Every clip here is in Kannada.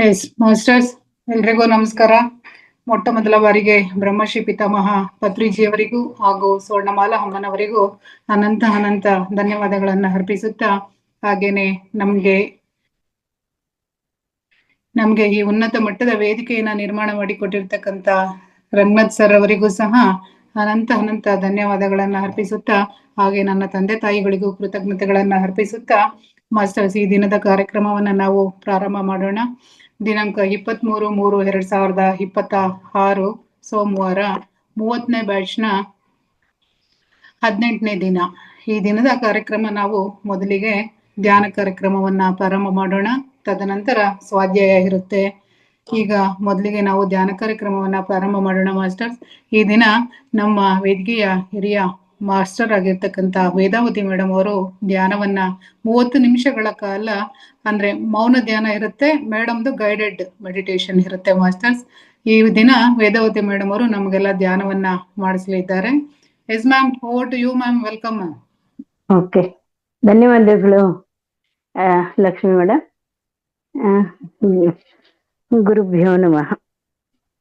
ಎಸ್ ಮಾಸ್ಟರ್ಸ್, ಎಲ್ರಿಗೂ ನಮಸ್ಕಾರ. ಮೊಟ್ಟ ಮೊದಲ ಬಾರಿಗೆ ಬ್ರಹ್ಮಶ್ರೀ ಪಿತಾಮಹ ಪತ್ರಿಜಿಯವರಿಗೂ ಹಾಗೂ ಸ್ವರ್ಣಮಾಲಾ ಅಮ್ಮನವರಿಗೂ ಅನಂತ ಅನಂತ ಧನ್ಯವಾದಗಳನ್ನ ಅರ್ಪಿಸುತ್ತಾ, ಹಾಗೇನೆ ನಮ್ಗೆ ಈ ಉನ್ನತ ಮಟ್ಟದ ವೇದಿಕೆಯನ್ನ ನಿರ್ಮಾಣ ಮಾಡಿಕೊಟ್ಟಿರ್ತಕ್ಕಂಥ ರಂಗನಾಥ್ ಸರ್ ಅವರಿಗೂ ಸಹ ಅನಂತ ಅನಂತ ಧನ್ಯವಾದಗಳನ್ನ ಅರ್ಪಿಸುತ್ತಾ, ಹಾಗೆ ನನ್ನ ತಂದೆ ತಾಯಿಗಳಿಗೂ ಕೃತಜ್ಞತೆಗಳನ್ನ ಅರ್ಪಿಸುತ್ತಾ, ಮಾಸ್ಟರ್ಸ್, ಈ ದಿನದ ಕಾರ್ಯಕ್ರಮವನ್ನ ನಾವು ಪ್ರಾರಂಭ ಮಾಡೋಣ. ದಿನಾಂಕ 23/3/2026 ಸೋಮವಾರ, 30ನೇ ಬ್ಯಾಚ್ನ 18ನೇ ದಿನ. ಈ ದಿನದ ಕಾರ್ಯಕ್ರಮ ನಾವು ಮೊದಲಿಗೆ ಧ್ಯಾನ ಕಾರ್ಯಕ್ರಮವನ್ನ ಪ್ರಾರಂಭ ಮಾಡೋಣ. ತದನಂತರ ಸ್ವಾಧ್ಯಾಯ ಇರುತ್ತೆ. ಈಗ ಮೊದಲಿಗೆ ನಾವು ಧ್ಯಾನ ಕಾರ್ಯಕ್ರಮವನ್ನ ಪ್ರಾರಂಭ ಮಾಡೋಣ ಮಾಸ್ಟರ್ಸ್. ಈ ದಿನ ನಮ್ಮ ವೇದಿಕೆಯ ಹಿರಿಯ ಮಾಸ್ಟರ್ ಆಗಿರ್ತಕ್ಕಂಥ ವೇದಾವತಿ ಮೇಡಮ್ ಅವರು ಧ್ಯಾನವನ್ನ 30 ನಿಮಿಷಗಳ ಕಾಲ, ಅಂದ್ರೆ ಮೌನ ಧ್ಯಾನ ಇರುತ್ತೆ, ಮೇಡಮ್ದು ಗೈಡೆಡ್ ಮೆಡಿಟೇಷನ್ ಇರುತ್ತೆ ಮಾಸ್ಟರ್ಸ್. ಈ ದಿನ ವೇದಾವತಿ ಮೇಡಮ್ ಅವರು ನಮಗೆಲ್ಲ ಧ್ಯಾನವನ್ನ ಮಾಡಿಸಲಿದ್ದಾರೆ. Yes ma'am, over to you ma'am. Welcome ma'am. Okay, ಧನ್ಯವಾದಗಳು ಲಕ್ಷ್ಮಿ ಮೇಡಮ್. ಗುರುಭ್ಯೋ ನಮಃ.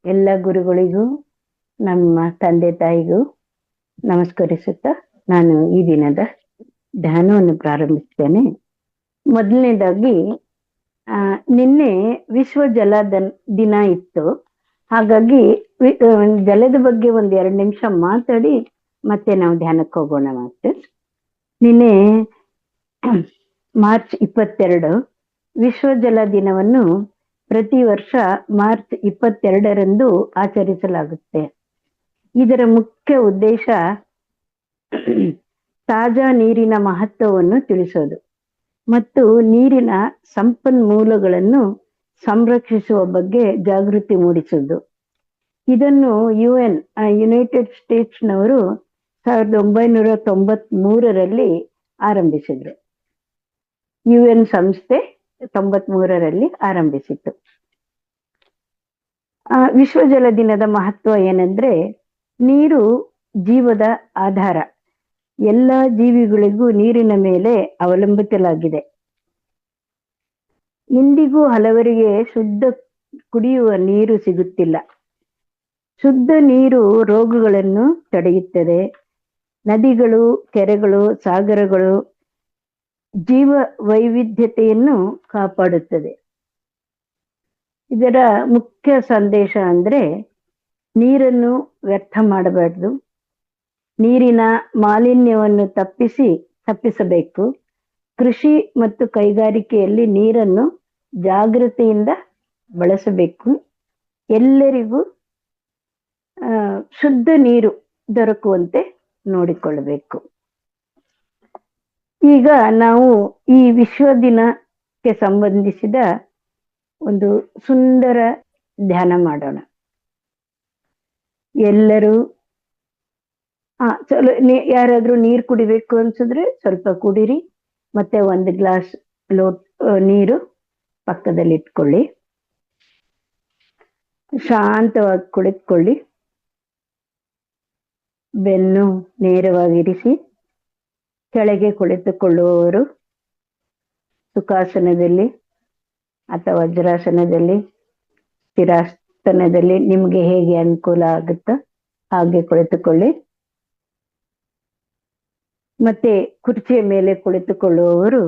ಎಲ್ಲ ಗುರುಗಳಿಗೂ ನಮ್ಮ ತಂದೆ ತಾಯಿಗೂ ನಮಸ್ಕರಿಸುತ್ತಾ ನಾನು ಈ ದಿನದ ಧ್ಯಾನವನ್ನು ಪ್ರಾರಂಭಿಸ್ತೇನೆ. ಮೊದಲನೇದಾಗಿ, ನಿನ್ನೆ ವಿಶ್ವ ಜಲ ದಿನ ಇತ್ತು. ಹಾಗಾಗಿ ಜಲದ ಬಗ್ಗೆ 2 ನಿಮಿಷ ಮಾತಾಡಿ ಮತ್ತೆ ನಾವು ಧ್ಯಾನಕ್ಕೆ ಹೋಗೋಣ. ಮಾಸ್ಟರ್, ನಿನ್ನೆ ಮಾರ್ಚ್ 22 ವಿಶ್ವ ಜಲ ದಿನವನ್ನು ಪ್ರತಿ ವರ್ಷ ಮಾರ್ಚ್ 22ರಂದು ಆಚರಿಸಲಾಗುತ್ತೆ. ಇದರ ಮುಖ್ಯ ಉದ್ದೇಶ ತಾಜಾ ನೀರಿನ ಮಹತ್ವವನ್ನು ತಿಳಿಸೋದು ಮತ್ತು ನೀರಿನ ಸಂಪನ್ಮೂಲಗಳನ್ನು ಸಂರಕ್ಷಿಸುವ ಬಗ್ಗೆ ಜಾಗೃತಿ ಮೂಡಿಸುವುದು. ಇದನ್ನು ಯುನೈಟೆಡ್ ಸ್ಟೇಟ್ಸ್ನವರು 1993ರಲ್ಲಿ ಆರಂಭಿಸಿದ್ರು. UN ಸಂಸ್ಥೆ 93ರಲ್ಲಿ ಆರಂಭಿಸಿತ್ತು. ವಿಶ್ವ ಜಲ ದಿನದ ಮಹತ್ವ ಏನಂದ್ರೆ, ನೀರು ಜೀವದ ಆಧಾರ. ಎಲ್ಲ ಜೀವಿಗಳಿಗೂ ನೀರಿನ ಮೇಲೆ ಅವಲಂಬಿತಲಾಗಿದೆ. ಇಂದಿಗೂ ಹಲವರಿಗೆ ಶುದ್ಧ ಕುಡಿಯುವ ನೀರು ಸಿಗುತ್ತಿಲ್ಲ. ಶುದ್ಧ ನೀರು ರೋಗಗಳನ್ನು ತಡೆಯುತ್ತದೆ. ನದಿಗಳು, ಕೆರೆಗಳು, ಸಾಗರಗಳು ಜೀವ ವೈವಿಧ್ಯತೆಯನ್ನು ಕಾಪಾಡುತ್ತದೆ. ಇದರ ಮುಖ್ಯ ಸಂದೇಶ ಅಂದ್ರೆ, ನೀರನ್ನು ವ್ಯರ್ಥ ಮಾಡಬಾರ್ದು, ನೀರಿನ ಮಾಲಿನ್ಯವನ್ನು ತಪ್ಪಿಸಬೇಕು. ಕೃಷಿ ಮತ್ತು ಕೈಗಾರಿಕೆಯಲ್ಲಿ ನೀರನ್ನು ಜಾಗೃತಿಯಿಂದ ಬಳಸಬೇಕು. ಎಲ್ಲರಿಗೂ ಶುದ್ಧ ನೀರು ದೊರಕುವಂತೆ ನೋಡಿಕೊಳ್ಳಬೇಕು. ಈಗ ನಾವು ಈ ವಿಶ್ವ ದಿನಕ್ಕೆ ಸಂಬಂಧಿಸಿದ ಒಂದು ಸುಂದರ ಧ್ಯಾನ ಮಾಡೋಣ. ಎಲ್ಲರೂ ಯಾರಾದ್ರೂ ನೀರು ಕುಡಿಬೇಕು ಅನ್ಸಿದ್ರೆ ಸ್ವಲ್ಪ ಕುಡಿರಿ, ಮತ್ತೆ 1 ಗ್ಲಾಸ್ ನೀರು ಪಕ್ಕದಲ್ಲಿ ಇಟ್ಕೊಳ್ಳಿ. ಶಾಂತವಾಗಿ ಕುಳಿತುಕೊಳ್ಳಿ. ಬೆನ್ನು ನೇರವಾಗಿರಿಸಿ. ಕೆಳಗೆ ಕುಳಿತುಕೊಳ್ಳುವವರು ಸುಖಾಸನದಲ್ಲಿ ಅಥವಾ ವಜ್ರಾಸನದಲ್ಲಿ, ಸ್ಥಿರಾಸನದಲ್ಲಿ ನಿಮ್ಗೆ ಹೇಗೆ ಅನುಕೂಲ ಆಗುತ್ತೋ ಹಾಗೆ ಕುಳಿತುಕೊಳ್ಳಿ. ಮತ್ತೆ ಕುರ್ಚಿಯ ಮೇಲೆ ಕುಳಿತುಕೊಳ್ಳುವವರು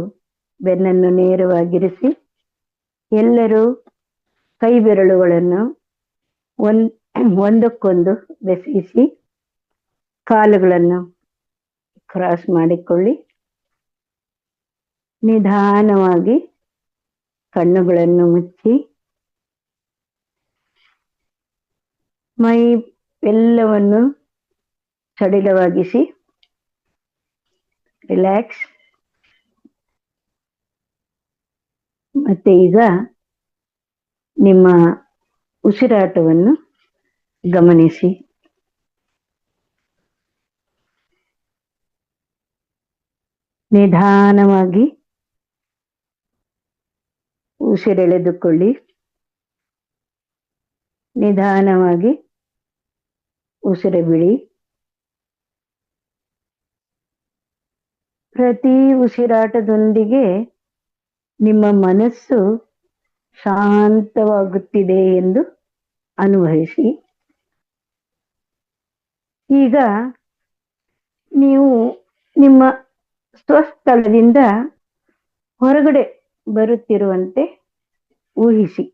ಬೆನ್ನನ್ನು ನೇರವಾಗಿರಿಸಿ. ಎಲ್ಲರೂ ಕೈ ಬೆರಳುಗಳನ್ನು ಒಂದಕ್ಕೊಂದು ಬೆಸೆಯಿಸಿ ಕಾಲುಗಳನ್ನು ಕ್ರಾಸ್ ಮಾಡಿಕೊಳ್ಳಿ. ನಿಧಾನವಾಗಿ ಕಣ್ಣುಗಳನ್ನು ಮುಚ್ಚಿ ಮೈ ಎಲ್ಲವನ್ನು ಸಡಿಲವಾಗಿಸಿ ರಿಲ್ಯಾಕ್ಸ್. ಮತ್ತೆ ಈಗ ನಿಮ್ಮ ಉಸಿರಾಟವನ್ನು ಗಮನಿಸಿ. ನಿಧಾನವಾಗಿ ಉಸಿರೆಳೆದುಕೊಳ್ಳಿ. ನಿಧಾನವಾಗಿ ಉಸಿರು ಬಿಡಿ. ಪ್ರತಿ ಉಸಿರಾಟದೊಂದಿಗೆ ನಿಮ್ಮ ಮನಸ್ಸು ಶಾಂತವಾಗುತ್ತಿದೆ ಎಂದು ಅನುಭವಿಸಿ. ಈಗ ನೀವು ನಿಮ್ಮ ಸ್ವಸ್ಥಳದಿಂದ ಹೊರಗಡೆ ಬರುತ್ತಿರುವಂತೆ ಊಹಿಸಿ.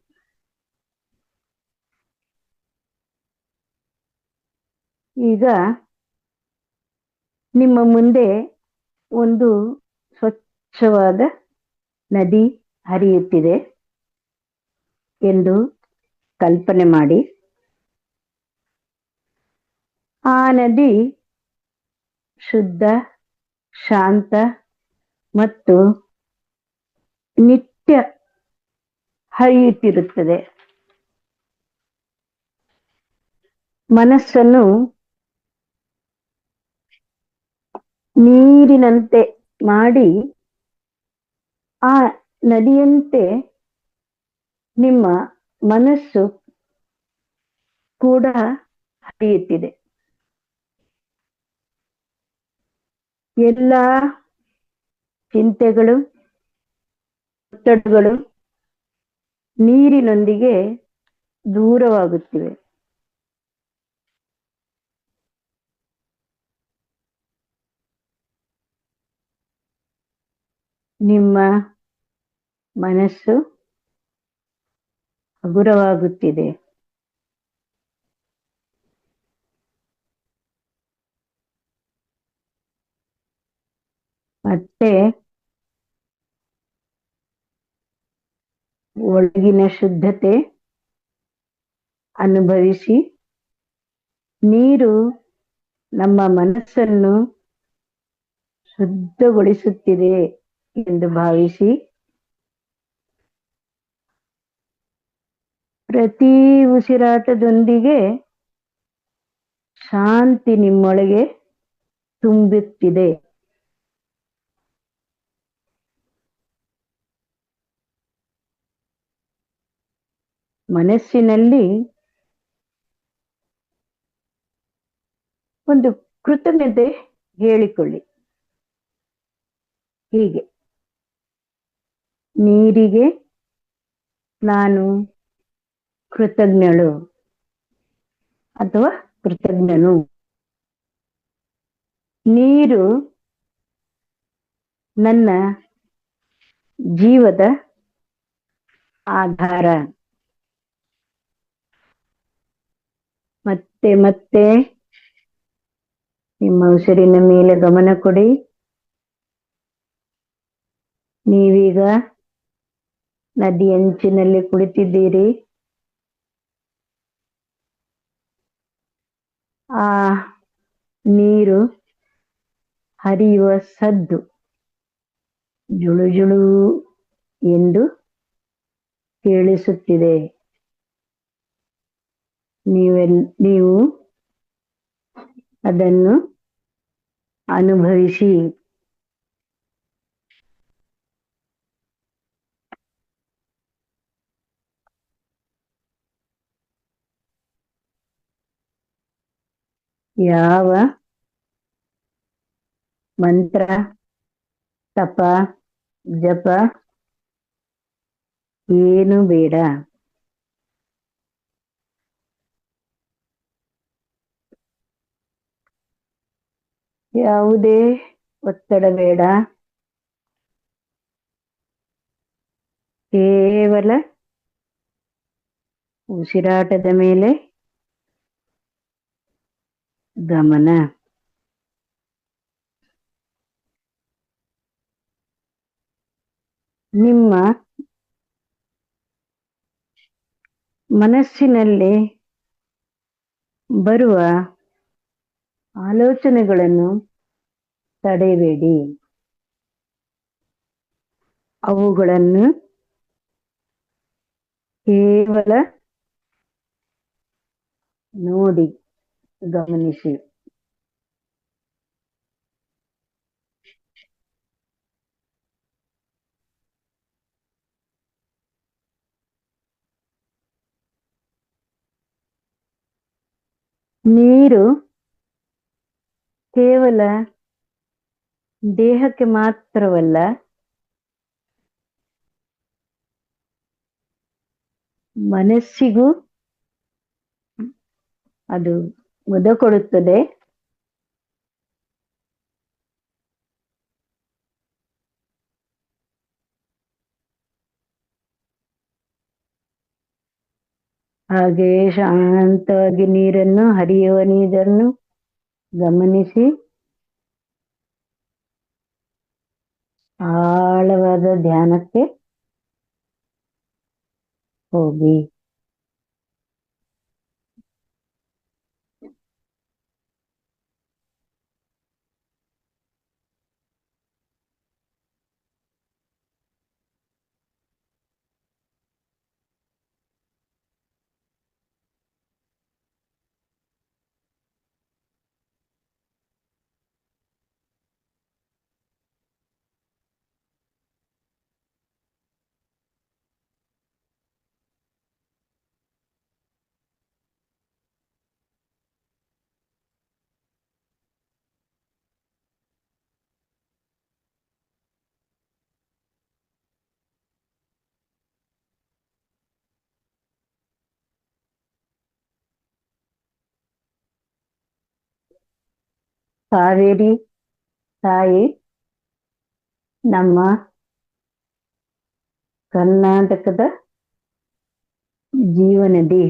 ಈಗ ನಿಮ್ಮ ಮುಂದೆ ಒಂದು ಸ್ವಚ್ಛವಾದ ನದಿ ಹರಿಯುತ್ತಿದೆ ಎಂದು ಕಲ್ಪನೆ ಮಾಡಿ. ಆ ನದಿ ಶುದ್ಧ, ಶಾಂತ ಮತ್ತು ನಿತ್ಯ ಹರಿಯುತ್ತಿರುತ್ತದೆ. ಮನಸ್ಸನ್ನು ನೀರಿನಂತೆ ಮಾಡಿ ಆ ನದಿಯಂತೆ ನಿಮ್ಮ ಮನಸ್ಸು ಕೂಡ ಹರಿಯುತ್ತಿದೆ. ಎಲ್ಲ ಚಿಂತೆಗಳು, ಒತ್ತಡಗಳು ನೀರಿನೊಂದಿಗೆ ದೂರವಾಗುತ್ತಿವೆ. ನಿಮ್ಮ ಮನಸ್ಸು ಹಗುರವಾಗುತ್ತಿದೆ. ಮತ್ತೆ ಒಳಗಿನ ಶುದ್ಧತೆ ಅನುಭವಿಸಿ. ನೀರು ನಮ್ಮ ಮನಸ್ಸನ್ನು ಶುದ್ಧಗೊಳಿಸುತ್ತಿದೆ ಎಂದು ಭಾವಿಸಿ. ಪ್ರತಿ ಉಸಿರಾಟದೊಂದಿಗೆ ಶಾಂತಿ ನಿಮ್ಮೊಳಗೆ ತುಂಬುತ್ತಿದೆ. ಮನಸ್ಸಿನಲ್ಲಿ ಒಂದು ಕೃತಜ್ಞತೆ ಹೇಳಿಕೊಳ್ಳಿ. ಹೀಗೆ, ನೀರಿಗೆ ನಾನು ಕೃತಜ್ಞಳು ಅಥವಾ ಕೃತಜ್ಞನು. ನೀರು ನನ್ನ ಜೀವದ ಆಧಾರ. ಮತ್ತೆ ಮತ್ತೆ ನಿಮ್ಮ ಉಸಿರಿನ ಮೇಲೆ ಗಮನ ಕೊಡಿ. ನೀವೀಗ ನದಿ ಅಂಚಿನಲ್ಲಿ ಕುಳಿತಿದ್ದೀರಿ. ಆ ನೀರು ಹರಿಯುವ ಸದ್ದು ಜುಳು ಜುಳು ಎಂದು ಕೇಳಿಸುತ್ತಿದೆ. ನೀವು ಅದನ್ನು ಅನುಭವಿಸಿ. ಯಾವ ಮಂತ್ರ, ತಪ, ಜಪ ಏನು ಬೇಡ. ಯಾವುದೇ ಒತ್ತಡ ಬೇಡ. ಕೇವಲ ಉಸಿರಾಟದ ಮೇಲೆ ಗಮನ. ನಿಮ್ಮ ಮನಸ್ಸಿನಲ್ಲಿ ಬರುವ ಆಲೋಚನೆಗಳನ್ನು ತಡೆಯಬೇಡಿ. ಅವುಗಳನ್ನು ಕೇವಲ ನೋಡಿ, ಗಮನಿಸಿ. ನೀರು ಕೇವಲ ದೇಹಕ್ಕೆ ಮಾತ್ರವಲ್ಲ, ಮನಸ್ಸಿಗೂ ಅದು ಮುದ ಕೊಡುತ್ತದೆ. ಹಾಗೆಯೇ ಶಾಂತವಾಗಿ ನೀರನ್ನು, ಹರಿಯುವ ನೀರನ್ನು ಗಮನಿಸಿ ಆಳವಾದ ಧ್ಯಾನಕ್ಕೆ ಹೋಗಿ. ಕಾವೇರಿ ತಾಯಿ ನಮ್ಮ ಕರ್ನಾಟಕದ ಜೀವನದಿ.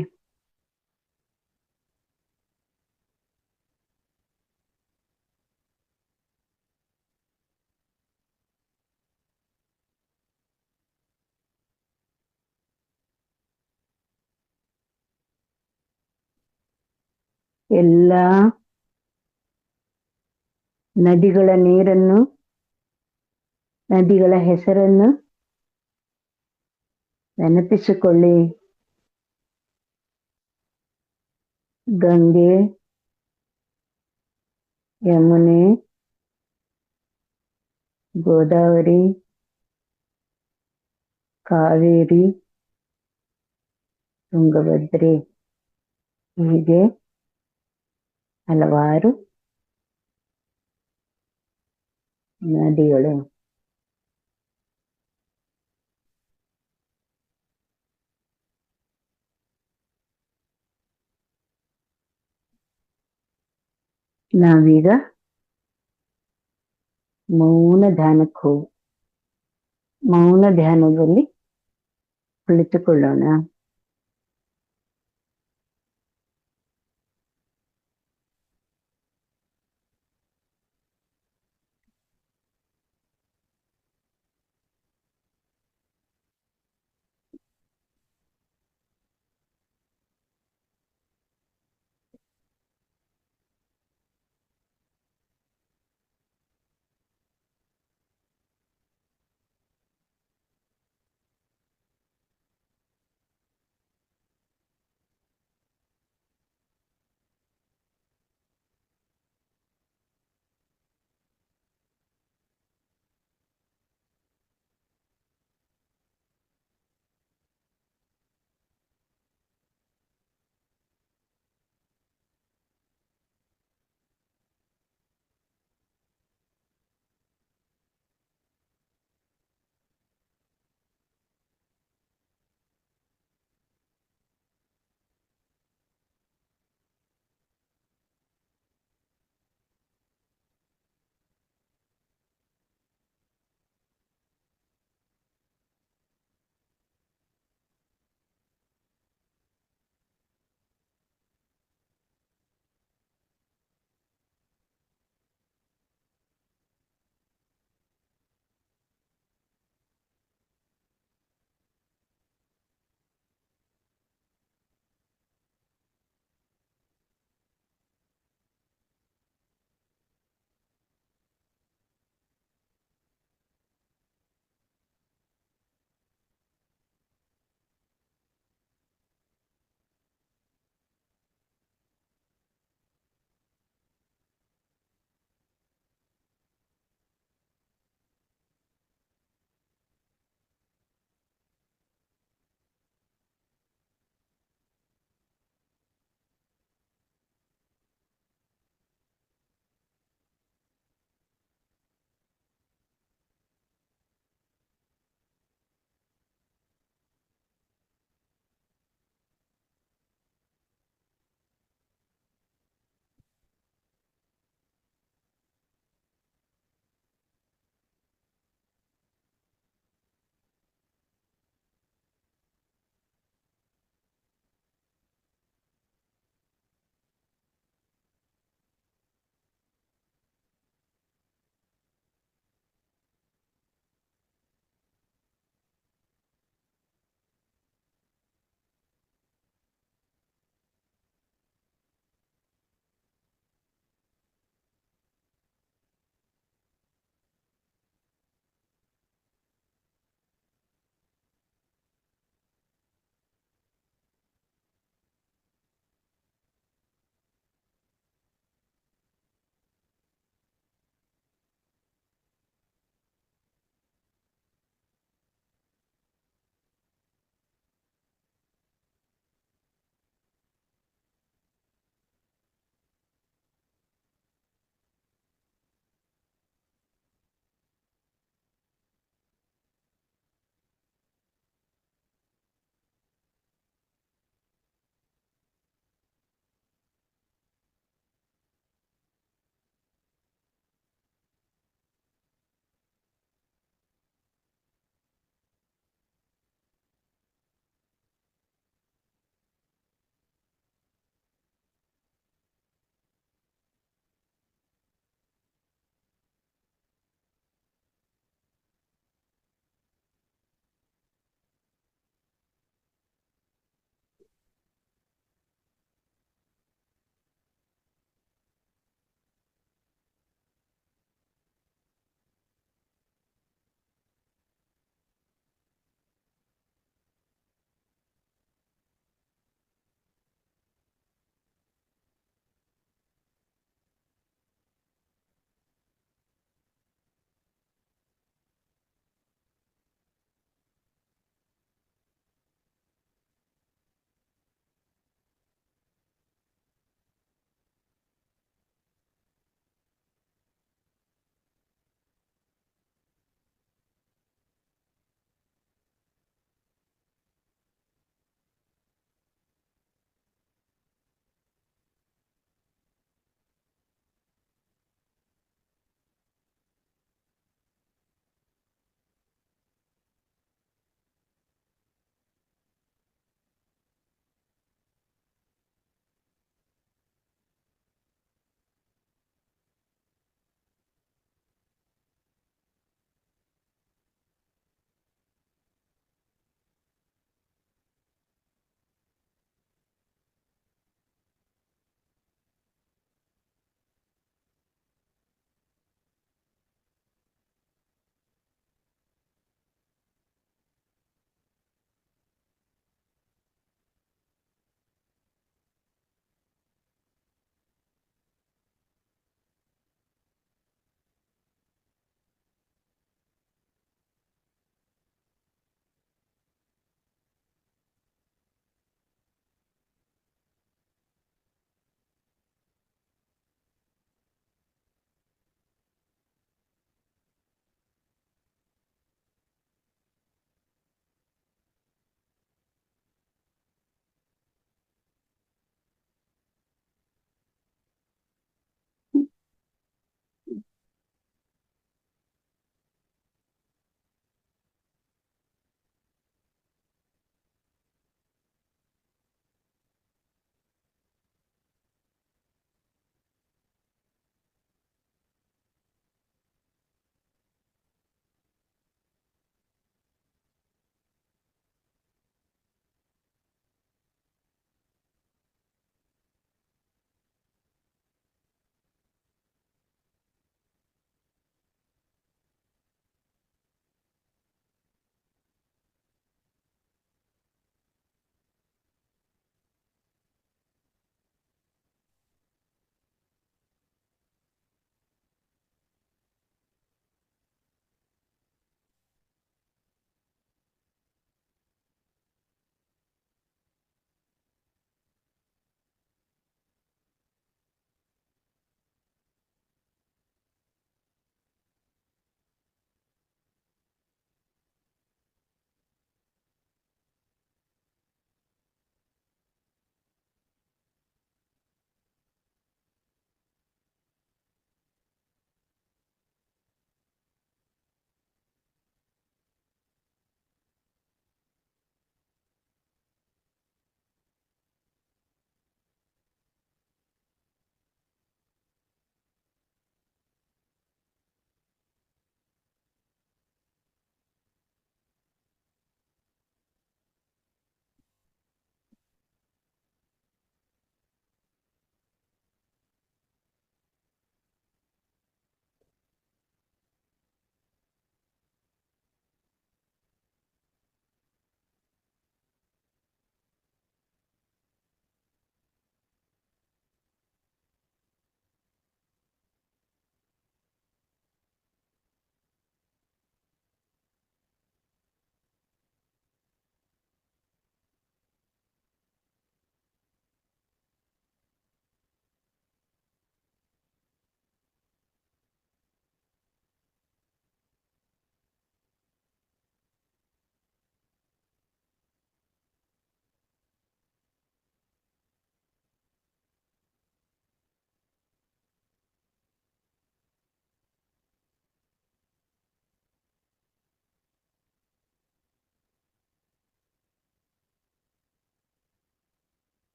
ಎಲ್ಲ ನದಿಗಳ ನೀರನ್ನು, ನದಿಗಳ ಹೆಸರನ್ನು ನೆನಪಿಸಿಕೊಳ್ಳಿ. ಗಂಗೆ, ಯಮುನೆ, ಗೋದಾವರಿ, ಕಾವೇರಿ, ತುಂಗಭದ್ರೆ, ಹೀಗೆ ಹಲವಾರು ನದಿಗಳು. ನಾವೀಗ ಮೌನ ಧ್ಯಾನಕ್ಕೆ ಮೌನ ಧ್ಯಾನದಲ್ಲಿ ಕುಳಿತುಕೊಳ್ಳೋಣ.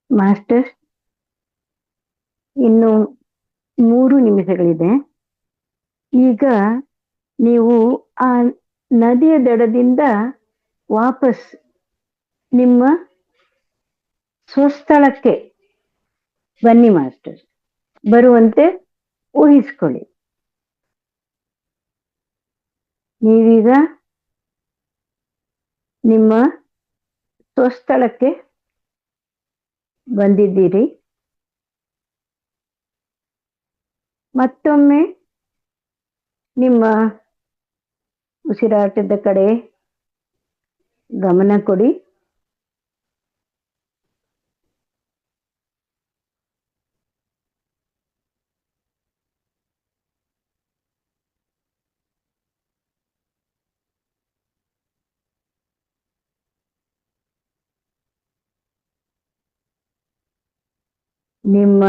ಮಾಸ್ಟರ್, ಇನ್ನು 3 ನಿಮಿಷಗಳಿದೆ. ಈಗ ನೀವು ಆ ನದಿಯ ದಡದಿಂದ ವಾಪಸ್ ನಿಮ್ಮ ಸ್ವಸ್ಥಳಕ್ಕೆ ಬನ್ನಿ ಮಾಸ್ಟರ್. ಬರುವಂತೆ ಊಹಿಸ್ಕೊಳ್ಳಿ. ನೀವೀಗ ನಿಮ್ಮ ಸ್ವಸ್ಥಳಕ್ಕೆ ಬಂದಿದ್ದೀರಿ. ಮತ್ತೊಮ್ಮೆ ನಿಮ್ಮ ಉಸಿರಾಟದ ಕಡೆ ಗಮನ ಕೊಡಿ. ನಿಮ್ಮ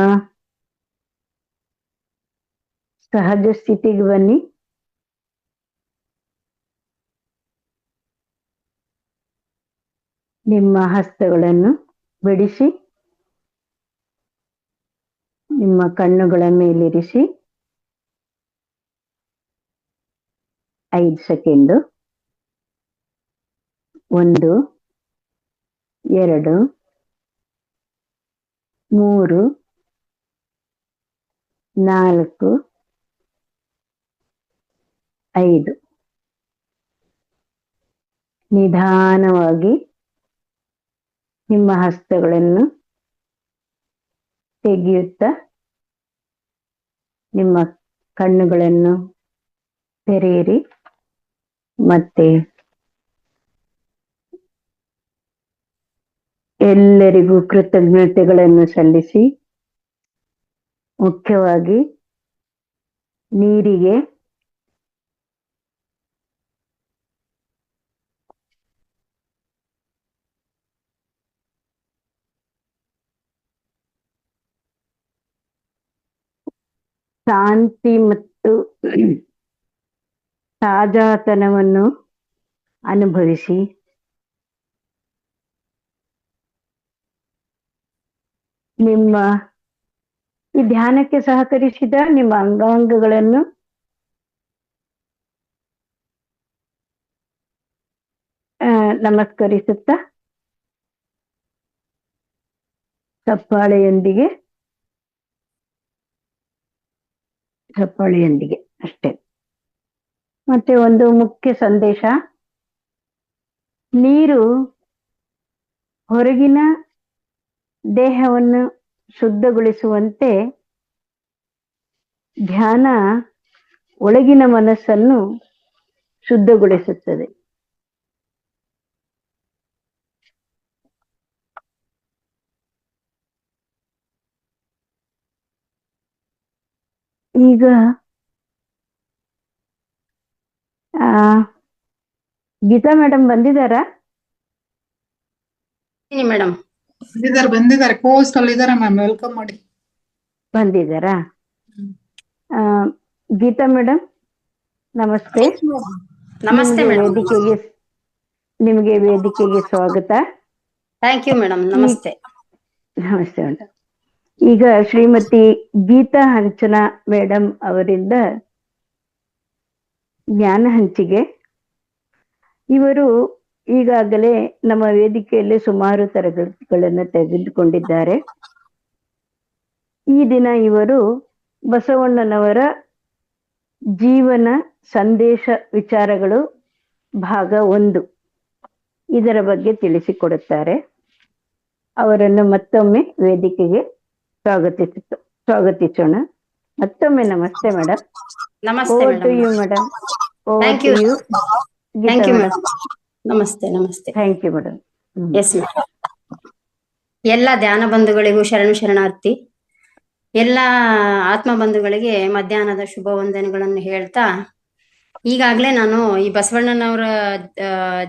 ಸಹಜ ಸ್ಥಿತಿಗೆ ಬನ್ನಿ. ನಿಮ್ಮ ಹಸ್ತಗಳನ್ನು ಬಿಡಿಸಿ ನಿಮ್ಮ ಕಣ್ಣುಗಳ ಮೇಲಿರಿಸಿ 5 ಸೆಕೆಂಡ್. 1 2 3 4 5. ನಿಧಾನವಾಗಿ ನಿಮ್ಮ ಹಸ್ತಗಳನ್ನು ತೆಗೆಯುತ್ತಾ ನಿಮ್ಮ ಕಣ್ಣುಗಳನ್ನು ತೆರೆಯಿರಿ. ಮತ್ತೆ ಎಲ್ಲರಿಗೂ ಕೃತಜ್ಞತೆಗಳನ್ನು ಸಲ್ಲಿಸಿ, ಮುಖ್ಯವಾಗಿ ನೀರಿಗೆ ಶಾಂತಿ ಮತ್ತು ತಾಜಾತನವನ್ನು ಅನುಭವಿಸಿ. ನಿಮ್ಮ ಈ ಧ್ಯಾನಕ್ಕೆ ಸಹಕರಿಸಿದ ನಿಮ್ಮ ಅಂಗಾಂಗಗಳನ್ನು ನಮಸ್ಕರಿಸುತ್ತಾ ಚಪ್ಪಾಳೆಯೊಂದಿಗೆ ಅಷ್ಟೇ ಮತ್ತೆ ಒಂದು ಮುಖ್ಯ ಸಂದೇಶ, ನೀರು ಹೊರಗಿನ ದೇಹವನ್ನು ಶುದ್ಧಗೊಳಿಸುವಂತೆ ಧ್ಯಾನ ಒಳಗಿನ ಮನಸ್ಸನ್ನು ಶುದ್ಧಗೊಳಿಸುತ್ತದೆ. ಈಗ ಗೀತಾ ಮೇಡಮ್ ಬಂದಿದ್ದಾರಾ? ಮೇಡಮ್ ಬಂದಿದ್ದಾರೆ, ಪೋಸ್ಟ್ ಅಲ್ಲಿ ಇದಾರೆ ಮ್ಯಾಮ್, ವೆಲ್ಕಮ್ ಮಾಡಿ. ಬಂದಿದ್ದಾರಾ? ಗೀತಾ ಮೇಡಮ್ ನಮಸ್ತೆ. ನಮಸ್ತೆ ಮೇಡಮ್. ನಿಮಗೆ ವೇದಿಕೆಗೆ ಸ್ವಾಗತ. Thank you madam. ನಮಸ್ತೆ. ನಮಸ್ತೆ ಮೇಡಮ್. ಈಗ ಶ್ರೀಮತಿ ಗೀತಾ ಹಂಚನಾ ಮೇಡಮ್ ಅವರಿಂದ ಜ್ಞಾನ ಹಂಚಿಕೆ. ಇವರು ಈಗಾಗಲೇ ನಮ್ಮ ವೇದಿಕೆಯಲ್ಲಿ ಸುಮಾರು ತರಗತಿಗಳನ್ನು ತೆಗೆದುಕೊಂಡಿದ್ದಾರೆ. ಈ ದಿನ ಇವರು ಬಸವಣ್ಣನವರ ಜೀವನ ಸಂದೇಶ ವಿಚಾರಗಳು ಭಾಗ 1 ಇದರ ಬಗ್ಗೆ ತಿಳಿಸಿಕೊಡುತ್ತಾರೆ. ಅವರನ್ನು ಮತ್ತೊಮ್ಮೆ ವೇದಿಕೆಗೆ ಸ್ವಾಗತಿಸೋಣ. ಮತ್ತೊಮ್ಮೆ ನಮಸ್ತೆ ಮೇಡಮ್. ನಮಸ್ತೆ madam. Thank you. Thank you madam. ನಮಸ್ತೆ. ನಮಸ್ತೆ. Thank you madam. Yes madam. ಎಲ್ಲ ಧ್ಯಾನ ಬಂಧುಗಳಿಗೂ ಶರಣಾರ್ಥಿ. ಎಲ್ಲ ಆತ್ಮ ಬಂಧುಗಳಿಗೆ ಮಧ್ಯಾಹ್ನದ ಶುಭ ವಂದನೆಗಳನ್ನು ಹೇಳ್ತಾ, ಈಗಾಗಲೇ ನಾನು ಈ ಬಸವಣ್ಣನವರ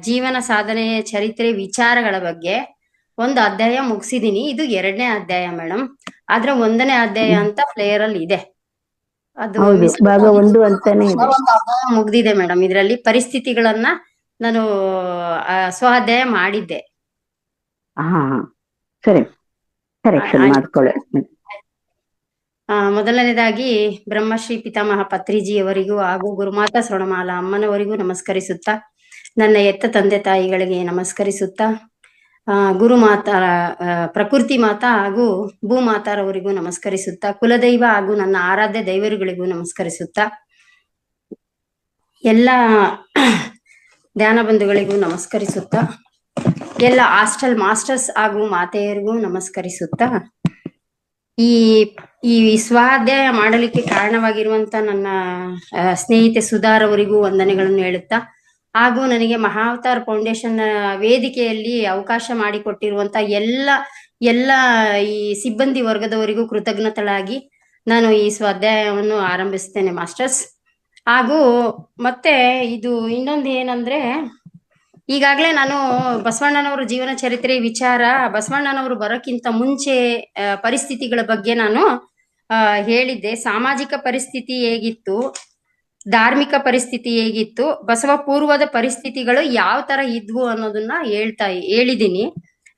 ಜೀವನ ಸಾಧನೆ ಚರಿತ್ರೆ ವಿಚಾರಗಳ ಬಗ್ಗೆ ಒಂದು ಅಧ್ಯಾಯ ಮುಗಿಸಿದೀನಿ. ಇದು 2ನೇ ಅಧ್ಯಾಯ ಮೇಡಮ್. ಆದ್ರೆ 1ನೇ ಅಧ್ಯಾಯ ಅಂತ ಪ್ಲೇಯರ್ ಅಲ್ಲಿ ಇದೆ, ಅದು ಭಾಗ 1 ಅಂತಾನೆ ಮುಗ್ದಿದೆ ಮೇಡಮ್. ಇದರಲ್ಲಿ ಪರಿಸ್ಥಿತಿಗಳನ್ನ ನಾನು ಸ್ವಾಧ್ಯಾಯ ಮಾಡಿದ್ದೆ. ಸರಿ, ಕರೆಕ್ಷನ್ ಮಾಡ್ಕೊಳ್ಳಿ. ಮೊದಲನೇದಾಗಿ ಬ್ರಹ್ಮಶ್ರೀ ಪಿತಾಮಹ ಪತ್ರಿಜಿಯವರಿಗೂ ಹಾಗೂ ಗುರುಮಾತಾ ಸೃಣಮಾಲಾ ಅಮ್ಮನವರಿಗೂ ನಮಸ್ಕರಿಸುತ್ತಾ, ನನ್ನ ಎತ್ತ ತಂದೆ ತಾಯಿಗಳಿಗೆ ನಮಸ್ಕರಿಸುತ್ತಾ, ಗುರುಮಾತಾ ಪ್ರಕೃತಿ ಮಾತಾ ಹಾಗೂ ಭೂಮಾತಾರವರಿಗೂ ನಮಸ್ಕರಿಸುತ್ತಾ, ಕುಲದೈವ ಹಾಗೂ ನನ್ನ ಆರಾಧ್ಯ ದೈವರುಗಳಿಗೂ ನಮಸ್ಕರಿಸುತ್ತಾ, ಎಲ್ಲ ಧ್ಯಾನ ಬಂಧುಗಳಿಗೂ ನಮಸ್ಕರಿಸುತ್ತಾ, ಎಲ್ಲ ಹಾಸ್ಟೆಲ್ ಮಾಸ್ಟರ್ಸ್ ಹಾಗೂ ಮಾತೆಯರಿಗೂ ನಮಸ್ಕರಿಸುತ್ತಾ, ಈ ಸ್ವಾಧ್ಯಾಯ ಮಾಡಲಿಕ್ಕೆ ಕಾರಣವಾಗಿರುವಂತ ನನ್ನ ಸ್ನೇಹಿತೆ ಸುಧಾರವರಿಗೂ ವಂದನೆಗಳನ್ನು ಹೇಳುತ್ತಾ, ಹಾಗೂ ನನಗೆ ಮಹಾವತಾರ್ ಫೌಂಡೇಶನ್ ವೇದಿಕೆಯಲ್ಲಿ ಅವಕಾಶ ಮಾಡಿಕೊಟ್ಟಿರುವಂತ ಎಲ್ಲ ಈ ಸಿಬ್ಬಂದಿ ವರ್ಗದವರಿಗೂ ಕೃತಜ್ಞತಳಾಗಿ ನಾನು ಈ ಸ್ವಾಧ್ಯಾಯವನ್ನು ಆರಂಭಿಸ್ತೇನೆ ಮಾಸ್ಟರ್ಸ್. ಹಾಗೂ ಮತ್ತೆ ಇದು ಇನ್ನೊಂದು ಏನಂದ್ರೆ, ಈಗಾಗಲೇ ನಾನು ಬಸವಣ್ಣನವರ ಜೀವನ ಚರಿತ್ರೆ ವಿಚಾರ, ಬಸವಣ್ಣನವರು ಬರೋಕ್ಕಿಂತ ಮುಂಚೆ ಪರಿಸ್ಥಿತಿಗಳ ಬಗ್ಗೆ ನಾನು ಹೇಳಿದ್ದೆ. ಸಾಮಾಜಿಕ ಪರಿಸ್ಥಿತಿ ಹೇಗಿತ್ತು, ಧಾರ್ಮಿಕ ಪರಿಸ್ಥಿತಿ ಹೇಗಿತ್ತು, ಬಸವ ಪೂರ್ವದ ಪರಿಸ್ಥಿತಿಗಳು ಯಾವ ತರ ಇದ್ವು ಅನ್ನೋದನ್ನ ಹೇಳಿದ್ದೀನಿ.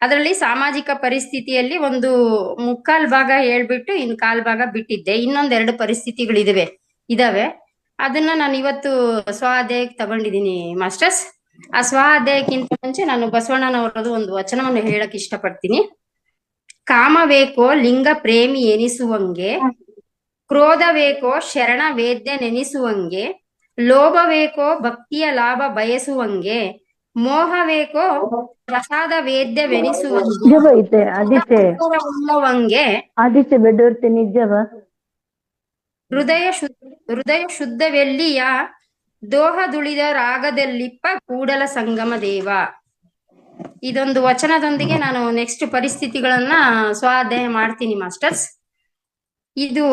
ಅದರಲ್ಲಿ ಸಾಮಾಜಿಕ ಪರಿಸ್ಥಿತಿಯಲ್ಲಿ ಒಂದು 3/4 ಭಾಗ ಹೇಳ್ಬಿಟ್ಟು ಇನ್ 1/4 ಭಾಗ ಬಿಟ್ಟಿದ್ದೆ. ಇನ್ನೊಂದ್ 2 ಪರಿಸ್ಥಿತಿಗಳಿದಾವೆ. ಅದನ್ನ ನಾನು ಇವತ್ತು ಸ್ವಾಧ್ಯಾಯಕ್ಕೆ ತಗೊಂಡಿದ್ದೀನಿ ಮಾಸ್ಟರ್ಸ್. ಆ ಸ್ವಾಧ್ಯಾಯಕ್ಕಿಂತ ಮುಂಚೆ ನಾನು ಬಸವಣ್ಣನವರದು ಒಂದು ವಚನವನ್ನು ಹೇಳಕ್ ಇಷ್ಟಪಡ್ತೀನಿ. ಕಾಮವೇಕೋ ಲಿಂಗ ಪ್ರೇಮಿ ಎನಿಸುವಂಗೆ, ಕ್ರೋಧವೇಕೋ ಶರಣ ವೇದ್ಯ ನೆನಿಸುವಂಗೆ, ಲೋಭವೇಕೋ ಭಕ್ತಿಯ ಲಾಭ ಬಯಸುವಂಗೆ, ಮೋಹವೇಕೋ ಪ್ರಸಾದ ವೇದ್ಯವೆನಿಸುವಂಗೆ, ಆದಿತ್ಯ ಬೆಡ್ಡೋರ್ತಿ ನಿಜವ ಹೃದಯ ಶುದ್ಧವೆಲ್ಲಿಯ ದೋಹದುಳಿದ ರಾಗದಲ್ಲಿಪ್ಪ ಕೂಡಲ ಸಂಗಮ ದೇವ. ಇದೊಂದು ವಚನದೊಂದಿಗೆ ನಾನು ನೆಕ್ಸ್ಟ್ ಪರಿಸ್ಥಿತಿಗಳನ್ನ ಸ್ವಾಧ್ಯಾಯ ಮಾಡ್ತೀನಿ ಮಾಸ್ಟರ್ಸ್. ಇದು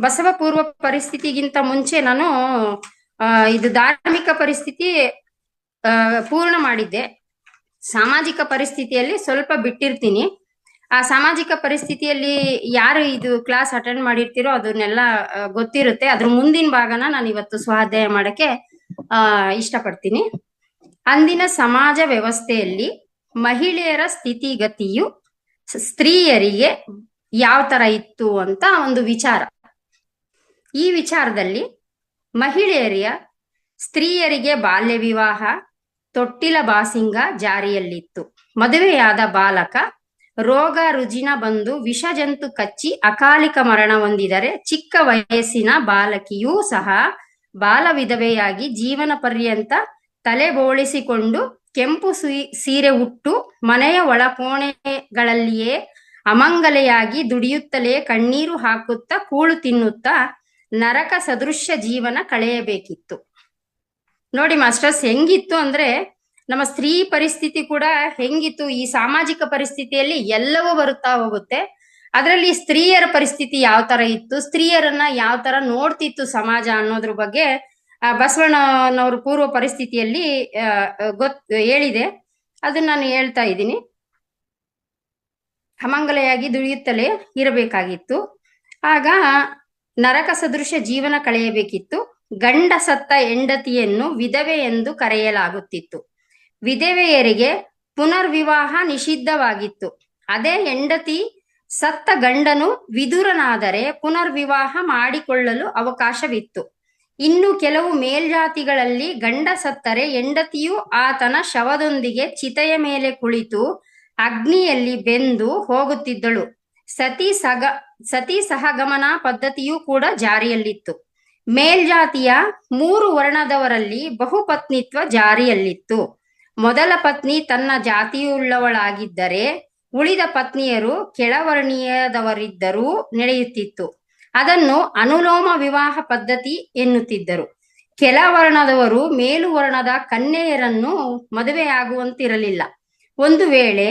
ಬಸವ ಪೂರ್ವ ಪರಿಸ್ಥಿತಿಗಿಂತ ಮುಂಚೆ ನಾನು ಇದು ಧಾರ್ಮಿಕ ಪರಿಸ್ಥಿತಿ ಪೂರ್ಣ ಮಾಡಿದ್ದೆ. ಸಾಮಾಜಿಕ ಪರಿಸ್ಥಿತಿಯಲ್ಲಿ ಸ್ವಲ್ಪ ಬಿಟ್ಟಿರ್ತೀನಿ. ಆ ಸಾಮಾಜಿಕ ಪರಿಸ್ಥಿತಿಯಲ್ಲಿ ಯಾರು ಇದು ಕ್ಲಾಸ್ ಅಟೆಂಡ್ ಮಾಡಿರ್ತೀರೋ ಅದನ್ನೆಲ್ಲ ಗೊತ್ತಿರುತ್ತೆ. ಅದ್ರ ಮುಂದಿನ ಭಾಗನ ನಾನು ಇವತ್ತು ಸ್ವಾಧ್ಯಾಯ ಮಾಡಕ್ಕೆ ಇಷ್ಟಪಡ್ತೀನಿ. ಅಂದಿನ ಸಮಾಜ ವ್ಯವಸ್ಥೆಯಲ್ಲಿ ಮಹಿಳೆಯರ ಸ್ಥಿತಿಗತಿಯು ಸ್ತ್ರೀಯರಿಗೆ ಯಾವ ತರ ಇತ್ತು ಅಂತ ಒಂದು ವಿಚಾರ. ಈ ವಿಚಾರದಲ್ಲಿ ಸ್ತ್ರೀಯರಿಗೆ ಬಾಲ್ಯ ವಿವಾಹ, ತೊಟ್ಟಿಲ ಬಾಸಿಂಗ ಜಾರಿಯಲ್ಲಿತ್ತು. ಮದುವೆಯಾದ ಬಾಲಕ ರೋಗ ರುಜಿನ ಬಂದು ವಿಷಜಂತು ಕಚ್ಚಿ ಅಕಾಲಿಕ ಮರಣ ಹೊಂದಿದರೆ ಚಿಕ್ಕ ವಯಸ್ಸಿನ ಬಾಲಕಿಯೂ ಸಹ ಬಾಲ ವಿಧವೆಯಾಗಿ ಜೀವನ ಪರ್ಯಂತ ತಲೆ ಬೋಳಿಸಿಕೊಂಡು ಕೆಂಪು ಸೀರೆ ಉಟ್ಟು ಮನೆಯ ಒಳಕೋಣೆಗಳಲ್ಲಿಯೇ ಅಮಂಗಲೆಯಾಗಿ ದುಡಿಯುತ್ತಲೇ ಕಣ್ಣೀರು ಹಾಕುತ್ತಾ ಕೂಳು ತಿನ್ನುತ್ತಾ ನರಕ ಸದೃಶ್ಯ ಜೀವನ ಕಳೆಯಬೇಕಿತ್ತು. ನೋಡಿ ಮಾಸ್ಟರ್ಸ್, ಹೆಂಗಿತ್ತು ಅಂದ್ರೆ ನಮ್ಮ ಸ್ತ್ರೀ ಪರಿಸ್ಥಿತಿ ಕೂಡ ಹೆಂಗಿತ್ತು, ಈ ಸಾಮಾಜಿಕ ಪರಿಸ್ಥಿತಿಯಲ್ಲಿ ಎಲ್ಲವೂ ಬರುತ್ತಾ ಹೋಗುತ್ತೆ. ಅದರಲ್ಲಿ ಸ್ತ್ರೀಯರ ಪರಿಸ್ಥಿತಿ ಯಾವ ತರ ಇತ್ತು, ಸ್ತ್ರೀಯರನ್ನ ಯಾವ ತರ ನೋಡ್ತಿತ್ತು ಸಮಾಜ ಅನ್ನೋದ್ರ ಬಗ್ಗೆ ಬಸವಣ್ಣನವ್ರ ಪೂರ್ವ ಪರಿಸ್ಥಿತಿಯಲ್ಲಿ ಹೇಳಿದೆ. ಅದನ್ನ ನಾನು ಹೇಳ್ತಾ ಇದ್ದೀನಿ. ಅಮಂಗಲೆಯಾಗಿ ದುಡಿಯುತ್ತಲೇ ಇರಬೇಕಾಗಿತ್ತು. ಆಗ ನರಕ ಸದೃಶ ಜೀವನ ಕಳೆಯಬೇಕಿತ್ತು. ಗಂಡ ಸತ್ತ ಹೆಂಡತಿಯನ್ನು ವಿಧವೆ ಎಂದು ಕರೆಯಲಾಗುತ್ತಿತ್ತು. ವಿಧವೆಯರಿಗೆ ಪುನರ್ವಿವಾಹ ನಿಷಿದ್ಧವಾಗಿತ್ತು. ಅದೇ ಹೆಂಡತಿ ಸತ್ತ ಗಂಡನು ವಿದುರನಾದರೆ ಪುನರ್ವಿವಾಹ ಮಾಡಿಕೊಳ್ಳಲು ಅವಕಾಶವಿತ್ತು. ಇನ್ನು ಕೆಲವು ಮೇಲ್ಜಾತಿಗಳಲ್ಲಿ ಗಂಡ ಸತ್ತರೆ ಹೆಂಡತಿಯು ಆತನ ಶವದೊಂದಿಗೆ ಚಿತೆಯ ಮೇಲೆ ಕುಳಿತು ಅಗ್ನಿಯಲ್ಲಿ ಬೆಂದು ಹೋಗುತ್ತಿದ್ದಳು. ಸತಿ ಸಹಗಮನ ಪದ್ಧತಿಯೂ ಕೂಡ ಜಾರಿಯಲ್ಲಿತ್ತು. ಮೇಲ್ಜಾತಿಯ 3 ವರ್ಣದವರಲ್ಲಿ ಬಹುಪತ್ನಿತ್ವ ಜಾರಿಯಲ್ಲಿತ್ತು. ಮೊದಲ ಪತ್ನಿ ತನ್ನ ಜಾತಿಯುಳ್ಳವಳಾಗಿದ್ದರೆ ಉಳಿದ ಪತ್ನಿಯರು ಕೆಳವರ್ಣೀಯದವರಿದ್ದರೂ ನಡೆಯುತ್ತಿತ್ತು. ಅದನ್ನು ಅನುಲೋಮ ವಿವಾಹ ಪದ್ಧತಿ ಎನ್ನುತ್ತಿದ್ದರು. ಕೆಳವರ್ಣದವರು ಮೇಲುವರ್ಣದ ಕನ್ಯೆಯರನ್ನು ಮದುವೆಯಾಗುವಂತಿರಲಿಲ್ಲ. ಒಂದು ವೇಳೆ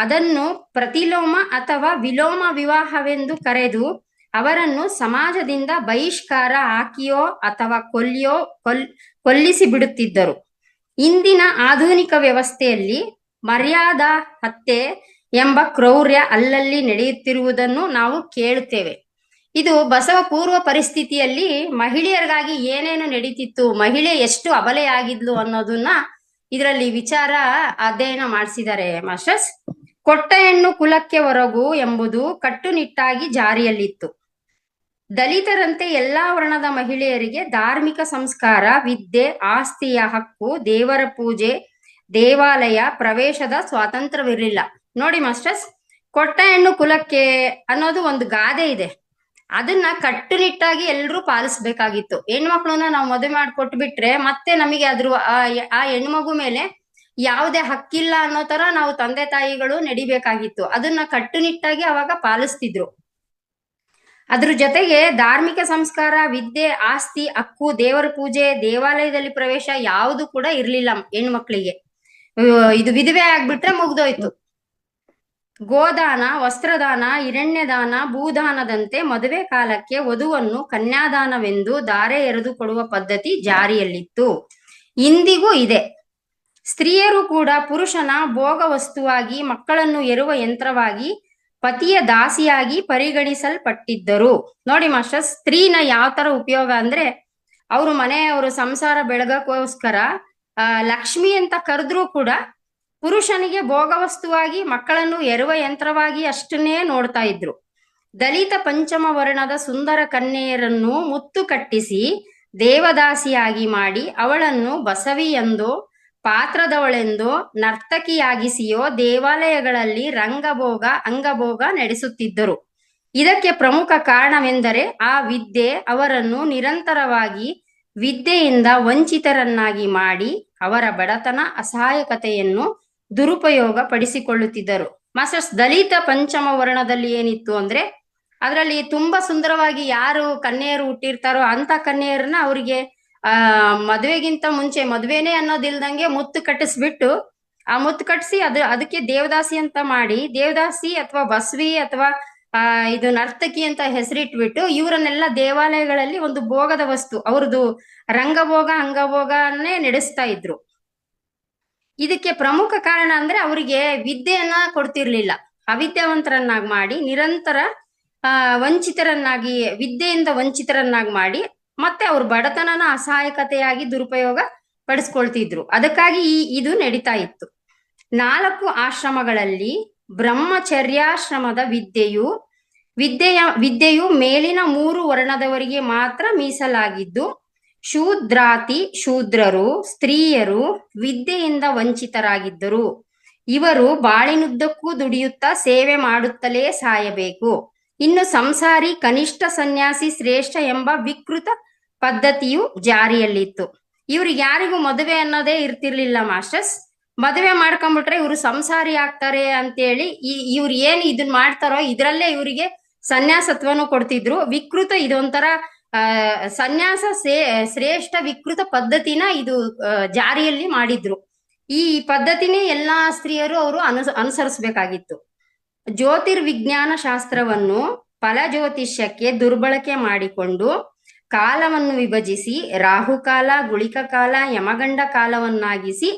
ಅದನ್ನು ಪ್ರತಿಲೋಮ ಅಥವಾ ವಿಲೋಮ ವಿವಾಹವೆಂದು ಕರೆದು ಅವರನ್ನು ಸಮಾಜದಿಂದ ಬಹಿಷ್ಕಾರ ಹಾಕಿಯೋ ಅಥವಾ ಕೊಲ್ಲಿಸಿ ಬಿಡುತ್ತಿದ್ದರು. ಇಂದಿನ ಆಧುನಿಕ ವ್ಯವಸ್ಥೆಯಲ್ಲಿ ಮರ್ಯಾದಾ ಹತ್ಯೆ ಎಂಬ ಕ್ರೌರ್ಯ ಅಲ್ಲಲ್ಲಿ ನಡೆಯುತ್ತಿರುವುದನ್ನು ನಾವು ಕೇಳುತ್ತೇವೆ. ಇದು ಬಸವ ಪೂರ್ವ ಪರಿಸ್ಥಿತಿಯಲ್ಲಿ ಮಹಿಳೆಯರಿಗಾಗಿ ಏನೇನು ನಡೀತಿತ್ತು, ಮಹಿಳೆ ಎಷ್ಟು ಅಬಲೆಯಾಗಿದ್ಲು ಅನ್ನೋದನ್ನ ಇದರಲ್ಲಿ ವಿಚಾರ ಅಧ್ಯಯನ ಮಾಡಿಸಿದ್ದಾರೆ ಮಾಸ್ಟರ್ಸ್. ಕೊಟ್ಟ ಹೆಣ್ಣು ಕುಲಕ್ಕೆ ಹೊರಗು ಎಂಬುದು ಕಟ್ಟುನಿಟ್ಟಾಗಿ ಜಾರಿಯಲ್ಲಿತ್ತು. ದಲಿತರಂತೆ ಎಲ್ಲಾ ವರ್ಣದ ಮಹಿಳೆಯರಿಗೆ ಧಾರ್ಮಿಕ ಸಂಸ್ಕಾರ, ವಿದ್ಯೆ, ಆಸ್ತಿಯ ಹಕ್ಕು, ದೇವರ ಪೂಜೆ, ದೇವಾಲಯ ಪ್ರವೇಶದ ಸ್ವಾತಂತ್ರ್ಯವಿರಲಿಲ್ಲ. ನೋಡಿ ಮಾಸ್ಟರ್ಸ್, ಕೊಟ್ಟ ಹೆಣ್ಣು ಕುಲಕ್ಕೆ ಅನ್ನೋದು ಒಂದು ಗಾದೆ ಇದೆ. ಅದನ್ನ ಕಟ್ಟುನಿಟ್ಟಾಗಿ ಎಲ್ರೂ ಪಾಲಿಸ್ಬೇಕಾಗಿತ್ತು. ಹೆಣ್ಮಕ್ಳನ್ನ ನಾವು ಮದುವೆ ಮಾಡಿಕೊಟ್ಬಿಟ್ರೆ ಮತ್ತೆ ನಮಗೆ ಆ ಹೆಣ್ಮಗು ಮೇಲೆ ಯಾವುದೇ ಹಕ್ಕಿಲ್ಲ ಅನ್ನೋ ತರ ನಾವು ತಂದೆ ತಾಯಿಗಳು ನಡಿಬೇಕಾಗಿತ್ತು. ಅದನ್ನ ಕಟ್ಟುನಿಟ್ಟಾಗಿ ಅವಾಗ ಪಾಲಿಸ್ತಿದ್ರು. ಅದ್ರ ಜೊತೆಗೆ ಧಾರ್ಮಿಕ ಸಂಸ್ಕಾರ, ವಿದ್ಯೆ, ಆಸ್ತಿ, ಹಕ್ಕು, ದೇವರ ಪೂಜೆ, ದೇವಾಲಯದಲ್ಲಿ ಪ್ರವೇಶ ಯಾವುದು ಕೂಡ ಇರ್ಲಿಲ್ಲ ಹೆಣ್ಮಕ್ಳಿಗೆ. ಇದು ವಿಧವೆ ಆಗ್ಬಿಟ್ರೆ ಮುಗ್ದೋಯ್ತು. ಗೋದಾನ, ವಸ್ತ್ರದಾನ, ಹಿರಣ್ಯದಾನ, ಭೂದಾನದಂತೆ ಮದುವೆ ಕಾಲಕ್ಕೆ ವಧುವನ್ನು ಕನ್ಯಾದಾನವೆಂದು ಧಾರೆ ಎರೆದು ಕೊಡುವ ಪದ್ಧತಿ ಜಾರಿಯಲ್ಲಿತ್ತು. ಇಂದಿಗೂ ಇದೆ. ಸ್ತ್ರೀಯರು ಕೂಡ ಪುರುಷನ ಭೋಗ ವಸ್ತುವಾಗಿ, ಮಕ್ಕಳನ್ನು ಹೆರುವ ಯಂತ್ರವಾಗಿ, ಪತಿಯ ದಾಸಿಯಾಗಿ ಪರಿಗಣಿಸಲ್ಪಟ್ಟಿದ್ದರು. ನೋಡಿ ಮಾಸ್ಟರ್, ಸ್ತ್ರೀನ ಯಾವ ತರ ಉಪಯೋಗ ಅಂದ್ರೆ ಅವರು ಮನೆಯವರು ಸಂಸಾರ ಬೆಳಗಕ್ಕೋಸ್ಕರ ಲಕ್ಷ್ಮಿ ಅಂತ ಕರೆದ್ರೂ ಕೂಡ ಪುರುಷನಿಗೆ ಭೋಗ ವಸ್ತುವಾಗಿ, ಮಕ್ಕಳನ್ನು ಹೆರುವ ಯಂತ್ರವಾಗಿ ಅಷ್ಟನ್ನೇ ನೋಡ್ತಾ ಇದ್ರು. ದಲಿತ ಪಂಚಮ ವರ್ಣದ ಸುಂದರ ಕನ್ಯೆಯರನ್ನು ಮುತ್ತು ಕಟ್ಟಿಸಿ ದೇವದಾಸಿಯಾಗಿ ಮಾಡಿ ಅವಳನ್ನು ಬಸವಿ ಎಂದೋ ಪಾತ್ರದವಳೆಂದೋ ನರ್ತಕಿಯಾಗಿಸಿಯೋ ದೇವಾಲಯಗಳಲ್ಲಿ ರಂಗಭೋಗ, ಅಂಗಭೋಗ ನಡೆಸುತ್ತಿದ್ದರು. ಇದಕ್ಕೆ ಪ್ರಮುಖ ಕಾರಣವೆಂದರೆ ಆ ವಿದ್ಯೆ ಅವರನ್ನು ನಿರಂತರವಾಗಿ ವಿದ್ಯೆಯಿಂದ ವಂಚಿತರನ್ನಾಗಿ ಮಾಡಿ ಅವರ ಬಡತನ, ಅಸಹಾಯಕತೆಯನ್ನು ದುರುಪಯೋಗ ಪಡಿಸಿಕೊಳ್ಳುತ್ತಿದ್ದರು. ಮಾಸ್ಟರ್ಸ್, ದಲಿತ ಪಂಚಮ ವರ್ಣದಲ್ಲಿ ಏನಿತ್ತು ಅಂದ್ರೆ ಅದರಲ್ಲಿ ತುಂಬಾ ಸುಂದರವಾಗಿ ಯಾರು ಕನ್ಯೆಯರು ಹುಟ್ಟಿರ್ತಾರೋ ಅಂತ ಕನ್ಯೆಯರನ್ನ ಅವರಿಗೆ ಮದುವೆಗಿಂತ ಮುಂಚೆ, ಮದುವೆನೇ ಅನ್ನೋದಿಲ್ದಂಗೆ ಮುತ್ತು ಕಟ್ಟಿಸ್ಬಿಟ್ಟು ಆ ಮುತ್ತು ಕಟ್ಟಿಸಿ ಅದಕ್ಕೆ ದೇವದಾಸಿ ಅಂತ ಮಾಡಿ, ದೇವದಾಸಿ ಅಥವಾ ಬಸವಿ ಅಥವಾ ಇದು ನರ್ತಕಿ ಅಂತ ಹೆಸರಿಟ್ಬಿಟ್ಟು ಇವರನ್ನೆಲ್ಲ ದೇವಾಲಯಗಳಲ್ಲಿ ಒಂದು ಭೋಗದ ವಸ್ತು, ಅವ್ರದ್ದು ರಂಗಭೋಗ, ಅಂಗಭೋಗನೇ ನಡೆಸ್ತಾ ಇದ್ರು. ಇದಕ್ಕೆ ಪ್ರಮುಖ ಕಾರಣ ಅಂದ್ರೆ ಅವರಿಗೆ ವಿದ್ಯೆಯನ್ನ ಕೊಡ್ತಿರ್ಲಿಲ್ಲ. ಅವಿದ್ಯಾವಂತರನ್ನಾಗಿ ಮಾಡಿ ನಿರಂತರ ವಂಚಿತರನ್ನಾಗಿ, ವಿದ್ಯೆಯಿಂದ ವಂಚಿತರನ್ನಾಗಿ ಮಾಡಿ ಮತ್ತೆ ಅವ್ರ ಬಡತನನ ಅಸಹಾಯಕತೆಯಾಗಿ ದುರುಪಯೋಗ ಪಡಿಸ್ಕೊಳ್ತಿದ್ರು. ಅದಕ್ಕಾಗಿ ಇದು ನಡೀತಾ ಇತ್ತು. 4 ಆಶ್ರಮಗಳಲ್ಲಿ ಬ್ರಹ್ಮಚರ್ಯಾಶ್ರಮದ ವಿದ್ಯೆಯು ಮೇಲಿನ 3 ವರ್ಣದವರಿಗೆ ಮಾತ್ರ ಮೀಸಲಾಗಿದ್ದು, ಶೂದ್ರಾತಿ ಶೂದ್ರರು, ಸ್ತ್ರೀಯರು ವಿದ್ಯೆಯಿಂದ ವಂಚಿತರಾಗಿದ್ದರು. ಇವರು ಬಾಳಿನುದ್ದಕ್ಕೂ ದುಡಿಯುತ್ತಾ ಸೇವೆ ಮಾಡುತ್ತಲೇ ಸಾಯಬೇಕು. ಇನ್ನು ಸಂಸಾರಿ, ಕನಿಷ್ಠ ಸನ್ಯಾಸಿ, ಶ್ರೇಷ್ಠ ಎಂಬ ವಿಕೃತ ಪದ್ಧತಿಯು ಜಾರಿಯಲ್ಲಿತ್ತು. ಇವ್ರಿಗೆ ಯಾರಿಗೂ ಮದುವೆ ಅನ್ನೋದೇ ಇರ್ತಿರ್ಲಿಲ್ಲ ಮಾಸ್ಟರ್ಸ್. ಮದುವೆ ಮಾಡ್ಕೊಂಡ್ಬಿಟ್ರೆ ಇವ್ರು ಸಂಸಾರಿ ಆಗ್ತಾರೆ ಅಂತೇಳಿ ಇವ್ರು ಏನ್ ಇದನ್ ಮಾಡ್ತಾರೋ ಇದ್ರಲ್ಲೇ ಇವರಿಗೆ ಸನ್ಯಾಸತ್ವನು ಕೊಡ್ತಿದ್ರು. ವಿಕೃತ ಇದೊಂಥರ ಸನ್ಯಾಸ ಶ್ರೇಷ್ಠ ವಿಕೃತ ಪದ್ಧತಿನ ಇದು ಜಾರಿಯಲ್ಲಿ ಮಾಡಿದ್ರು. ಈ ಪದ್ಧತಿನೇ ಎಲ್ಲಾ ಸ್ತ್ರೀಯರು ಅವರು ಅನುಸರಿಸಬೇಕಾಗಿತ್ತು. ಜ್ಯೋತಿರ್ವಿಜ್ಞಾನ ಶಾಸ್ತ್ರವನ್ನು ಫಲಜ್ಯೋತಿಷ್ಯಕ್ಕೆ ದುರ್ಬಳಕೆ ಮಾಡಿಕೊಂಡು ಕಾಲವನ್ನು ವಿಭಜಿಸಿ ರಾಹುಕಾಲ, ಗುಳಿಕ ಕಾಲ, ಯಮಗಂಡ ಕಾಲವನ್ನಾಗಿಸಿ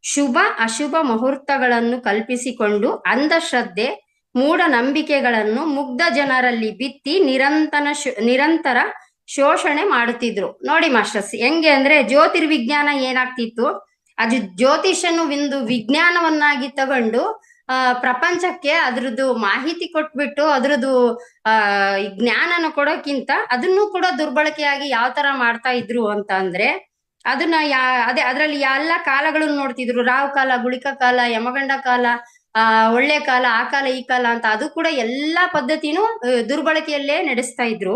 ಶುಭ ಅಶುಭ ಮುಹೂರ್ತಗಳನ್ನು ಕಲ್ಪಿಸಿಕೊಂಡು ಅಂಧಶ್ರದ್ಧೆ ಮೂಢನಂಬಿಕೆಗಳನ್ನು ಮುಗ್ಧ ಜನರಲ್ಲಿ ಬಿತ್ತಿ ನಿರಂತರ ಶೋಷಣೆ ಮಾಡುತ್ತಿದ್ರು. ನೋಡಿ ಮಾಸ್ಟರ್ಸ್, ಹೆಂಗೆ ಅಂದ್ರೆ ಜ್ಯೋತಿರ್ವಿಜ್ಞಾನ ಏನಾಗ್ತಿತ್ತು, ಅದು ಜ್ಯೋತಿಷನ್ನು ಒಂದು ವಿಜ್ಞಾನವನ್ನಾಗಿ ತಗೊಂಡು ಪ್ರಪಂಚಕ್ಕೆ ಅದ್ರದ್ದು ಮಾಹಿತಿ ಕೊಟ್ಬಿಟ್ಟು ಅದ್ರದ್ದು ಜ್ಞಾನನ ಕೊಡೋಕ್ಕಿಂತ ಅದನ್ನು ಕೂಡ ದುರ್ಬಳಕೆಯಾಗಿ ಯಾವ ತರ ಮಾಡ್ತಾ ಇದ್ರು ಅಂತ ಅಂದ್ರೆ ಅದನ್ನ ಅದ್ರಲ್ಲಿ ಎಲ್ಲ ಕಾಲಗಳನ್ನು ನೋಡ್ತಿದ್ರು. ರಾಹು ಕಾಲ, ಗುಳಿಕ ಕಾಲ, ಯಮಗಂಡ ಕಾಲ, ಒಳ್ಳೆ ಕಾಲ, ಆ ಕಾಲ ಈ ಕಾಲ ಅಂತ ಅದು ಕೂಡ ಎಲ್ಲಾ ಪದ್ಧತಿನೂ ದುರ್ಬಳಕೆಯಲ್ಲೇ ನಡೆಸ್ತಾ ಇದ್ರು.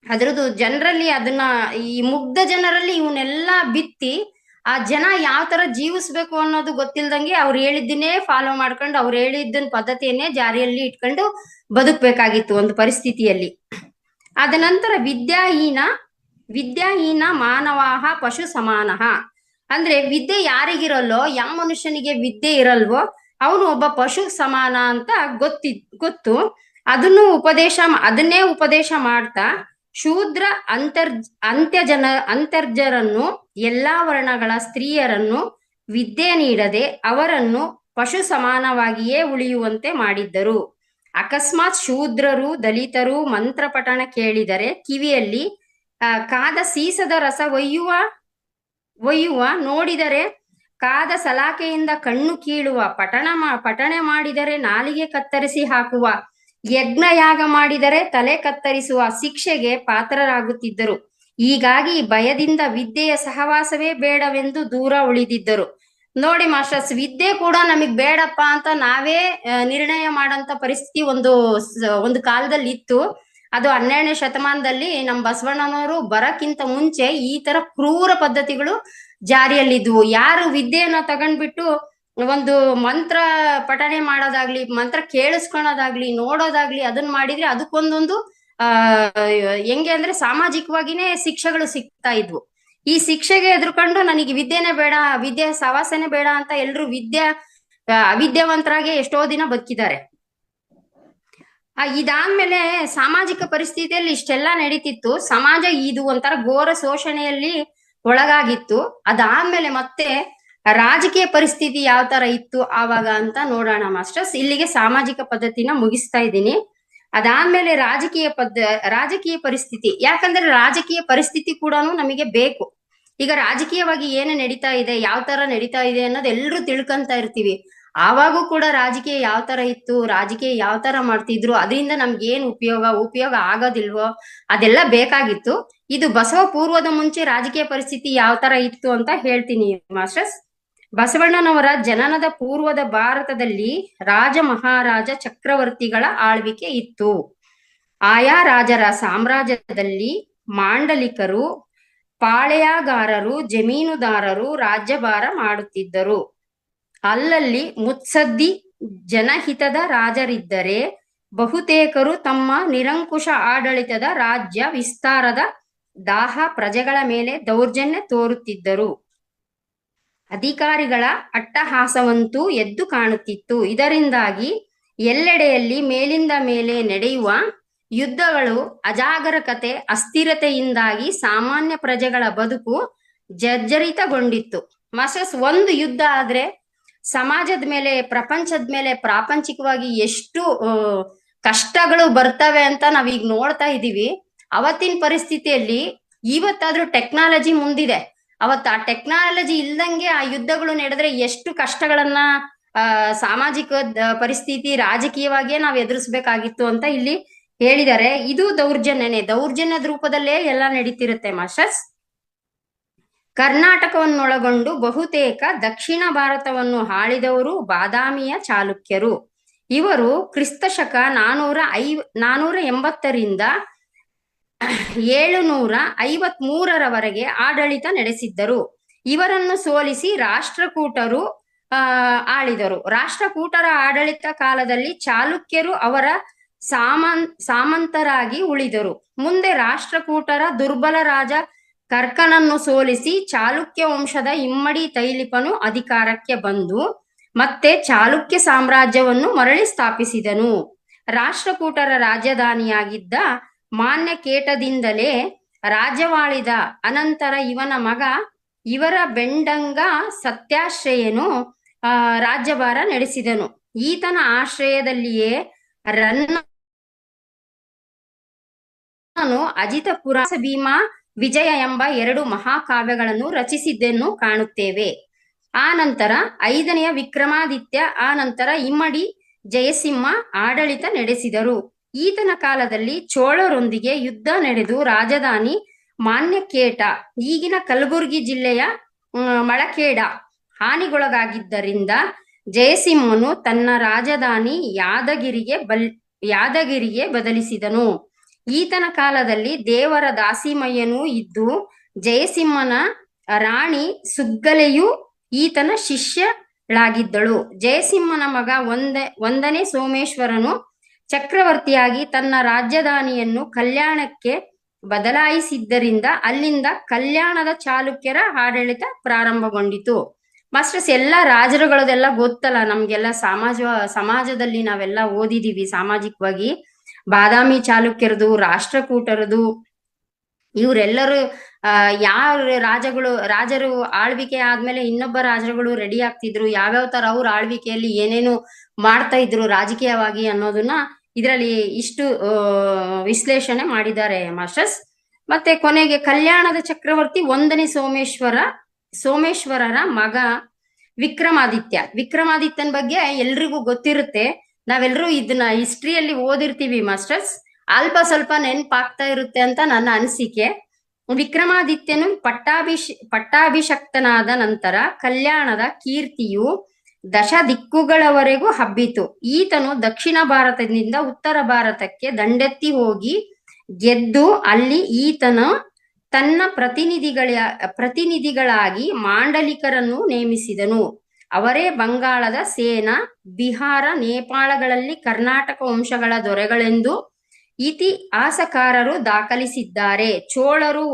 ಅದ್ರದ್ದು ಜನರಲ್ಲಿ ಅದನ್ನ ಈ ಮುಗ್ಧ ಜನರಲ್ಲಿ ಇವನ್ನೆಲ್ಲಾ ಬಿತ್ತಿ ಆ ಜನ ಯಾವ ತರ ಜೀವಿಸ್ಬೇಕು ಅನ್ನೋದು ಗೊತ್ತಿಲ್ದಂಗೆ ಅವ್ರು ಹೇಳಿದ್ದನ್ನೇ ಫಾಲೋ ಮಾಡ್ಕೊಂಡು ಅವ್ರು ಹೇಳಿದ್ದನ್ ಪದ್ಧತಿಯನ್ನೇ ಜಾರಿಯಲ್ಲಿ ಇಟ್ಕೊಂಡು ಬದುಕ್ಬೇಕಾಗಿತ್ತು ಒಂದು ಪರಿಸ್ಥಿತಿಯಲ್ಲಿ. ಅದ ನಂತರ ವಿದ್ಯಾಹೀನ ಮಾನವಾಹ ಪಶು ಸಮಾನಃ ಅಂದ್ರೆ ವಿದ್ಯೆ ಯಾರಿಗಿರಲ್ಲೋ, ಯಾವ ಮನುಷ್ಯನಿಗೆ ವಿದ್ಯೆ ಇರಲ್ವೋ ಅವನು ಒಬ್ಬ ಪಶು ಸಮಾನ ಅಂತ ಗೊತ್ತು. ಅದನ್ನೇ ಉಪದೇಶ ಮಾಡ್ತಾ ಶೂದ್ರ ಅಂತರ್ಜರನ್ನು ಎಲ್ಲಾ ವರ್ಣಗಳ ಸ್ತ್ರೀಯರನ್ನು ವಿದ್ಯೆ ನೀಡದೆ ಅವರನ್ನು ಪಶು ಸಮಾನವಾಗಿಯೇ ಉಳಿಯುವಂತೆ ಮಾಡಿದ್ದರು. ಅಕಸ್ಮಾತ್ ಶೂದ್ರರು ದಲಿತರು ಮಂತ್ರ ಪಠಣ ಕೇಳಿದರೆ ಕಿವಿಯಲ್ಲಿ ಕಾದ ಸೀಸದ ರಸ ಒಯ್ಯುವ, ನೋಡಿದರೆ ಕಾದ ಸಲಾಕೆಯಿಂದ ಕಣ್ಣು ಕೀಳುವ, ಪಠಣೆ ಮಾಡಿದರೆ ನಾಲಿಗೆ ಕತ್ತರಿಸಿ ಹಾಕುವ, ಯಜ್ಞಯಾಗ ಮಾಡಿದರೆ ತಲೆ ಕತ್ತರಿಸುವ ಶಿಕ್ಷೆಗೆ ಪಾತ್ರರಾಗುತ್ತಿದ್ದರು. ಹೀಗಾಗಿ ಭಯದಿಂದ ವಿದ್ಯೆಯ ಸಹವಾಸವೇ ಬೇಡವೆಂದು ದೂರ ಉಳಿದಿದ್ದರು. ನೋಡಿ ಮಾಸ್ಟರ್ಸ್, ವಿದ್ಯೆ ಕೂಡ ನಮಗ್ ಬೇಡಪ್ಪ ಅಂತ ನಾವೇ ನಿರ್ಣಯ ಮಾಡಂತ ಪರಿಸ್ಥಿತಿ ಒಂದು ಕಾಲದಲ್ಲಿ ಇತ್ತು. ಅದು 12ನೇ ಶತಮಾನದಲ್ಲಿ ನಮ್ಮ ಬಸವಣ್ಣನವರು ಬರಕ್ಕಿಂತ ಮುಂಚೆ ಈ ತರ ಕ್ರೂರ ಪದ್ಧತಿಗಳು ಜಾರಿಯಲ್ಲಿದ್ವು. ಯಾರು ವಿದ್ಯೆಯನ್ನ ತಗೊಂಡ್ಬಿಟ್ಟು ಒಂದು ಮಂತ್ರ ಪಠಣೆ ಮಾಡೋದಾಗ್ಲಿ, ಮಂತ್ರ ಕೇಳಿಸ್ಕೊಳೋದಾಗ್ಲಿ, ನೋಡೋದಾಗ್ಲಿ ಅದನ್ನ ಮಾಡಿದ್ರೆ ಅದಕ್ಕೊಂದೊಂದು ಹೆಂಗೆ ಅಂದ್ರೆ ಸಾಮಾಜಿಕವಾಗಿನೇ ಶಿಕ್ಷೆಗಳು ಸಿಗ್ತಾ ಇದ್ವು. ಈ ಶಿಕ್ಷೆಗೆ ಎದುರ್ಕೊಂಡು ನನಗೆ ವಿದ್ಯೆನೇ ಬೇಡ, ವಿದ್ಯೆ ಸವಾಸನೆ ಬೇಡ ಅಂತ ಎಲ್ರು ಅವಿದ್ಯಾವಂತರಾಗೆ ಎಷ್ಟೋ ದಿನ ಬದುಕಿದ್ದಾರೆ. ಇದಾದ್ಮೇಲೆ ಸಾಮಾಜಿಕ ಪರಿಸ್ಥಿತಿಯಲ್ಲಿ ಇಷ್ಟೆಲ್ಲಾ ನಡೀತಿತ್ತು. ಸಮಾಜ ಇದು ಒಂಥರ ಘೋರ ಶೋಷಣೆಯಲ್ಲಿ ಒಳಗಾಗಿತ್ತು. ಅದಾದ್ಮೇಲೆ ಮತ್ತೆ ರಾಜಕೀಯ ಪರಿಸ್ಥಿತಿ ಯಾವ ತರ ಇತ್ತು ಆವಾಗ ಅಂತ ನೋಡೋಣ ಮಾಸ್ಟರ್ಸ್. ಇಲ್ಲಿಗೆ ಸಾಮಾಜಿಕ ಪದ್ಧತಿನ ಮುಗಿಸ್ತಾ ಇದ್ದೀನಿ. ಅದಾದ್ಮೇಲೆ ರಾಜಕೀಯ ಪರಿಸ್ಥಿತಿ, ಯಾಕಂದ್ರೆ ರಾಜಕೀಯ ಪರಿಸ್ಥಿತಿ ಕೂಡ ನಮಗೆ ಬೇಕು. ಈಗ ರಾಜಕೀಯವಾಗಿ ಏನು ನಡೀತಾ ಇದೆ, ಯಾವ ತರ ನಡೀತಾ ಇದೆ ಅನ್ನೋದು ಎಲ್ರು ತಿಳ್ಕೊಂತ ಇರ್ತೀವಿ. ಆವಾಗೂ ಕೂಡ ರಾಜಕೀಯ ಯಾವ ತರ ಇತ್ತು, ರಾಜಕೀಯ ಯಾವ ತರ ಮಾಡ್ತಿದ್ರು, ಅದರಿಂದ ನಮ್ಗೆ ಏನ್ ಉಪಯೋಗ ಆಗೋದಿಲ್ವೋ ಅದೆಲ್ಲ ಬೇಕಾಗಿತ್ತು. ಇದು ಬಸವ ಪೂರ್ವದ ಮುಂಚೆ ರಾಜಕೀಯ ಪರಿಸ್ಥಿತಿ ಯಾವ ತರ ಇತ್ತು ಅಂತ ಹೇಳ್ತೀನಿ ಮಾಸ್ಟರ್ಸ್. ಬಸವಣ್ಣನವರ ಜನನದ ಪೂರ್ವದ ಭಾರತದಲ್ಲಿ ರಾಜ ಮಹಾರಾಜ ಚಕ್ರವರ್ತಿಗಳ ಆಳ್ವಿಕೆ ಇತ್ತು. ಆಯಾ ರಾಜರ ಸಾಮ್ರಾಜ್ಯದಲ್ಲಿ ಮಾಂಡಲಿಕರು, ಪಾಳೆಯಗಾರರು, ಜಮೀನುದಾರರು ರಾಜ್ಯಭಾರ ಮಾಡುತ್ತಿದ್ದರು. ಅಲ್ಲಲ್ಲಿ ಮುತ್ಸದ್ದಿ ಜನಹಿತದ ರಾಜರಿದ್ದರೆ ಬಹುತೇಕರು ತಮ್ಮ ನಿರಂಕುಶ ಆಡಳಿತದ ರಾಜ್ಯ ವಿಸ್ತಾರದ ದಾಹ ಪ್ರಜೆಗಳ ಮೇಲೆ ದೌರ್ಜನ್ಯ ತೋರುತ್ತಿದ್ದರು. ಅಧಿಕಾರಿಗಳ ಅಟ್ಟಹಾಸವಂತೂ ಎದ್ದು ಕಾಣುತ್ತಿತ್ತು. ಇದರಿಂದಾಗಿ ಎಲ್ಲೆಡೆಯಲ್ಲಿ ಮೇಲಿಂದ ಮೇಲೆ ನಡೆಯುವ ಯುದ್ಧಗಳು, ಅಜಾಗರೂಕತೆ, ಅಸ್ಥಿರತೆಯಿಂದಾಗಿ ಸಾಮಾನ್ಯ ಪ್ರಜೆಗಳ ಬದುಕು ಜರ್ಜರಿತಗೊಂಡಿತ್ತು. ಮಾಸ್ಟರ್ಸ್, ಒಂದು ಯುದ್ಧ ಆದ್ರೆ ಸಮಾಜದ ಮೇಲೆ, ಪ್ರಪಂಚದ ಮೇಲೆ, ಪ್ರಾಪಂಚಿಕವಾಗಿ ಎಷ್ಟು ಕಷ್ಟಗಳು ಬರ್ತವೆ ಅಂತ ನಾವೀಗ ನೋಡ್ತಾ ಇದೀವಿ. ಅವತ್ತಿನ ಪರಿಸ್ಥಿತಿಯಲ್ಲಿ ಇವತ್ತಾದ್ರೂ ಟೆಕ್ನಾಲಜಿ ಮುಂದಿದೆ. ಅವತ್ತು ಆ ಟೆಕ್ನಾಲಜಿ ಇಲ್ದಂಗೆ ಆ ಯುದ್ಧಗಳು ನಡೆದ್ರೆ ಎಷ್ಟು ಕಷ್ಟಗಳನ್ನ ಸಾಮಾಜಿಕ ಪರಿಸ್ಥಿತಿ, ರಾಜಕೀಯವಾಗಿಯೇ ನಾವು ಎದುರಿಸ್ಬೇಕಾಗಿತ್ತು ಅಂತ ಇಲ್ಲಿ ಹೇಳಿದ್ದಾರೆ. ಇದು ದೌರ್ಜನ್ಯದ ರೂಪದಲ್ಲೇ ಎಲ್ಲ ನಡೀತಿರುತ್ತೆ ಮಾಸ್ಟರ್ಸ್. ಕರ್ನಾಟಕವನ್ನೊಳಗೊಂಡು ಬಹುತೇಕ ದಕ್ಷಿಣ ಭಾರತವನ್ನು ಆಳಿದವರು ಬಾದಾಮಿಯ ಚಾಲುಕ್ಯರು. ಇವರು ಕ್ರಿಸ್ತಶಕ 480ರಿಂದ 753ರವರೆಗೆ ಆಡಳಿತ ನಡೆಸಿದ್ದರು. ಇವರನ್ನು ಸೋಲಿಸಿ ರಾಷ್ಟ್ರಕೂಟರು ಆಳಿದರು. ರಾಷ್ಟ್ರಕೂಟರ ಆಡಳಿತ ಕಾಲದಲ್ಲಿ ಚಾಲುಕ್ಯರು ಅವರ ಸಾಮಂತರಾಗಿ ಉಳಿದರು. ಮುಂದೆ ರಾಷ್ಟ್ರಕೂಟರ ದುರ್ಬಲ ರಾಜ ಕರ್ಕನನ್ನು ಸೋಲಿಸಿ ಚಾಲುಕ್ಯ ವಂಶದ ಇಮ್ಮಡಿ ತೈಲಿಪನು ಅಧಿಕಾರಕ್ಕೆ ಬಂದು ಮತ್ತೆ ಚಾಲುಕ್ಯ ಸಾಮ್ರಾಜ್ಯವನ್ನು ಮರಳಿ ಸ್ಥಾಪಿಸಿದನು. ರಾಷ್ಟ್ರಕೂಟರ ರಾಜಧಾನಿಯಾಗಿದ್ದ ಮಾನ್ಯಕೇಟದಿಂದಲೇ ರಾಜ್ಯವಾಳಿದ ಅನಂತರ ಇವನ ಮಗ ಇವರ ಬೆಂಡಂಗ ಸತ್ಯಾಶ್ರಯನು ರಾಜ್ಯಭಾರ ನಡೆಸಿದನು. ಈತನ ಆಶ್ರಯದಲ್ಲಿಯೇ ರನ್ನನು ಅಜಿತ ಪುರಾಸ ಭೀಮ ವಿಜಯ ಎಂಬ 2 ಮಹಾಕಾವ್ಯಗಳನ್ನು ರಚಿಸಿದ್ದನ್ನು ಕಾಣುತ್ತೇವೆ. ಆ ನಂತರ 5ನೆಯ ವಿಕ್ರಮಾದಿತ್ಯ, ಆ ನಂತರ ಇಮ್ಮಡಿ ಜಯಸಿಂಹ ಆಡಳಿತ ನಡೆಸಿದರು. ಈತನ ಕಾಲದಲ್ಲಿ ಚೋಳರೊಂದಿಗೆ ಯುದ್ಧ ನಡೆದು ರಾಜಧಾನಿ ಮಾನ್ಯಕೇಟ, ಈಗಿನ ಕಲಬುರಗಿ ಜಿಲ್ಲೆಯ ಮಳಖೇಡ ಹಾನಿಗೊಳಗಾಗಿದ್ದರಿಂದ ಜಯಸಿಂಹನು ತನ್ನ ರಾಜಧಾನಿ ಯಾದಗಿರಿಗೆ ಬದಲಿಸಿದನು. ಈತನ ಕಾಲದಲ್ಲಿ ದೇವರ ದಾಸಿಮಯ್ಯನೂ ಇದ್ದು ಜಯಸಿಂಹನ ರಾಣಿ ಸುಗ್ಗಲೆಯು ಈತನ ಶಿಷ್ಯಳಾಗಿದ್ದಳು. ಜಯಸಿಂಹನ ಮಗ ಒಂದನೇ ಸೋಮೇಶ್ವರನು ಚಕ್ರವರ್ತಿಯಾಗಿ ತನ್ನ ರಾಜಧಾನಿಯನ್ನು ಕಲ್ಯಾಣಕ್ಕೆ ಬದಲಾಯಿಸಿದ್ದರಿಂದ ಅಲ್ಲಿಂದ ಕಲ್ಯಾಣದ ಚಾಲುಕ್ಯರ ಆಡಳಿತ ಪ್ರಾರಂಭಗೊಂಡಿತು. ಮಾಸ್ಟರ್ಸ್, ಎಲ್ಲ ರಾಜರುಗಳದೆಲ್ಲ ಗೊತ್ತಲ್ಲ ನಮ್ಗೆಲ್ಲ, ಸಮಾಜದಲ್ಲಿ ನಾವೆಲ್ಲ ಓದಿದೀವಿ. ಸಾಮಾಜಿಕವಾಗಿ ಬಾದಾಮಿ ಚಾಲುಕ್ಯರದು, ರಾಷ್ಟ್ರಕೂಟರದು, ಇವರೆಲ್ಲರೂ ಯಾವ ರಾಜರು ಆಳ್ವಿಕೆ ಆದ್ಮೇಲೆ ಇನ್ನೊಬ್ಬ ರಾಜರುಗಳು ರೆಡಿ ಆಗ್ತಿದ್ರು, ಯಾವ್ಯಾವ ತರ ಅವ್ರ ಆಳ್ವಿಕೆಯಲ್ಲಿ ಏನೇನು ಮಾಡ್ತಾ ಇದ್ರು ರಾಜಕೀಯವಾಗಿ ಅನ್ನೋದನ್ನ ಇದರಲ್ಲಿ ಇಷ್ಟು ವಿಶ್ಲೇಷಣೆ ಮಾಡಿದ್ದಾರೆ ಮಾಸ್ಟರ್ಸ್. ಮತ್ತೆ ಕೊನೆಗೆ ಕಲ್ಯಾಣದ ಚಕ್ರವರ್ತಿ 1ನೇ ಸೋಮೇಶ್ವರರ ಮಗ ವಿಕ್ರಮಾದಿತ್ಯನ ಬಗ್ಗೆ ಎಲ್ರಿಗೂ ಗೊತ್ತಿರುತ್ತೆ. ನಾವೆಲ್ಲರೂ ಇದನ್ನ ಹಿಸ್ಟ್ರಿಯಲ್ಲಿ ಓದಿರ್ತೀವಿ ಮಾಸ್ಟರ್ಸ್, ಅಲ್ಪ ಸ್ವಲ್ಪ ನೆನಪಾಗ್ತಾ ಇರುತ್ತೆ ಅಂತ ನನ್ನ ಅನಿಸಿಕೆ. ವಿಕ್ರಮಾದಿತ್ಯನು ಪಟ್ಟಾಭಿಷಕ್ತನಾದ ನಂತರ ಕಲ್ಯಾಣದ ಕೀರ್ತಿಯು ದಿಕ್ಕುಗಳವರೆಗೂ ಹಬ್ಬಿತು. ಈತನು ದಕ್ಷಿಣ ಭಾರತದಿಂದ ಉತ್ತರ ಭಾರತಕ್ಕೆ ದಂಡೆತ್ತಿ ಹೋಗಿ ಗೆದ್ದು ಅಲ್ಲಿ ಈತನು ತನ್ನ ಪ್ರತಿನಿಧಿಗಳಾಗಿ ಮಾಂಡಲಿಕರನ್ನು ನೇಮಿಸಿದನು. ಅವರೇ ಬಂಗಾಳದ ಸೇನಾ, ಬಿಹಾರ, ನೇಪಾಳಗಳಲ್ಲಿ ಕರ್ನಾಟಕ ವಂಶಗಳ ದೊರೆಗಳೆಂದು ಇತಿಹಾಸಕಾರರು ದಾಖಲಿಸಿದ್ದಾರೆ. ಚೋಳರು,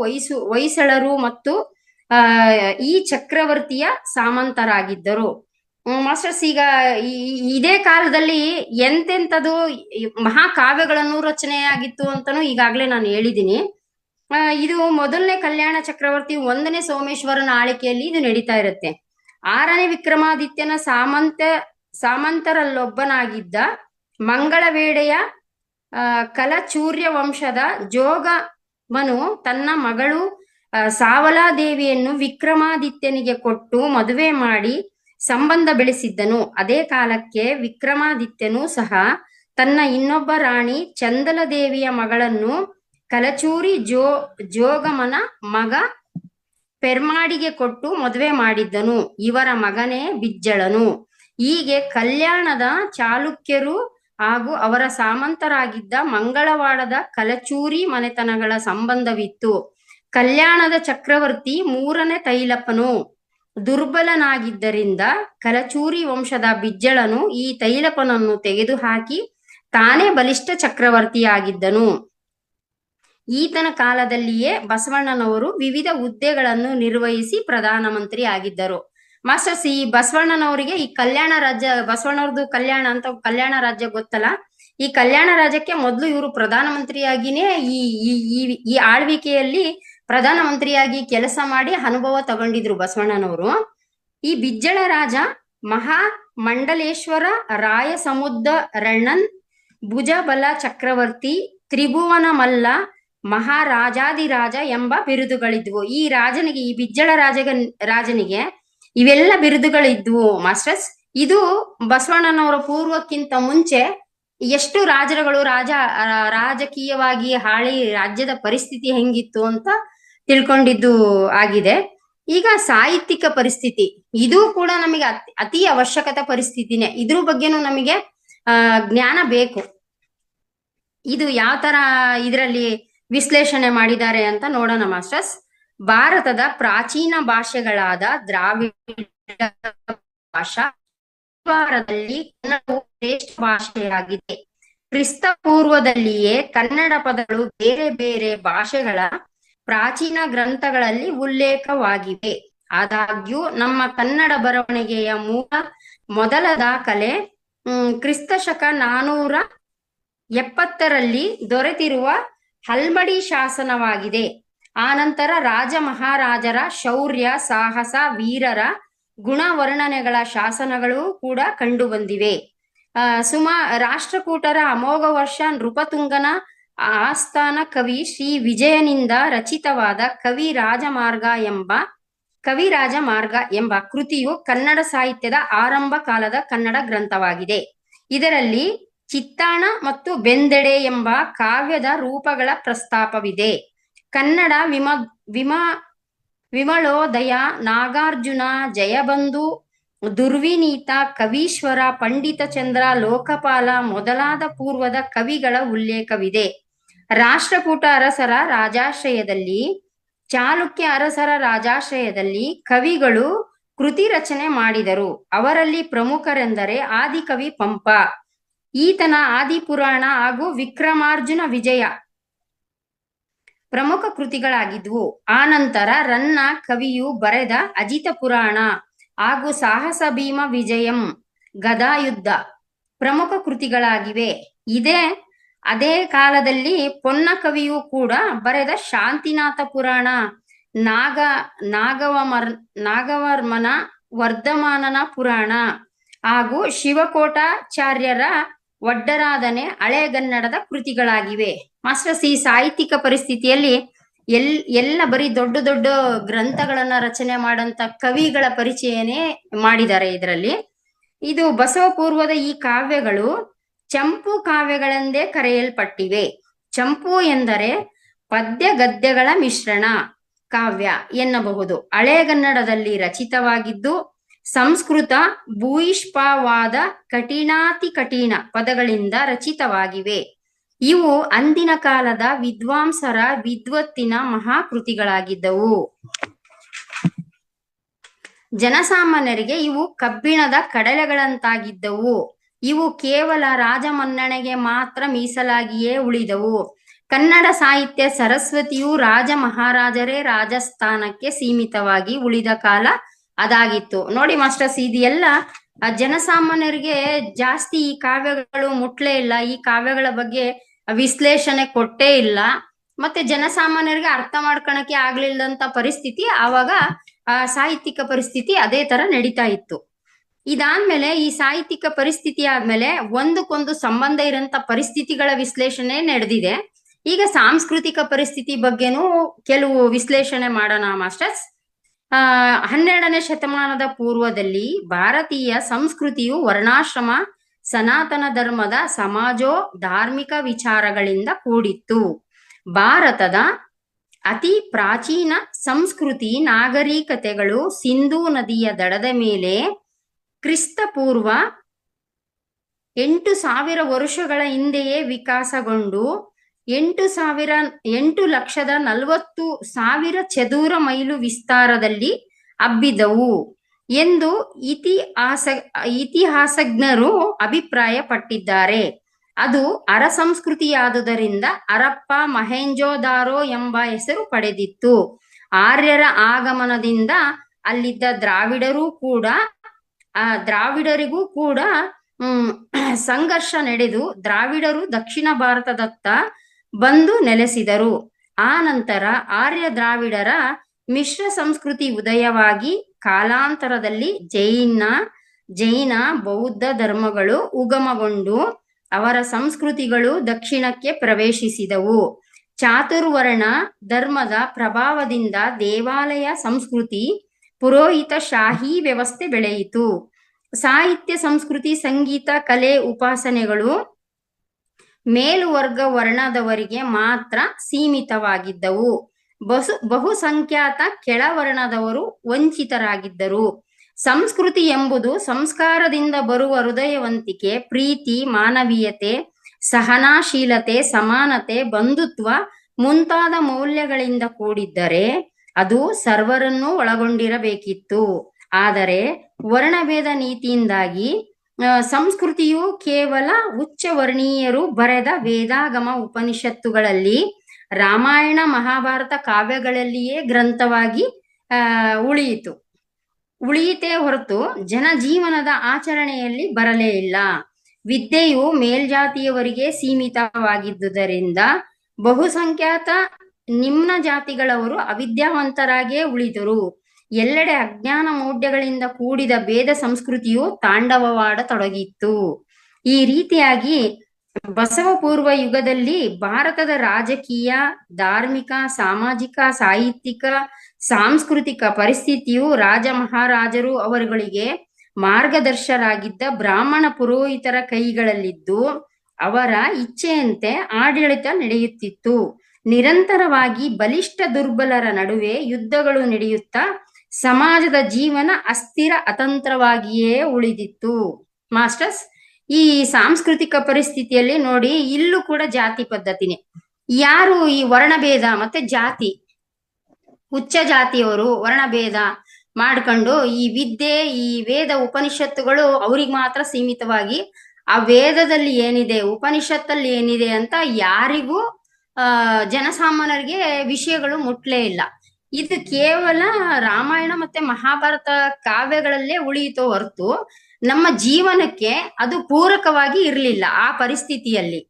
ಹೊಯ್ಸಳರು ಮತ್ತು ಈ ಚಕ್ರವರ್ತಿಯ ಸಾಮಂತರಾಗಿದ್ದರು. ಮಾಸ್ಟರ್ಸ್, ಈಗ ಇದೇ ಕಾಲದಲ್ಲಿ ಎಂತೆಂಥದ್ದು ಮಹಾಕಾವ್ಯಗಳನ್ನು ರಚನೆಯಾಗಿತ್ತು ಅಂತಾನು ಈಗಾಗಲೇ ನಾನು ಹೇಳಿದ್ದೀನಿ. ಇದು ಮೊದಲನೇ ಕಲ್ಯಾಣ ಚಕ್ರವರ್ತಿ 1ನೇ ಸೋಮೇಶ್ವರನ ಆಳ್ವಿಕೆಯಲ್ಲಿ ಇದು ನಡೀತಾ ಇರುತ್ತೆ. 6ನೇ ವಿಕ್ರಮಾದಿತ್ಯನ ಸಾಮಂತರಲ್ಲೊಬ್ಬನಾಗಿದ್ದ ಮಂಗಳವೇಡೆಯ ಕಲಚೂರ್ಯ ವಂಶದ ಜೋಗಮನು ತನ್ನ ಮಗಳು ಸಾವಲಾದೇವಿಯನ್ನು ವಿಕ್ರಮಾದಿತ್ಯನಿಗೆ ಕೊಟ್ಟು ಮದುವೆ ಮಾಡಿ ಸಂಬಂಧ ಬೆಳೆಸಿದ್ದನು. ಅದೇ ಕಾಲಕ್ಕೆ ವಿಕ್ರಮಾದಿತ್ಯನು ಸಹ ತನ್ನ ಇನ್ನೊಬ್ಬ ರಾಣಿ ಚಂದಲದೇವಿಯ ಮಗಳನ್ನು ಕಲಚೂರಿ ಜೋಗಮನ ಮಗ ಪೆರ್ಮಾಡಿಗೆ ಕೊಟ್ಟು ಮದುವೆ ಮಾಡಿದ್ದನು. ಇವರ ಮಗನೇ ಬಿಜ್ಜಳನು. ಹೀಗೆ ಕಲ್ಯಾಣದ ಚಾಲುಕ್ಯರು ಹಾಗೂ ಅವರ ಸಾಮಂತರಾಗಿದ್ದ ಮಂಗಳವಾಡದ ಕಲಚೂರಿ ಮನೆತನಗಳ ಸಂಬಂಧವಿತ್ತು. ಕಲ್ಯಾಣದ ಚಕ್ರವರ್ತಿ 3ನೇ ತೈಲಪನು ದುರ್ಬಲನಾಗಿದ್ದರಿಂದ ಕಲಚೂರಿ ವಂಶದ ಬಿಜ್ಜಳನು ಈ ತೈಲಪನನ್ನು ತೆಗೆದುಹಾಕಿ ತಾನೇ ಬಲಿಷ್ಠ ಚಕ್ರವರ್ತಿಯಾಗಿದ್ದನು. ಈತನ ಕಾಲದಲ್ಲಿಯೇ ಬಸವಣ್ಣನವರು ವಿವಿಧ ಹುದ್ದೆಗಳನ್ನು ನಿರ್ವಹಿಸಿ ಪ್ರಧಾನಮಂತ್ರಿ ಆಗಿದ್ದರು. ಮಾಸ್ಟರ್ಸ್, ಈ ಬಸವಣ್ಣನವರಿಗೆ ಈ ಕಲ್ಯಾಣ ರಾಜ್ಯ, ಬಸವಣ್ಣವ್ರದ್ದು ಕಲ್ಯಾಣ ಅಂತ ಕಲ್ಯಾಣ ರಾಜ್ಯ ಗೊತ್ತಲ್ಲ, ಈ ಕಲ್ಯಾಣ ರಾಜ್ಯಕ್ಕೆ ಮೊದಲು ಇವರು ಪ್ರಧಾನಮಂತ್ರಿಯಾಗಿನೇ ಈ ಆಳ್ವಿಕೆಯಲ್ಲಿ ಪ್ರಧಾನಮಂತ್ರಿಯಾಗಿ ಕೆಲಸ ಮಾಡಿ ಅನುಭವ ತಗೊಂಡಿದ್ರು ಬಸವಣ್ಣನವರು. ಈ ಬಿಜ್ಜಳ ರಾಜ ಮಹಾ ಮಂಡಲೇಶ್ವರ ರಾಯ ಸಮುದ್ರಣ್ಣನ್, ಭುಜಬಲ ಚಕ್ರವರ್ತಿ, ತ್ರಿಭುವನ ಮಲ್ಲ, ಮಹಾರಾಜಾದಿರಾಜ ಎಂಬ ಬಿರುದುಗಳಿದ್ವು. ಈ ರಾಜನಿಗೆ, ಈ ಬಿಜ್ಜಳ ರಾಜನಿಗೆ ಇವೆಲ್ಲ ಬಿರುದುಗಳಿದ್ವು ಮಾಸ್ಟರ್ಸ್. ಇದು ಬಸವಣ್ಣನವರ ಪೂರ್ವಕ್ಕಿಂತ ಮುಂಚೆ ಎಷ್ಟು ರಾಜರುಗಳು ರಾಜಕೀಯವಾಗಿ ರಾಜ್ಯದ ಪರಿಸ್ಥಿತಿ ಹೆಂಗಿತ್ತು ಅಂತ ತಿಳ್ಕೊಂಡಿದ್ದು ಆಗಿದೆ. ಈಗ ಸಾಹಿತ್ಯಿಕ ಪರಿಸ್ಥಿತಿ, ಇದು ಕೂಡ ನಮಗೆ ಅತಿ ಅವಶ್ಯಕತೆ ಪರಿಸ್ಥಿತಿನೇ. ಇದ್ರ ಬಗ್ಗೆನೂ ನಮಗೆ ಜ್ಞಾನ ಬೇಕು. ಇದು ಯಾವ ತರ ಇದರಲ್ಲಿ ವಿಶ್ಲೇಷಣೆ ಮಾಡಿದ್ದಾರೆ ಅಂತ ನೋಡೋಣ ಮಾಸ್ಟರ್ಸ್. ಭಾರತದ ಪ್ರಾಚೀನ ಭಾಷೆಗಳಾದ ದ್ರಾವಿಡ ಭಾಷಾ ಭಾರತದಲ್ಲಿ ಕನ್ನಡವು ಶ್ರೇಷ್ಠ ಭಾಷೆಯಾಗಿದೆ. ಕ್ರಿಸ್ತ ಪೂರ್ವದಲ್ಲಿಯೇ ಕನ್ನಡ ಪದಗಳು ಬೇರೆ ಬೇರೆ ಭಾಷೆಗಳ ಪ್ರಾಚೀನ ಗ್ರಂಥಗಳಲ್ಲಿ ಉಲ್ಲೇಖವಾಗಿವೆ. ಆದಾಗ್ಯೂ ನಮ್ಮ ಕನ್ನಡ ಬರವಣಿಗೆಯ ಮೊದಲ ದಾಖಲೆ ಕ್ರಿಸ್ತ ಶಕ 470ರಲ್ಲಿ ದೊರೆತಿರುವ ಹಲ್ಮಡಿ ಶಾಸನವಾಗಿದೆ. ಆನಂತರ ರಾಜ ಮಹಾರಾಜರ ಶೌರ್ಯ, ಸಾಹಸ, ವೀರರ ಗುಣವರ್ಣನೆಗಳ ಶಾಸನಗಳು ಕೂಡ ಕಂಡು ಬಂದಿವೆ. ರಾಷ್ಟ್ರಕೂಟರ ಅಮೋಘ ವರ್ಷ ನೃಪತುಂಗನ ಆಸ್ಥಾನ ಕವಿ ಶ್ರೀ ವಿಜಯನಿಂದ ರಚಿತವಾದ ಕವಿರಾಜ ಮಾರ್ಗ ಎಂಬ ಕೃತಿಯು ಕನ್ನಡ ಸಾಹಿತ್ಯದ ಆರಂಭ ಕಾಲದ ಕನ್ನಡ ಗ್ರಂಥವಾಗಿದೆ. ಇದರಲ್ಲಿ ಚಿತ್ತಾಣ ಮತ್ತು ಬೆಂದೆಡೆ ಎಂಬ ಕಾವ್ಯದ ರೂಪಗಳ ಪ್ರಸ್ತಾಪವಿದೆ. ಕನ್ನಡ ವಿಮಲೋದಯ, ನಾಗಾರ್ಜುನ, ಜಯಬಂಧು, ದುರ್ವಿನೀತ, ಕವೀಶ್ವರ, ಪಂಡಿತ ಚಂದ್ರ, ಲೋಕಪಾಲ ಮೊದಲಾದ ಪೂರ್ವದ ಕವಿಗಳ ಉಲ್ಲೇಖವಿದೆ. ರಾಷ್ಟ್ರಕೂಟ ಅರಸರ ರಾಜಾಶ್ರಯದಲ್ಲಿ, ಚಾಲುಕ್ಯ ಅರಸರ ರಾಜಾಶ್ರಯದಲ್ಲಿ ಕವಿಗಳು ಕೃತಿ ರಚನೆ ಮಾಡಿದರು. ಅವರಲ್ಲಿ ಪ್ರಮುಖರೆಂದರೆ ಆದಿಕವಿ ಪಂಪ, ಈತನ ಆದಿಪುರಾಣ ಹಾಗೂ ವಿಕ್ರಮಾರ್ಜುನ ವಿಜಯ ಪ್ರಮುಖ ಕೃತಿಗಳಾಗಿದ್ವು. ಆನಂತರ ರನ್ನ ಕವಿಯು ಬರೆದ ಅಜಿತ ಪುರಾಣ ಹಾಗೂ ಸಾಹಸ ಭೀಮ ವಿಜಯಂ ಗದಾಯುದ್ಧ ಪ್ರಮುಖ ಕೃತಿಗಳಾಗಿವೆ. ಅದೇ ಕಾಲದಲ್ಲಿ ಪೊನ್ನ ಕವಿಯು ಕೂಡ ಬರೆದ ಶಾಂತಿನಾಥ ಪುರಾಣ, ನಾಗವರ್ಮನ ವರ್ಧಮಾನನ ಪುರಾಣ ಹಾಗೂ ಶಿವಕೋಟಾಚಾರ್ಯರ ಒಡ್ಡರಾಧನೆ ಹಳೆಗನ್ನಡದ ಕೃತಿಗಳಾಗಿವೆ. ಮಾಸ್ಟರ್ಸ್, ಈ ಸಾಹಿತ್ಯಿಕ ಪರಿಸ್ಥಿತಿಯಲ್ಲಿ ಎಲ್ಲ ಬರೀ ದೊಡ್ಡ ದೊಡ್ಡ ಗ್ರಂಥಗಳನ್ನ ರಚನೆ ಮಾಡಂತ ಕವಿಗಳ ಪರಿಚಯನೇ ಮಾಡಿದ್ದಾರೆ. ಇದರಲ್ಲಿ ಇದು ಬಸವ ಪೂರ್ವದ ಈ ಕಾವ್ಯಗಳು ಚಂಪು ಕಾವ್ಯಗಳೆಂದೇ ಕರೆಯಲ್ಪಟ್ಟಿವೆ. ಚಂಪು ಎಂದರೆ ಪದ್ಯ ಗದ್ಯಗಳ ಮಿಶ್ರಣ ಕಾವ್ಯ ಎನ್ನಬಹುದು. ಹಳೆಗನ್ನಡದಲ್ಲಿ ರಚಿತವಾಗಿದ್ದು ಸಂಸ್ಕೃತ ಭೂಯಿಷ್ಪವಾದ ಕಠಿಣಾತಿ ಕಠಿಣ ಪದಗಳಿಂದ ರಚಿತವಾಗಿವೆ. ಇವು ಅಂದಿನ ಕಾಲದ ವಿದ್ವಾಂಸರ ವಿದ್ವತ್ತಿನ ಮಹಾಕೃತಿಗಳಾಗಿದ್ದವು. ಜನಸಾಮಾನ್ಯರಿಗೆ ಇವು ಕಬ್ಬಿಣದ ಕಡಲೆಗಳಂತಾಗಿದ್ದವು. ಇವು ಕೇವಲ ರಾಜಮನ್ನಣೆಗೆ ಮಾತ್ರ ಮೀಸಲಾಗಿಯೇ ಉಳಿದವು. ಕನ್ನಡ ಸಾಹಿತ್ಯ ಸರಸ್ವತಿಯು ರಾಜ ಮಹಾರಾಜರೇ ರಾಜಸ್ಥಾನಕ್ಕೆ ಸೀಮಿತವಾಗಿ ಉಳಿದ ಕಾಲ ಅದಾಗಿತ್ತು. ನೋಡಿ ಮಾಸ್ಟರ್ಸ್, ಇದೆಲ್ಲ ಜನಸಾಮಾನ್ಯರಿಗೆ ಜಾಸ್ತಿ ಈ ಕಾವ್ಯಗಳು ಮುಟ್ಲೇ ಇಲ್ಲ, ಈ ಕಾವ್ಯಗಳ ಬಗ್ಗೆ ವಿಶ್ಲೇಷಣೆ ಕೊಟ್ಟೇ ಇಲ್ಲ. ಮತ್ತೆ ಜನಸಾಮಾನ್ಯರಿಗೆ ಅರ್ಥ ಮಾಡ್ಕೊಳಕ್ಕೆ ಆಗ್ಲಿಲ್ಲದಂತ ಪರಿಸ್ಥಿತಿ ಆವಾಗ ಸಾಹಿತ್ಯಿಕ ಪರಿಸ್ಥಿತಿ ಅದೇ ತರ ನಡೀತಾ ಇತ್ತು. ಇದಾದ್ಮೇಲೆ ಈ ಸಾಹಿತ್ಯಿಕ ಪರಿಸ್ಥಿತಿ ಆದ್ಮೇಲೆ ಒಂದಕ್ಕೊಂದು ಸಂಬಂಧ ಇರೋಂತ ಪರಿಸ್ಥಿತಿಗಳ ವಿಶ್ಲೇಷಣೆ ನಡೆದಿದೆ. ಈಗ ಸಾಂಸ್ಕೃತಿಕ ಪರಿಸ್ಥಿತಿ ಬಗ್ಗೆನೂ ಕೆಲವು ವಿಶ್ಲೇಷಣೆ ಮಾಡೋಣ ಮಾಸ್ಟರ್ಸ್. 12ನೇ ಶತಮಾನದ ಪೂರ್ವದಲ್ಲಿ ಭಾರತೀಯ ಸಂಸ್ಕೃತಿಯು ವರ್ಣಾಶ್ರಮ, ಸನಾತನ ಧರ್ಮದ ಸಮಾಜೋ ಧಾರ್ಮಿಕ ವಿಚಾರಗಳಿಂದ ಕೂಡಿತ್ತು. ಭಾರತದ ಅತಿ ಪ್ರಾಚೀನ ಸಂಸ್ಕೃತಿ ನಾಗರಿಕತೆಗಳು ಸಿಂಧೂ ನದಿಯ ದಡದ ಮೇಲೆ ಕ್ರಿಸ್ತ ಪೂರ್ವ 8,000 ವರ್ಷಗಳ ಹಿಂದೆಯೇ ವಿಕಾಸಗೊಂಡು 8,40,000 ಚದುರ ಮೈಲು ವಿಸ್ತಾರದಲ್ಲಿ ಹಬ್ಬಿದವು ಎಂದು ಇತಿಹಾಸಜ್ಞರು ಅಭಿಪ್ರಾಯ ಪಟ್ಟಿದ್ದಾರೆ. ಅದು ಅರ ಸಂಸ್ಕೃತಿಯಾದುದರಿಂದ ಹರಪ್ಪ ಮಹೆಂಜೋದಾರೋ ಎಂಬ ಹೆಸರು ಪಡೆದಿತ್ತು. ಆರ್ಯರ ಆಗಮನದಿಂದ ಅಲ್ಲಿದ್ದ ದ್ರಾವಿಡರಿಗೂ ಕೂಡ ಸಂಘರ್ಷ ನಡೆದು ದ್ರಾವಿಡರು ದಕ್ಷಿಣ ಭಾರತದತ್ತ ಬಂದು ನೆಲೆಸಿದರು. ಆ ನಂತರ ಆರ್ಯ ದ್ರಾವಿಡರ ಮಿಶ್ರ ಸಂಸ್ಕೃತಿ ಉದಯವಾಗಿ ಕಾಲಾಂತರದಲ್ಲಿ ಜೈನ ಬೌದ್ಧ ಧರ್ಮಗಳು ಉಗಮಗೊಂಡು ಅವರ ಸಂಸ್ಕೃತಿಗಳು ದಕ್ಷಿಣಕ್ಕೆ ಪ್ರವೇಶಿಸಿದವು. ಚಾತುರ್ವರ್ಣ ಧರ್ಮದ ಪ್ರಭಾವದಿಂದ ದೇವಾಲಯ ಸಂಸ್ಕೃತಿ, ಪುರೋಹಿತ ಶಾಹಿ ವ್ಯವಸ್ಥೆ ಬೆಳೆಯಿತು. ಸಾಹಿತ್ಯ ಸಂಸ್ಕೃತಿ, ಸಂಗೀತ, ಕಲೆ, ಉಪಾಸನೆಗಳು ಮೇಲುವರ್ಗ ವರ್ಣದವರಿಗೆ ಮಾತ್ರ ಸೀಮಿತವಾಗಿದ್ದವು. ಬಹುಸಂಖ್ಯಾತ ಕೆಳವರ್ಣದವರು ವಂಚಿತರಾಗಿದ್ದರು. ಸಂಸ್ಕೃತಿ ಎಂಬುದು ಸಂಸ್ಕಾರದಿಂದ ಬರುವ ಹೃದಯವಂತಿಕೆ, ಪ್ರೀತಿ, ಮಾನವೀಯತೆ, ಸಹನಾಶೀಲತೆ, ಸಮಾನತೆ, ಬಂಧುತ್ವ ಮುಂತಾದ ಮೌಲ್ಯಗಳಿಂದ ಕೂಡಿದ್ದರೆ ಅದು ಸರ್ವರನ್ನೂ ಒಳಗೊಂಡಿರಬೇಕಿತ್ತು. ಆದರೆ ವರ್ಣಭೇದ ನೀತಿಯಿಂದಾಗಿ ಸಂಸ್ಕೃತಿಯು ಕೇವಲ ಉಚ್ಚ ವರ್ಣೀಯರು ಬರೆದ ವೇದಾಗಮ ಉಪನಿಷತ್ತುಗಳಲ್ಲಿ, ರಾಮಾಯಣ ಮಹಾಭಾರತ ಕಾವ್ಯಗಳಲ್ಲಿಯೇ ಗ್ರಂಥವಾಗಿ ಉಳಿಯಿತೇ ಹೊರತು ಜನಜೀವನದ ಆಚರಣೆಯಲ್ಲಿ ಬರಲೇ ಇಲ್ಲ. ವಿದ್ಯೆಯು ಮೇಲ್ಜಾತಿಯವರಿಗೆ ಸೀಮಿತವಾಗಿದ್ದುದರಿಂದ ಬಹುಸಂಖ್ಯಾತ ನಿಮ್ನ ಜಾತಿಗಳವರು ಅವಿದ್ಯಾವಂತರಾಗೇ ಉಳಿದರು. ಎಲ್ಲೆಡೆ ಅಜ್ಞಾನ ಮೌಢ್ಯಗಳಿಂದ ಕೂಡಿದ ಭೇದ ಸಂಸ್ಕೃತಿಯು ತಾಂಡವವಾಡತೊಡಗಿತ್ತು. ಈ ರೀತಿಯಾಗಿ ಬಸವ ಪೂರ್ವ ಯುಗದಲ್ಲಿ ಭಾರತದ ರಾಜಕೀಯ, ಧಾರ್ಮಿಕ, ಸಾಮಾಜಿಕ, ಸಾಹಿತ್ಯಿಕ, ಸಾಂಸ್ಕೃತಿಕ ಪರಿಸ್ಥಿತಿಯು ರಾಜ ಮಹಾರಾಜರು ಅವರುಗಳಿಗೆ ಮಾರ್ಗದರ್ಶರಾಗಿದ್ದ ಬ್ರಾಹ್ಮಣ ಪುರೋಹಿತರ ಕೈಗಳಲ್ಲಿದ್ದು ಅವರ ಇಚ್ಛೆಯಂತೆ ಆಡಳಿತ ನಡೆಯುತ್ತಿತ್ತು. ನಿರಂತರವಾಗಿ ಬಲಿಷ್ಠ ದುರ್ಬಲರ ನಡುವೆ ಯುದ್ಧಗಳು ನಡೆಯುತ್ತಾ ಸಮಾಜದ ಜೀವನ ಅಸ್ಥಿರ ಅತಂತ್ರವಾಗಿಯೇ ಉಳಿದಿತ್ತು. ಮಾಸ್ಟರ್ಸ್, ಈ ಸಾಂಸ್ಕೃತಿಕ ಪರಿಸ್ಥಿತಿಯಲ್ಲಿ ನೋಡಿ, ಇಲ್ಲೂ ಕೂಡ ಜಾತಿ ಪದ್ಧತಿನೇ. ಯಾರು ಈ ವರ್ಣಭೇದ ಮತ್ತೆ ಜಾತಿ, ಉಚ್ಚ ಜಾತಿಯವರು ವರ್ಣಭೇದ ಮಾಡ್ಕೊಂಡು ಈ ವಿದ್ಯೆ, ಈ ವೇದ ಉಪನಿಷತ್ತುಗಳು ಅವ್ರಿಗೆ ಮಾತ್ರ ಸೀಮಿತವಾಗಿ, ಆ ವೇದದಲ್ಲಿ ಏನಿದೆ, ಉಪನಿಷತ್ತಲ್ಲಿ ಏನಿದೆ ಅಂತ ಯಾರಿಗೂ ಜನಸಾಮಾನ್ಯರಿಗೆ ವಿಷಯಗಳು ಮುಟ್ಲೇ ಇಲ್ಲ. ಇದು ಕೇವಲ ರಾಮಾಯಣ ಮತ್ತೆ ಮಹಾಭಾರತ ಕಾವ್ಯಗಳಲ್ಲೇ ಉಳಿಯಿತೋ ಹೊರತು ನಮ್ಮ ಜೀವನಕ್ಕೆ ಅದು ಪೂರಕವಾಗಿ ಇರಲಿಲ್ಲ ಆ ಪರಿಸ್ಥಿತಿಯಲ್ಲಿ.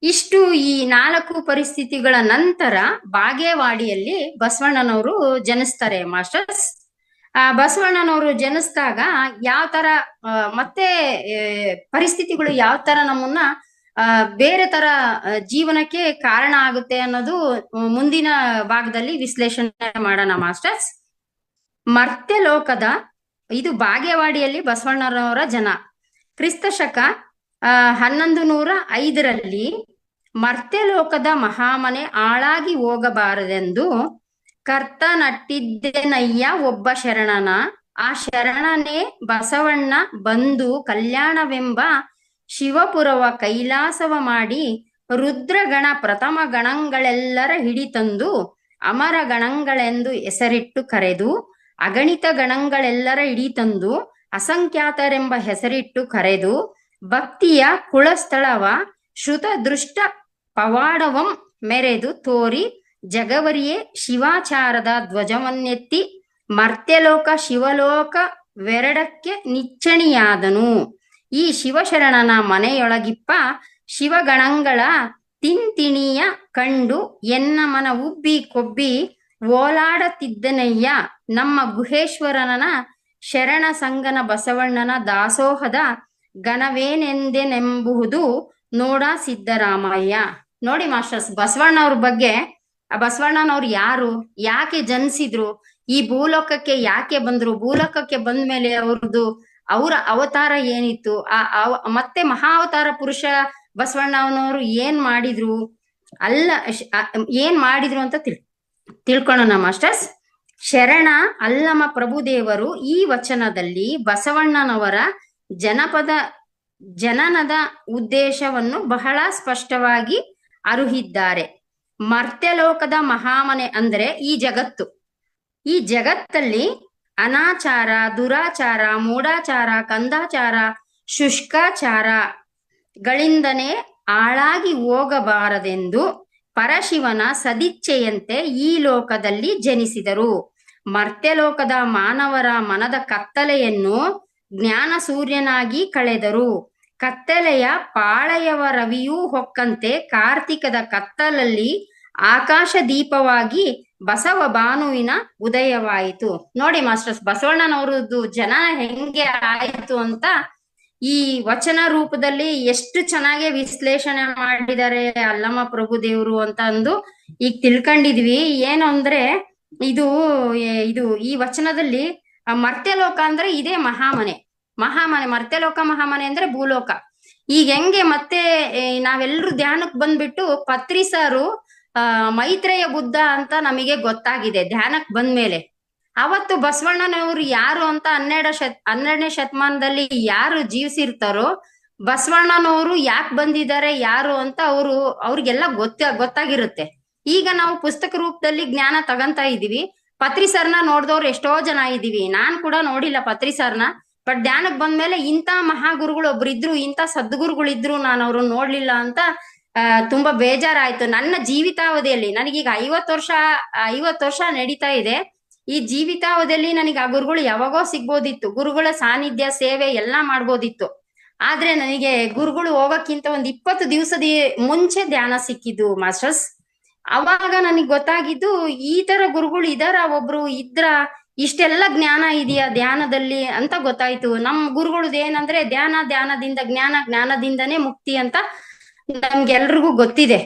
ಇಷ್ಟು ಈ 4 ಪರಿಸ್ಥಿತಿಗಳ ನಂತರ ಬಾಗೇವಾಡಿಯಲ್ಲಿ ಬಸವಣ್ಣನವರು ಜನಿಸ್ತಾರೆ. ಮಾಸ್ಟರ್ಸ್, ಬಸವಣ್ಣನವರು ಜನಿಸಿದಾಗ ಯಾವ ತರ ಮತ್ತೆ ಪರಿಸ್ಥಿತಿಗಳು ಯಾವ ತರ ನಮ್ಮನ್ನ ಬೇರೆ ತರ ಜೀವನಕ್ಕೆ ಕಾರಣ ಆಗುತ್ತೆ ಅನ್ನೋದು ಮುಂದಿನ ಭಾಗದಲ್ಲಿ ವಿಶ್ಲೇಷಣೆ ಮಾಡೋಣ. ಮಾಸ್ಟರ್ಸ್, ಮರ್ತ್ಯಲೋಕದ, ಇದು ಬಾಗೇವಾಡಿಯಲ್ಲಿ ಬಸವಣ್ಣನವರ ಜನ. ಕ್ರಿಸ್ತಶಕ 1105ರಲ್ಲಿ ಮರ್ತ್ಯಲೋಕದ ಮಹಾಮನೆ ಹಾಳಾಗಿ ಹೋಗಬಾರದೆಂದು ಕರ್ತನಟ್ಟಿದ್ದೆನಯ್ಯ ಒಬ್ಬ ಶರಣನ, ಆ ಶರಣನೇ ಬಸವಣ್ಣ ಬಂದು ಕಲ್ಯಾಣವೆಂಬ ಶಿವಪುರವ ಕೈಲಾಸವ ಮಾಡಿ ರುದ್ರಗಣ ಪ್ರಥಮ ಗಣಗಳೆಲ್ಲರ ಹಿಡಿತಂದು ಅಮರ ಗಣಗಳೆಂದು ಹೆಸರಿಟ್ಟು ಕರೆದು ಅಗಣಿತ ಗಣಗಳೆಲ್ಲರ ಹಿಡಿತಂದು ಅಸಂಖ್ಯಾತರೆಂಬ ಹೆಸರಿಟ್ಟು ಕರೆದು ಭಕ್ತಿಯ ಕುಳಸ್ಥಳವ ಶ್ರುತ ದೃಷ್ಟ ಪವಾಡವಂ ಮೆರೆದು ತೋರಿ ಜಗವರಿಯೇ ಶಿವಾಚಾರದ ಧ್ವಜವನ್ನೆತ್ತಿ ಮರ್ತ್ಯಲೋಕ ಶಿವಲೋಕವೆರಡಕ್ಕೆ ನಿಚ್ಚಣಿಯಾದನು. ಈ ಶಿವಶರಣನ ಮನೆಯೊಳಗಿಪ್ಪ ಶಿವಗಣಗಳ ತಿಂತಿಣಿಯ ಕಂಡು ಎನ್ನ ಮನ ಉಬ್ಬಿ ಕೊಬ್ಬಿ ಓಲಾಡತಿದ್ದನಯ್ಯ. ನಮ್ಮ ಗುಹೇಶ್ವರನ ಶರಣ ಸಂಗನ ಬಸವಣ್ಣನ ದಾಸೋಹದ ಘನವೇನೆಂದೆನೆಂಬುದು ನೋಡ ಸಿದ್ದರಾಮಯ್ಯ. ನೋಡಿ ಮಾಸ್ಟರ್ಸ್, ಬಸವಣ್ಣವ್ರ ಬಗ್ಗೆ, ಬಸವಣ್ಣನವ್ರು ಯಾರು, ಯಾಕೆ ಜನಿಸಿದ್ರು, ಈ ಭೂಲೋಕಕ್ಕೆ ಯಾಕೆ ಬಂದ್ರು, ಭೂಲೋಕಕ್ಕೆ ಬಂದ ಮೇಲೆ ಅವರ ಅವತಾರ ಏನಿತ್ತು, ಮತ್ತೆ ಮಹಾವತಾರ ಪುರುಷ ಬಸವಣ್ಣನವರು ಏನ್ ಮಾಡಿದ್ರು ಅಂತ ತಿಳ್ಕೊಳ್ಳೋಣ ಮಾಸ್ಟರ್ಸ್. ಶರಣ ಅಲ್ಲಮ ಪ್ರಭುದೇವರು ಈ ವಚನದಲ್ಲಿ ಬಸವಣ್ಣನವರ ಜನನದ ಉದ್ದೇಶವನ್ನು ಬಹಳ ಸ್ಪಷ್ಟವಾಗಿ ಅರುಹಿದ್ದಾರೆ. ಮರ್ತ್ಯಲೋಕದ ಮಹಾಮನೆ ಅಂದ್ರೆ ಈ ಜಗತ್ತು. ಈ ಜಗತ್ತಲ್ಲಿ ಅನಾಚಾರ, ದುರಾಚಾರ, ಮೂಢಾಚಾರ, ಕಂದಾಚಾರ, ಶುಷ್ಕಾಚಾರಗಳಿಂದನೇ ಹಾಳಾಗಿ ಹೋಗಬಾರದೆಂದು ಪರಶಿವನ ಸದಿಚ್ಛೆಯಂತೆ ಈ ಲೋಕದಲ್ಲಿ ಜನಿಸಿದರು. ಮರ್ತ್ಯಲೋಕದ ಮಾನವರ ಮನದ ಕತ್ತಲೆಯನ್ನು ಜ್ಞಾನ ಸೂರ್ಯನಾಗಿ ಕಳೆದರು. ಕತ್ತಲೆಯ ಪಾಳೆಯವ ರವಿಯೂ ಹೊಕ್ಕಂತೆ ಕಾರ್ತಿಕದ ಕತ್ತಲಲ್ಲಿ ಆಕಾಶ ದೀಪವಾಗಿ ಬಸವ ಭಾನುವಿನ ಉದಯವಾಯಿತು. ನೋಡಿ ಮಾಸ್ಟರ್ಸ್, ಬಸವಣ್ಣನವರದ್ದು ಜನನ ಹೆಂಗೆ ಆಯಿತು ಅಂತ ಈ ವಚನ ರೂಪದಲ್ಲಿ ಎಷ್ಟು ಚೆನ್ನಾಗಿ ವಿಶ್ಲೇಷಣೆ ಮಾಡಿದ್ದಾರೆ ಅಲ್ಲಮ ಪ್ರಭುದೇವರು ಅಂತ ಅಂದು ಈಗ ತಿಳ್ಕೊಂಡಿದ್ವಿ. ಏನು ಅಂದ್ರೆ ಇದು ಈ ವಚನದಲ್ಲಿ ಮರ್ತ್ಯಲೋಕ ಅಂದ್ರೆ ಇದೇ ಮಹಾಮನೆ. ಮರ್ತ್ಯಲೋಕ ಮಹಾಮನೆ ಅಂದ್ರೆ ಭೂಲೋಕ. ಈಗ ಹೆಂಗೆ ಮತ್ತೆ ನಾವೆಲ್ಲರೂ ಧ್ಯಾನಕ್ಕೆ ಬಂದ್ಬಿಟ್ಟು ಪತ್ರಿಸರು ಮೈತ್ರೇಯ ಬುದ್ಧ ಅಂತ ನಮಗೆ ಗೊತ್ತಾಗಿದೆ ಧ್ಯಾನಕ್ಕೆ ಬಂದ್ಮೇಲೆ. ಅವತ್ತು ಬಸವಣ್ಣನವರು ಯಾರು ಅಂತ 12ನೇ ಶತಮಾನದಲ್ಲಿ ಯಾರು ಜೀವಿಸಿರ್ತಾರೋ ಬಸವಣ್ಣನವರು ಯಾಕೆ ಬಂದಿದ್ದಾರೆ ಯಾರು ಅಂತ ಅವ್ರಿಗೆಲ್ಲ ಗೊತ್ತಾಗಿರುತ್ತೆ. ಈಗ ನಾವು ಪುಸ್ತಕ ರೂಪದಲ್ಲಿ ಜ್ಞಾನ ತಗಂತ ಇದೀವಿ. ಪತ್ರಿ ಸರ್ನ ನೋಡ್ದವ್ರು ಎಷ್ಟೋ ಜನ ಇದೀವಿ. ನಾನ್ ಕೂಡ ನೋಡಿಲ್ಲ ಪತ್ರಿ ಸರ್ನ. ಬಟ್ ಧ್ಯಾನಕ್ ಬಂದ್ಮೇಲೆ ಇಂಥ ಮಹಾಗುರುಗಳು ಒಬ್ರಿದ್ರು, ಇಂಥ ಸದ್ಗುರುಗಳಿದ್ರು, ನಾನು ಅವ್ರನ್ನ ನೋಡ್ಲಿಲ್ಲ ಅಂತ ತುಂಬಾ ಬೇಜಾರಾಯ್ತು. ನನ್ನ ಜೀವಿತಾವಧಿಯಲ್ಲಿ ನನಗೀಗ 50 ವರ್ಷ ನಡೀತಾ ಇದೆ. ಈ ಜೀವಿತಾವಧಿಯಲ್ಲಿ ನನಗೆ ಆ ಗುರುಗಳು ಯಾವಾಗೋ ಸಿಗ್ಬೋದಿತ್ತು. ಗುರುಗಳ ಸಾನ್ನಿಧ್ಯ ಸೇವೆ ಎಲ್ಲಾ ಮಾಡ್ಬೋದಿತ್ತು. ಆದ್ರೆ ನನಗೆ ಗುರುಗಳು ಹೋಗಕ್ಕಿಂತ ಒಂದ್ 20 ದಿವಸದ ಮುಂಚೆ ಧ್ಯಾನ ಸಿಕ್ಕಿದ್ದು ಮಾಸ್ಟರ್ಸ್. ಅವಾಗ ನನಗ್ ಗೊತ್ತಾಗಿದ್ದು ಈ ತರ ಗುರುಗಳು ಇದಾರ, ಒಬ್ರು ಇದ್ರ, ಇಷ್ಟೆಲ್ಲ ಜ್ಞಾನ ಇದೆಯಾ ಧ್ಯಾನದಲ್ಲಿ ಅಂತ ಗೊತ್ತಾಯ್ತು. ನಮ್ ಗುರುಗಳದ್ ಏನಂದ್ರೆ ಧ್ಯಾನದಿಂದ ಜ್ಞಾನ, ಜ್ಞಾನದಿಂದನೇ ಮುಕ್ತಿ ಅಂತ ನಮ್ಗೆಲ್ರಿಗೂ ಗೊತ್ತಿದೆ.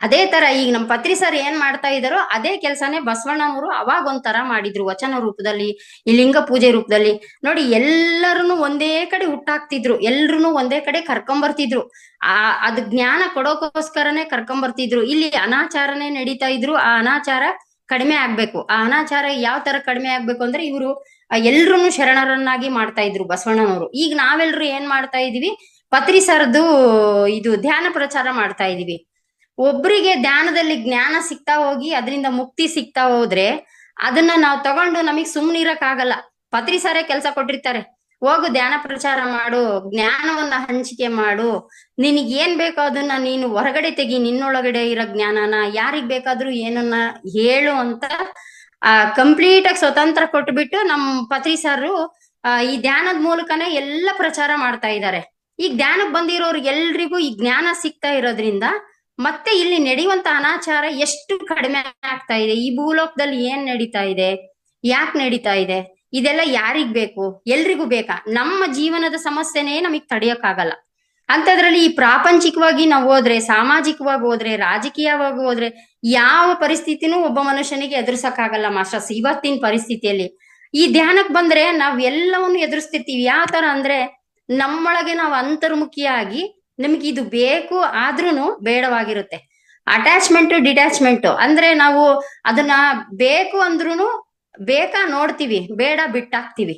ಅದೇ ತರ ಈಗ ನಮ್ ಪತ್ರಿ ಸರ್ ಏನ್ ಮಾಡ್ತಾ ಇದಾರೋ ಅದೇ ಕೆಲ್ಸಾನೇ ಬಸವಣ್ಣನವರು ಅವಾಗ ಒಂಥರ ಮಾಡಿದ್ರು. ವಚನ ರೂಪದಲ್ಲಿ, ಈ ಲಿಂಗ ಪೂಜೆ ರೂಪದಲ್ಲಿ ನೋಡಿ, ಎಲ್ಲರನ್ನು ಒಂದೇ ಕಡೆ ಹುಟ್ಟಾಕ್ತಿದ್ರು, ಎಲ್ರು ಒಂದೇ ಕಡೆ ಕರ್ಕೊಂಬರ್ತಿದ್ರು. ಅದ್ ಜ್ಞಾನ ಕೊಡೋಕೋಸ್ಕರನೇ ಕರ್ಕೊಂಬರ್ತಿದ್ರು. ಇಲ್ಲಿ ಅನಾಚಾರನೇ ನಡೀತಾ ಇದ್ರು. ಆ ಅನಾಚಾರ ಕಡಿಮೆ ಆಗ್ಬೇಕು. ಆ ಅನಾಚಾರ ಯಾವ ತರ ಕಡಿಮೆ ಆಗ್ಬೇಕು ಅಂದ್ರೆ ಇವರು ಎಲ್ರು ಶರಣರನ್ನಾಗಿ ಮಾಡ್ತಾ ಇದ್ರು ಬಸವಣ್ಣನವರು. ಈಗ ನಾವೆಲ್ರು ಏನ್ ಮಾಡ್ತಾ ಇದೀವಿ, ಪತ್ರಿ ಸರ್ದು ಇದು ಧ್ಯಾನ ಪ್ರಚಾರ ಮಾಡ್ತಾ ಇದೀವಿ. ಒಬ್ರಿಗೆ ಧ್ಯಾನದಲ್ಲಿ ಜ್ಞಾನ ಸಿಗ್ತಾ ಹೋಗಿ ಅದರಿಂದ ಮುಕ್ತಿ ಸಿಗ್ತಾ ಹೋದ್ರೆ ಅದನ್ನ ನಾವು ತಗೊಂಡು ನಮಗ್ ಸುಮ್ನಿರಕ್ ಆಗಲ್ಲ. ಪತ್ರಿ ಸಾರೇ ಕೆಲ್ಸ ಕೊಟ್ಟಿರ್ತಾರೆ, ಹೋಗು ಧ್ಯಾನ ಪ್ರಚಾರ ಮಾಡು, ಜ್ಞಾನವನ್ನ ಹಂಚಿಕೆ ಮಾಡು, ನಿನಗ್ ಏನ್ ಬೇಕೋ ಅದನ್ನ ನೀನು ಹೊರಗಡೆ ತೆಗಿ, ನಿನ್ನೊಳಗಡೆ ಇರೋ ಜ್ಞಾನನ ಯಾರಿಗ್ ಬೇಕಾದ್ರೂ ಏನನ್ನ ಹೇಳು ಅಂತ ಕಂಪ್ಲೀಟ್ ಆಗಿ ಸ್ವತಂತ್ರ ಕೊಟ್ಬಿಟ್ಟು ನಮ್ ಪತ್ರಿ ಸಾರು ಈ ಧ್ಯಾನದ ಮೂಲಕನೇ ಎಲ್ಲ ಪ್ರಚಾರ ಮಾಡ್ತಾ ಇದ್ದಾರೆ. ಈಗ ಧ್ಯಾನಕ್ ಬಂದಿರೋರ್ಗೆಲ್ರಿಗೂ ಈ ಜ್ಞಾನ ಸಿಗ್ತಾ ಇರೋದ್ರಿಂದ ಮತ್ತೆ ಇಲ್ಲಿ ನಡೆಯುವಂತ ಅನಾಚಾರ ಎಷ್ಟು ಕಡಿಮೆ ಆಗ್ತಾ ಇದೆ. ಈ ಭೂಲೋಕದಲ್ಲಿ ಏನ್ ನಡೀತಾ ಇದೆ, ಯಾಕೆ ನಡೀತಾ ಇದೆ, ಇದೆಲ್ಲ ಯಾರಿಗ್ ಬೇಕು, ಎಲ್ರಿಗೂ ಬೇಕಾ? ನಮ್ಮ ಜೀವನದ ಸಮಸ್ಯೆನೇ ನಮಗ್ ತಡೆಯಕ್ಕಾಗಲ್ಲ. ಅಂತದ್ರಲ್ಲಿ ಈ ಪ್ರಾಪಂಚಿಕವಾಗಿ ನಾವು ಹೋದ್ರೆ, ಸಾಮಾಜಿಕವಾಗಿ ಹೋದ್ರೆ, ರಾಜಕೀಯವಾಗಿ ಹೋದ್ರೆ ಯಾವ ಪರಿಸ್ಥಿತಿನೂ ಒಬ್ಬ ಮನುಷ್ಯನಿಗೆ ಎದುರ್ಸಕ್ಕಾಗಲ್ಲ ಮಾಸ್ಟರ್ಸ್ ಇವತ್ತಿನ ಪರಿಸ್ಥಿತಿಯಲ್ಲಿ. ಈ ಧ್ಯಾನಕ್ ಬಂದ್ರೆ ನಾವ್ ಎಲ್ಲವನ್ನು ಎದುರಿಸ್ತಿರ್ತೀವಿ. ಯಾವ ತರ ಅಂದ್ರೆ ನಮ್ಮೊಳಗೆ ನಾವು ಅಂತರ್ಮುಖಿಯಾಗಿ ನಮ್ಗೆ ಇದು ಬೇಕು ಆದ್ರೂನು ಬೇಡವಾಗಿರುತ್ತೆ. ಅಟ್ಯಾಚ್ಮೆಂಟ್ ಡಿಟ್ಯಾಚ್ಮೆಂಟ್ ಅಂದ್ರೆ ನಾವು ಅದನ್ನ ಬೇಕು ಅಂದ್ರೂನು ಬೇಕಾ ನೋಡ್ತೀವಿ, ಬೇಡ ಬಿಟ್ಟಾಕ್ತಿವಿ.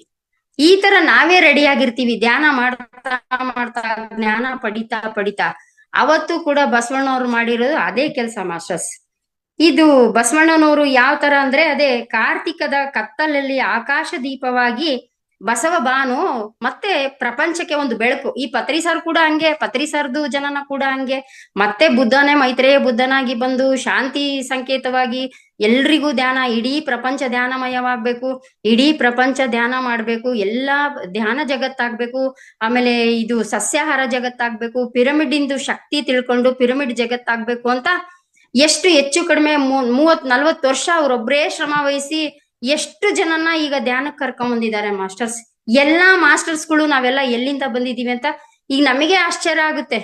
ಈ ತರ ನಾವೇ ರೆಡಿ ಆಗಿರ್ತೀವಿ ಧ್ಯಾನ ಮಾಡ್ತಾ ಮಾಡ್ತಾ, ಜ್ಞಾನ ಪಡಿತಾ. ಅವತ್ತು ಕೂಡ ಬಸವಣ್ಣವ್ರು ಮಾಡಿರೋದು ಅದೇ ಕೆಲಸ ಮಾಸ್ಟರ್ಸ್. ಇದು ಬಸವಣ್ಣನವರು ಯಾವ ತರ ಅಂದ್ರೆ ಅದೇ ಕಾರ್ತಿಕದ ಕತ್ತಲಲ್ಲಿ ಆಕಾಶ ದೀಪವಾಗಿ ಬಸವ ಬಾನು ಮತ್ತೆ ಪ್ರಪಂಚಕ್ಕೆ ಒಂದು ಬೆಳಕು. ಈ ಪತ್ರಿ ಸರ್ ಕೂಡ ಹಂಗೆ, ಪತ್ರಿ ಸರ್ದು ಜನನ ಕೂಡ ಹಂಗೆ. ಮತ್ತೆ ಬುದ್ಧನೇ ಮೈತ್ರೇಯ ಬುದ್ಧನಾಗಿ ಬಂದು ಶಾಂತಿ ಸಂಕೇತವಾಗಿ ಎಲ್ರಿಗೂ ಧ್ಯಾನ, ಇಡೀ ಪ್ರಪಂಚ ಧ್ಯಾನಮಯವಾಗ್ಬೇಕು, ಇಡೀ ಪ್ರಪಂಚ ಧ್ಯಾನ ಮಾಡ್ಬೇಕು, ಎಲ್ಲಾ ಧ್ಯಾನ ಜಗತ್ತಾಗ್ಬೇಕು, ಆಮೇಲೆ ಇದು ಸಸ್ಯಾಹಾರ ಜಗತ್ತಾಗ್ಬೇಕು, ಪಿರಮಿಡ್ ಇಂದು ಶಕ್ತಿ ತಿಳ್ಕೊಂಡು ಪಿರಮಿಡ್ ಜಗತ್ತಾಗ್ಬೇಕು ಅಂತ ಎಷ್ಟು ಹೆಚ್ಚು ಕಡಿಮೆ 30-40 ವರ್ಷ ಅವ್ರೊಬ್ರೇ ಶ್ರಮ ವಹಿಸಿ ಎಷ್ಟು ಜನನ್ನ ಈಗ ಧ್ಯಾನಕ್ಕೆ ಕರ್ಕೊಂಡ್ ಬಂದಿದ್ದಾರೆ ಮಾಸ್ಟರ್ಸ್. ಎಲ್ಲಾ ಮಾಸ್ಟರ್ಸ್ಗಳು ನಾವೆಲ್ಲ ಎಲ್ಲಿಂದ ಬಂದಿದೀವಿ ಅಂತ ಈಗ ನಮಗೆ ಆಶ್ಚರ್ಯ ಆಗುತ್ತೆ.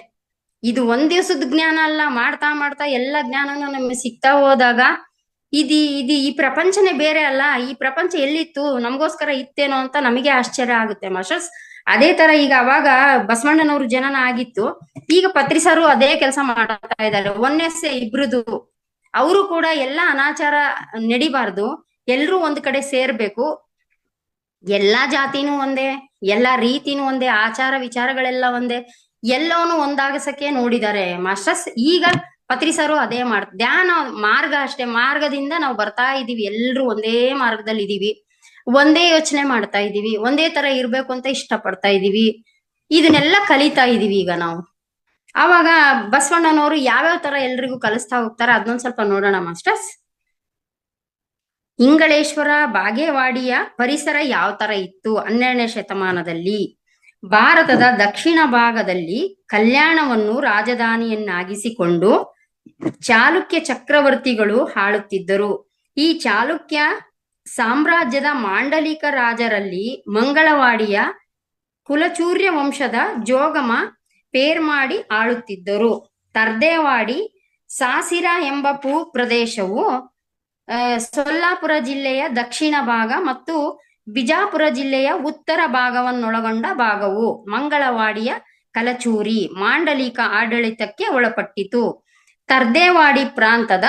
ಇದು ಒಂದ್ ದಿವಸದ ಜ್ಞಾನ ಅಲ್ಲ, ಮಾಡ್ತಾ ಮಾಡ್ತಾ ಎಲ್ಲಾ ಜ್ಞಾನನೂ ನಮ್ಗೆ ಸಿಗ್ತಾ ಹೋದಾಗ ಇದು ಈ ಪ್ರಪಂಚನೇ ಬೇರೆ ಅಲ್ಲ, ಈ ಪ್ರಪಂಚ ಎಲ್ಲಿತ್ತು, ನಮಗೋಸ್ಕರ ಇತ್ತೇನೋ ಅಂತ ನಮಗೆ ಆಶ್ಚರ್ಯ ಆಗುತ್ತೆ ಮಾಸ್ಟರ್ಸ್. ಅದೇ ತರ ಈಗ ಅವಾಗ ಬಸವಣ್ಣನವ್ರ ಜನನ ಆಗಿತ್ತು, ಈಗ ಪತ್ರಿ ಸಾರು ಅದೇ ಕೆಲಸ ಮಾಡ್ತಾ ಇದ್ದಾರೆ. ಒನ್ನೆಸ್ಸೆ ಇಬ್ರದು. ಅವರು ಕೂಡ ಎಲ್ಲಾ ಅನಾಚಾರ ನಡಿಬಾರ್ದು, ಎಲ್ರೂ ಒಂದ್ ಕಡೆ ಸೇರ್ಬೇಕು, ಎಲ್ಲಾ ಜಾತಿನೂ ಒಂದೇ, ಎಲ್ಲಾ ರೀತಿನೂ ಒಂದೇ, ಆಚಾರ ವಿಚಾರಗಳೆಲ್ಲ ಒಂದೇ, ಎಲ್ಲವನ್ನೂ ಒಂದಾಗಸಕ್ಕೆ ನೋಡಿದ್ದಾರೆ ಮಾಸ್ಟರ್ಸ್. ಈಗ ಪತ್ರಿ ಸಾರು ಅದೇ ಧ್ಯಾನ ಮಾರ್ಗ ಅಷ್ಟೇ, ಮಾರ್ಗದಿಂದ ನಾವು ಬರ್ತಾ ಇದೀವಿ, ಎಲ್ರು ಒಂದೇ ಮಾರ್ಗದಲ್ಲಿ ಇದೀವಿ, ಒಂದೇ ಯೋಚನೆ ಮಾಡ್ತಾ ಇದೀವಿ, ಒಂದೇ ತರ ಇರ್ಬೇಕು ಅಂತ ಇಷ್ಟ ಪಡ್ತಾ ಇದೀವಿ, ಇದನ್ನೆಲ್ಲ ಕಲಿತಾ ಇದೀವಿ ಈಗ ನಾವು. ಆವಾಗ ಬಸವಣ್ಣನವರು ಯಾವ್ಯಾವ ತರ ಎಲ್ರಿಗೂ ಕಲಿಸ್ತಾ ಹೋಗ್ತಾರ ಅದನ್ನೊಂದ್ ಸ್ವಲ್ಪ ನೋಡೋಣ ಮಾಸ್ಟರ್ಸ್. ಇಂಗಳೇಶ್ವರ ಬಾಗೇವಾಡಿಯ ಪರಿಸರ ಯಾವ ತರ ಇತ್ತು 12ನೇ ಶತಮಾನದಲ್ಲಿ? ಭಾರತದ ದಕ್ಷಿಣ ಭಾಗದಲ್ಲಿ ಕಲ್ಯಾಣವನ್ನು ರಾಜಧಾನಿಯನ್ನಾಗಿಸಿಕೊಂಡು ಚಾಲುಕ್ಯ ಚಕ್ರವರ್ತಿಗಳು ಆಳುತ್ತಿದ್ದರು. ಈ ಚಾಲುಕ್ಯ ಸಾಮ್ರಾಜ್ಯದ ಮಾಂಡಲಿಕ ರಾಜರಲ್ಲಿ ಮಂಗಳವಾಡಿಯ ಕುಲಚೂರ್ಯ ವಂಶದ ಜೋಗಮ ಪೇರ್ಮಾಡಿ ಆಳುತ್ತಿದ್ದರು. ತರ್ದೇವಾಡಿ ಸಾಸಿರ ಎಂಬ ಪ್ರದೇಶವು ಸೊಲ್ಲಾಪುರ ಜಿಲ್ಲೆಯ ದಕ್ಷಿಣ ಭಾಗ ಮತ್ತು ಬಿಜಾಪುರ ಜಿಲ್ಲೆಯ ಉತ್ತರ ಭಾಗವನ್ನೊಳಗೊಂಡ ಭಾಗವು ಮಂಗಳವಾಡಿಯ ಕಲಚೂರಿ ಮಾಂಡಲಿಕ ಆಡಳಿತಕ್ಕೆ ಒಳಪಟ್ಟಿತು. ತರ್ದೇವಾಡಿ ಪ್ರಾಂತದ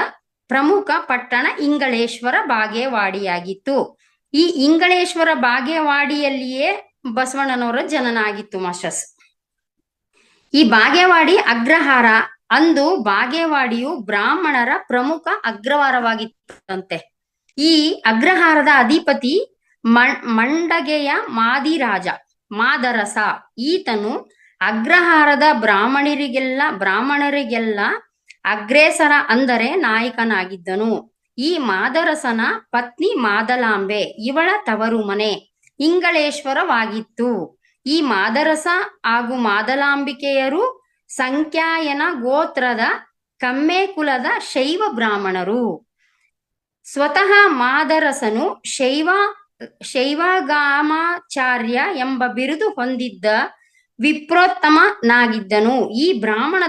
ಪ್ರಮುಖ ಪಟ್ಟಣ ಇಂಗಳೇಶ್ವರ ಬಾಗೇವಾಡಿಯಾಗಿತ್ತು. ಈ ಇಂಗಳೇಶ್ವರ ಬಾಗೇವಾಡಿಯಲ್ಲಿಯೇ ಬಸವಣ್ಣನವರ ಜನನ ಆಗಿತ್ತು ಮಾಸ್ಟರ್ಸ್. ಈ ಬಾಗೇವಾಡಿ ಅಗ್ರಹಾರ ಅಂದು ಬಾಗೇವಾಡಿಯು ಬ್ರಾಹ್ಮಣರ ಪ್ರಮುಖ ಅಗ್ರಹಾರವಾಗಿತ್ತಂತೆ. ಈ ಅಗ್ರಹಾರದ ಅಧಿಪತಿ ಮಂಡಗೆಯ ಮಾದರಸ. ಈತನು ಅಗ್ರಹಾರದ ಬ್ರಾಹ್ಮಣರಿಗೆಲ್ಲ ಅಗ್ರೇಸರ ಅಂದರೆ ನಾಯಕನಾಗಿದ್ದನು. ಈ ಮಾದರಸನ ಪತ್ನಿ ಮಾದಲಾಂಬೆ. ಇವಳ ತವರು ಮನೆ ಇಂಗಳೇಶ್ವರವಾಗಿತ್ತು. ಈ ಮಾದರಸ ಹಾಗೂ ಮಾದಲಾಂಬಿಕೆಯರು ಸಂಖ್ಯಾಯನ ಗೋತ್ರದ ಕಮ್ಮೆ ಕುಲದ ಶೈವ ಬ್ರಾಹ್ಮಣರು. ಸ್ವತಃ ಮಾದರಸನು ಶೈವಗಾಮಾಚಾರ್ಯ ಎಂಬ ಬಿರುದು ಹೊಂದಿದ್ದ ವಿಪ್ರೋತ್ತಮನಾಗಿದ್ದನು. ಈ ಬ್ರಾಹ್ಮಣ